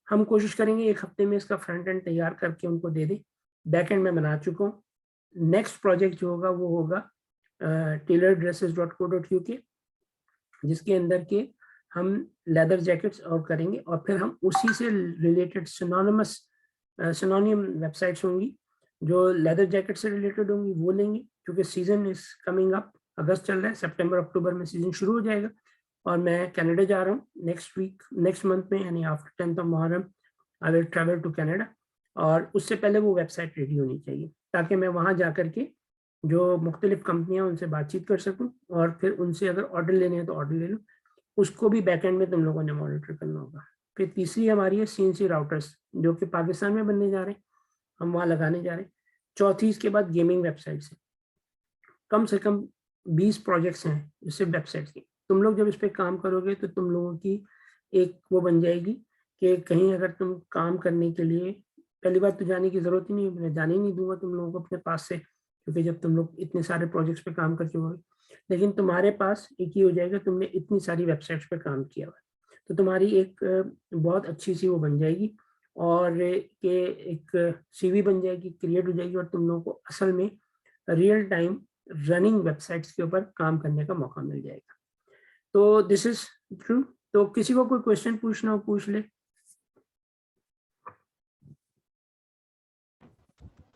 हम कोशिश करेंगे 1 हफ्ते में इसका फ्रंट एंड तैयार करके उनको दे दें। बैक एंड में बना चुका हूँ। नेक्स्ट प्रोजेक्ट जो होगा वो होगा tailoredresses.co.uk, जिसके अंदर के हम लेदर जैकेट्स और करेंगे, और फिर हम उसी से रिलेटेड सिनोनिम वेबसाइट्स होंगी जो लेदर जैकेट से रिलेटेड होंगी, वो लेंगे, क्योंकि सीजन इज कमिंग अप, अगस्त चल रहा है, सितंबर अक्टूबर में सीजन शुरू हो जाएगा, और मैं कनाडा जा रहा हूँ नेक्स्ट मंथ में, यानी after 10th of Muharram I will travel to Canada, और उससे पहले वो वेबसाइट रेडी होनी चाहिए ताकि मैं वहाँ जा करके जो मुख्तलिफ कंपनियां उनसे बातचीत कर सकूं, और फिर उनसे अगर ऑर्डर लेने हैं तो ऑर्डर ले लूँ। उसको भी बैकएंड में तुम लोगों ने मॉनिटर करना होगा। फिर तीसरी हमारी है CNC राउटर्स, जो कि पाकिस्तान में बनने जा रहे हैं, हम वहाँ लगाने जा रहे हैं। चौथी इसके बाद गेमिंग वेबसाइट्स है, कम से कम 20 प्रोजेक्ट्स हैं सिर्फ वेबसाइट्स के। तुम लोग जब इस पर काम करोगे तो तुम लोगों की एक वो बन जाएगी कि कहीं अगर तुम काम करने के लिए, पहली बात तो जाने की जरूरत ही नहीं है, मैं जाने ही नहीं दूंगा तुम लोगों को अपने पास से, क्योंकि जब तुम लोग इतने सारे प्रोजेक्ट्स पे काम कर चुके, लेकिन तुम्हारे पास एक ही हो जाएगा, तुमने इतनी सारी वेबसाइट्स पे काम किया हुआ है, तो तुम्हारी एक बहुत अच्छी सी वो बन जाएगी, और कि एक सीवी बन जाएगी, क्रिएट हो जाएगी, और तुम लोगों को असल में रियल टाइम रनिंग वेबसाइट्स के ऊपर काम करने का मौका मिल जाएगा। तो दिस इज ट्रू। तो किसी को कोई क्वेश्चन पूछना हो पूछ ले।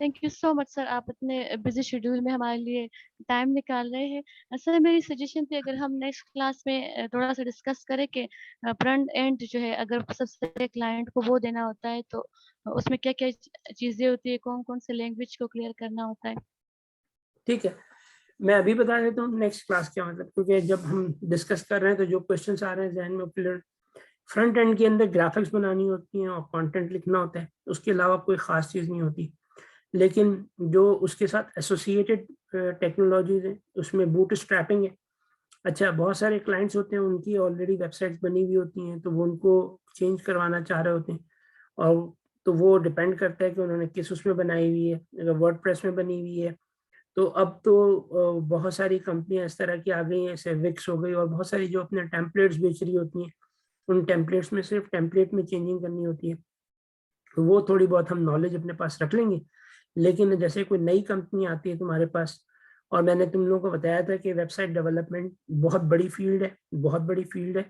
Thank you so much sir, आप इतने बिजी शेड्यूल में हमारे लिए टाइम निकाल रहे हैं। सर मेरी सजेशन थी अगर हम नेक्स्ट क्लास में थोड़ा सा डिस्कस करें कि फ्रंट एंड जो है अगर सबसे क्लाइंट को वो देना होता है तो उसमें क्या क्या चीजें होती है, कौन कौन से लैंग्वेज को क्लियर करना होता है। ठीक है, मैं अभी बता देता हूँ नेक्स्ट क्लास क्या मतलब, क्योंकि जब हम डिस्कस कर रहे हैं तो जो क्वेश्चंस आ रहे हैं जहन में क्लियर, फ्रंट एंड के अंदर ग्राफिक्स बनानी होती हैं और कंटेंट लिखना होता है, उसके अलावा कोई खास चीज़ नहीं होती। लेकिन जो उसके साथ एसोसिएटेड टेक्नोलॉजीज है उसमें बूट स्ट्रैपिंग है। अच्छा, बहुत सारे क्लाइंट्स होते हैं उनकी ऑलरेडी वेबसाइट्स बनी हुई होती हैं, तो वो उनको चेंज करवाना चाह रहे होते हैं, और तो वो डिपेंड करता है कि उन्होंने किस उसमें बनाई हुई है। अगर वर्डप्रेस में बनी हुई है तो अब तो बहुत सारी कंपनियां इस तरह की आ गई हैं, जैसे विक्स हो गई, और बहुत सारी जो अपने टेम्पलेट्स बेच रही होती हैं, उन टेम्पलेट्स में सिर्फ टेम्पलेट में चेंजिंग करनी होती है, तो वो थोड़ी बहुत हम नॉलेज अपने पास रख लेंगे। लेकिन जैसे कोई नई कंपनी आती है तुम्हारे पास, और मैंने तुम लोगों को बताया था कि वेबसाइट डेवलपमेंट बहुत बड़ी फील्ड है, बहुत बड़ी फील्ड है,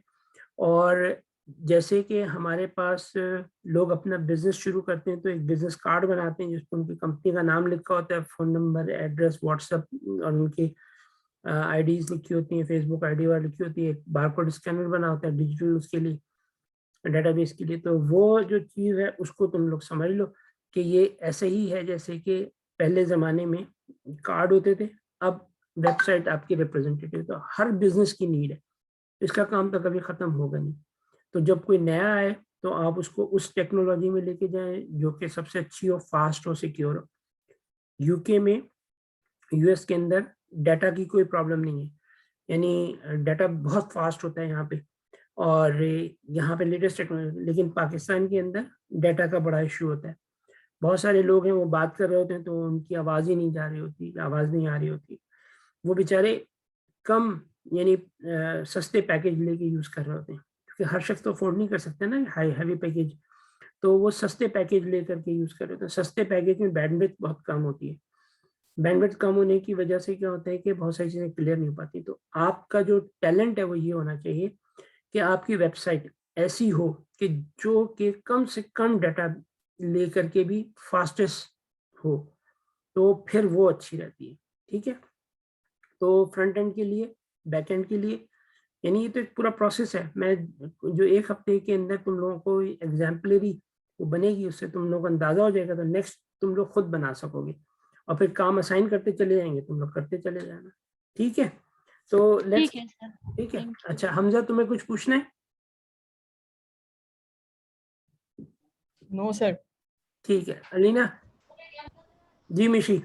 और जैसे कि हमारे पास लोग अपना बिजनेस शुरू करते हैं तो एक बिजनेस कार्ड बनाते हैं जिसमें उनकी कंपनी का नाम लिखा होता है, फ़ोन नंबर, एड्रेस, व्हाट्सएप, और उनकी आईडीज लिखी होती हैं, फेसबुक आईडी वाली लिखी होती है, एक बारकोड स्कैनर बना होता है डिजिटल उसके लिए, डेटाबेस के लिए। तो वो जो चीज़ है उसको तुम लोग समझ लो कि ये ऐसे ही है जैसे कि पहले ज़माने में कार्ड होते थे, अब वेबसाइट आपकी रिप्रेजेंटेटिव। तो हर बिजनेस की नीड है, इसका काम तो कभी ख़त्म होगा नहीं। तो जब कोई नया आए तो आप उसको उस टेक्नोलॉजी में लेके जाएं जो कि सबसे अच्छी हो, फास्ट हो, सिक्योर हो। यूके में, यूएस के अंदर डाटा की कोई प्रॉब्लम नहीं है, यानी डाटा बहुत फास्ट होता है यहाँ पे, और यहाँ पे लेटेस्ट टेक्नोलॉजी। लेकिन पाकिस्तान के अंदर डाटा का बड़ा इशू होता है। बहुत सारे लोग हैं वो बात कर रहे होते हैं तो उनकी आवाज़ ही नहीं जा रही होती, आवाज़ नहीं आ रही होती, वो बेचारे कम यानी सस्ते पैकेज लेके यूज़ कर रहे होते हैं, क्योंकि हर शख्स तो अफोर्ड नहीं कर सकते ना हाई हैवी पैकेज, तो वो सस्ते पैकेज लेकर के यूज़ कर रहे होते हैं। सस्ते पैकेज में बैंडविड्थ बहुत कम होती है, बैंडविड्थ कम होने की वजह से क्या होता है कि बहुत सारी चीज़ें क्लियर नहीं हो पाती। तो आपका जो टैलेंट है वो ये होना चाहिए कि आपकी वेबसाइट ऐसी हो कि जो कि कम से कम डाटा लेकर के भी फास्टेस्ट हो, तो फिर वो अच्छी रहती है। ठीक है, तो फ्रंट एंड के लिए, बैक एंड के लिए, यानी ये तो एक पूरा प्रोसेस है। मैं जो एक हफ्ते के अंदर तुम लोगों को एग्जाम्पलरी वो बनेगी, उससे तुम लोगों को अंदाजा हो जाएगा, तो नेक्स्ट तुम लोग खुद बना सकोगे, और फिर काम असाइन करते चले जाएंगे, तुम लोग करते चले जाना। ठीक है, तो लेट्स, ठीक है सर, ठीक है। Thank you. अच्छा हमजा, तुम्हें कुछ पूछना है? No sir. ठीक है, Alina ji, Mishi.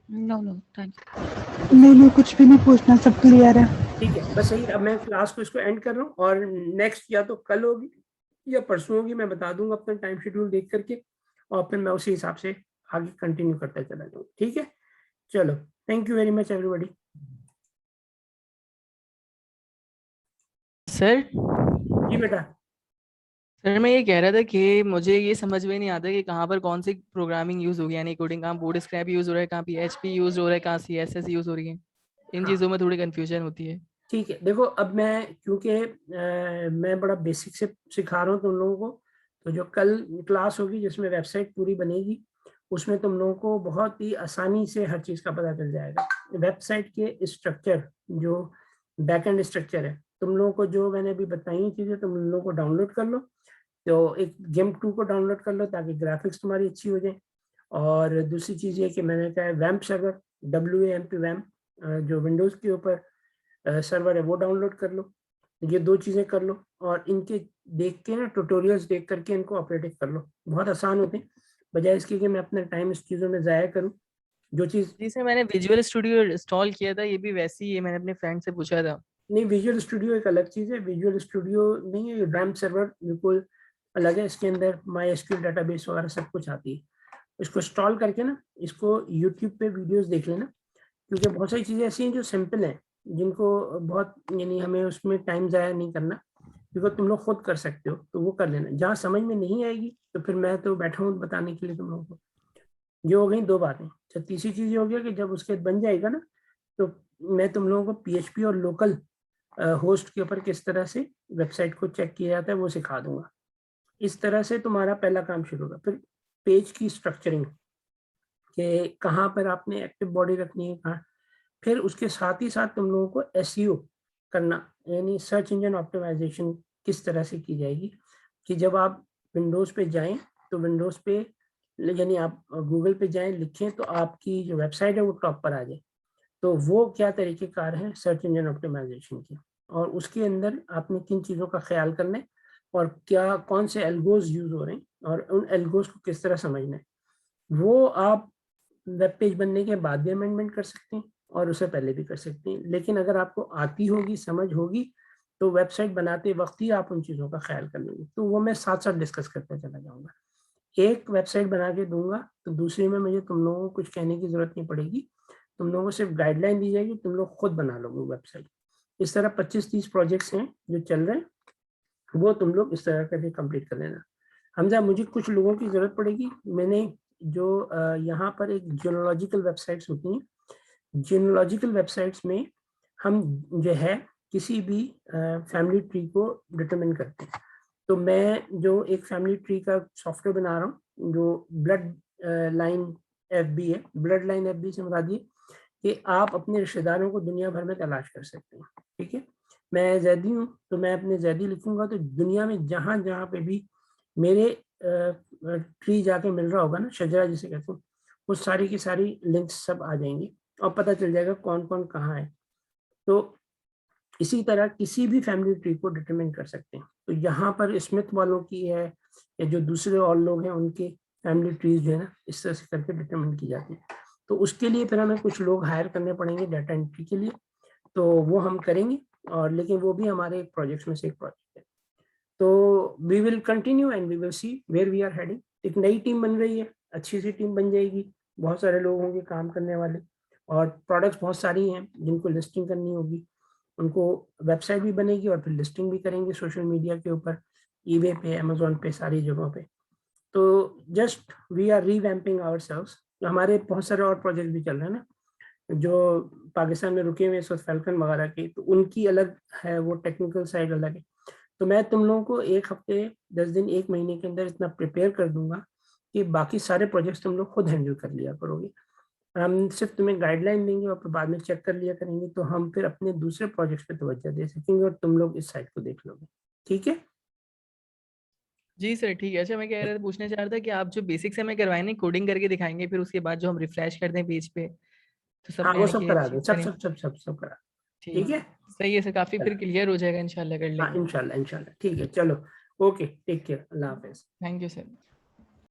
No no thank you. नहीं, कुछ भी नहीं पूछना, सब क्लियर है। ठीक है, बस यही। अब मैं क्लास को इसको एंड कर रहा हूँ, और नेक्स्ट या तो कल होगी या परसों होगी, मैं बता दूंगा अपना टाइम शेड्यूल देख करके, और फिर मैं उसी हिसाब से आगे कंटिन्यू करता चला जाऊँ। ठीक है, चलो, thank you very much everybody. Sir जी बेटा। सर मैं ये कह रहा था कि मुझे ये समझ में नहीं आता कि कहाँ पर कौन सी प्रोग्रामिंग यूज होगी, यानी कोडिंग कहाँ बूट स्क्रैप यूज हो रहा है, कहाँ PHP यूज हो रहा है, कहाँ CSS यूज हो रही है। इन हाँ, चीजों में थोड़ी कंफ्यूजन होती है। ठीक है, देखो अब मैं, क्योंकि मैं बड़ा बेसिक से सिखा रहा हूँ तुम लोगों को, तो जो कल क्लास होगी जिसमें वेबसाइट पूरी बनेगी, उसमें तुम लोगों को बहुत ही आसानी से हर चीज़ का पता चल जाएगा। वेबसाइट के स्ट्रक्चर, जो बैकएंड स्ट्रक्चर है, तुम लोगों को जो मैंने अभी बताई चीज़ें तुम लोगों को डाउनलोड कर लो। तो एक GIMP 2 को डाउनलोड कर लो ताकि ग्राफिक्स तुम्हारी अच्छी हो जाए। और दूसरी चीज़ ये कि मैंने कहा वैम्प सर्वर, WAMP वैम्प, जो विंडोज़ के ऊपर सर्वर है वो डाउनलोड कर लो। ये दो चीज़ें कर लो, और इनके देख के ना ट्यूटोरियल्स देख करके इनको ऑपरेटिव कर लो, बहुत आसान होते हैं, बजाय इसके कि मैं अपना टाइम इस चीज़ों में ज़ाया करूँ। जो चीज़, जी सर, मैंने विजुअल स्टूडियो इंस्टॉल किया था, ये भी वैसी ही है, मैंने अपने फ्रेंड से पूछा था। नहीं, विजुअल स्टूडियो एक अलग चीज़ है, विजुअल स्टूडियो नहीं है, रैम सर्वर बिल्कुल अलग है, इसके अंदर MySQL डेटाबेस वगैरह सब कुछ आती है। इसको इंस्टॉल करके ना, इसको यूट्यूब पे वीडियोस देख लेना, क्योंकि बहुत सारी चीज़ें ऐसी हैं जो सिंपल हैं, जिनको बहुत यानी हमें उसमें टाइम ज़ाया नहीं करना, क्योंकि तुम लोग खुद कर सकते हो, तो वो कर लेना। जहाँ समझ में नहीं आएगी तो फिर मैं तो बैठा हूँ बताने के लिए तुम लोगों को। ये हो गई 2 बातें। अच्छा, तीसरी चीज़ ये हो गया कि जब उसके बन जाएगा ना, तो मैं तुम लोगों को PHP और लोकल होस्ट के ऊपर किस तरह से वेबसाइट को चेक किया जाता है वो सिखा दूंगा। इस तरह से तुम्हारा पहला काम शुरू होगा। फिर पेज की स्ट्रक्चरिंग, कि कहाँ पर आपने एक्टिव बॉडी रखनी है, कहाँ। फिर उसके साथ ही साथ तुम लोगों को SEO करना, यानी सर्च इंजन ऑप्टिमाइजेशन किस तरह से की जाएगी, कि जब आप विंडोज़ पे जाएं तो विंडोज़ पे यानी आप गूगल पे जाएं, लिखें तो आपकी जो वेबसाइट है वो टॉप पर आ जाए। तो वो क्या तरीक़ेकार है सर्च इंजन ऑप्टिमाइजेशन के, और उसके अंदर आपने किन चीज़ों का ख्याल करना है, और क्या कौन से एल्गोज यूज़ हो रहे हैं, और उन एल्गोज को किस तरह समझना है। वो आप वेब पेज बनने के बाद भी अमेंडमेंट कर सकते हैं और उससे पहले भी कर सकते हैं, लेकिन अगर आपको आती होगी, समझ होगी, तो वेबसाइट बनाते वक्त ही आप उन चीज़ों का ख्याल कर लेंगे। तो वो मैं साथ साथ डिस्कस करते चला जाऊँगा। एक वेबसाइट बना के दूंगा तो दूसरे में मुझे तुम लोगों को कुछ कहने की ज़रूरत नहीं पड़ेगी, तुम लोगों को सिर्फ गाइडलाइन दी जाएगी, तुम लोग खुद बना लोगे वेबसाइट। इस तरह 25-30 प्रोजेक्ट्स हैं जो चल रहे हैं, वो तुम लोग इस तरह करके कंप्लीट कर लेना। हमजा, मुझे कुछ लोगों की ज़रूरत पड़ेगी। मैंने जो यहाँ पर एक जियोलॉजिकल वेबसाइट्स होती हैं, जियोलॉजिकल वेबसाइट्स में हम जो है किसी भी फैमिली ट्री को डिटरमिन करते हैं। तो मैं जो एक फैमिली ट्री का सॉफ्टवेयर बना रहा हूँ जो ब्लड लाइन FB है। ब्लड लाइन FB से मुराद ये कि आप अपने रिश्तेदारों को दुनिया भर में तलाश कर सकते हैं। ठीक है, मैं जैदी हूँ तो मैं अपने जैदी लिखूंगा तो दुनिया में जहाँ जहाँ पे भी मेरे ट्री जाके मिल रहा होगा ना, शजरा जिसे कहते हैं, वो सारी की सारी लिंक्स सब आ जाएंगी और पता चल जाएगा कौन कौन कहाँ है। तो इसी तरह किसी भी फैमिली ट्री को डिटरमिन कर सकते हैं। तो यहाँ पर स्मिथ वालों की है या जो दूसरे और लोग हैं उनके फैमिली ट्रीज जो है ना, इस तरह से करके डिटरमिन की जाती है। तो उसके लिए फिर हमें कुछ लोग हायर करने पड़ेंगे डाटा एंट्री के लिए, तो वो हम करेंगे, और लेकिन वो भी हमारे एक प्रोजेक्ट में से एक प्रोजेक्ट है। तो we will continue and we will see where we are heading. एक नई टीम बन रही है, अच्छी सी टीम बन जाएगी, बहुत सारे लोग होंगे काम करने वाले, और प्रोडक्ट्स बहुत सारी हैं जिनको लिस्टिंग करनी होगी। उनको वेबसाइट भी बनेगी और फिर लिस्टिंग भी करेंगे सोशल मीडिया के ऊपर, ईबे पे, अमेजोन पे, सारी जगहों पे। तो just we are revamping ourselves. हमारे बहुत सारे और प्रोजेक्ट भी चल रहे हैं ना, जो पाकिस्तान में रुके हुए इस वक्त फैल्कन वगैरह के, तो उनकी अलग है, वो टेक्निकल साइड अलग है। तो मैं तुम लोगों को 1 हफ्ते 10 दिन 1 महीने के अंदर इतना प्रिपेयर कर दूंगा कि बाकी सारे प्रोजेक्ट्स तुम लोग खुद हैंडल कर लिया करोगे। हम सिर्फ तुम्हें गाइडलाइन देंगे और फिर बाद में चेक कर लिया करेंगे, तो हम फिर अपने दूसरे प्रोजेक्ट्स पे तवज्जो दे सकेंगे और तुम लोग इस साइड को देख लोगे। ठीक है जी सर, ठीक है। अच्छा, मैं कह रहा था, पूछना चाह रहा था कि आप जो बेसिक से हमें करवाएं ना, कोडिंग करके दिखाएंगे, फिर उसके बाद जो हम रिफ्रेश करते हैं पेज पे, तो सब हाँ, वो यानी सब कि करा दो, चीज सब करें। सब सब सब सब करा। ठीक ठीक है, है, सही है सर, काफी फिर चलो। क्लियर हो जाएगा, इंशाल्लाह कर हाँ, लेंगे। इंशाल्लाह इंशाल्लाह, ठीक है, चलो, ओके, टेक केयर, अल्लाह हाफिज। Thank you sir.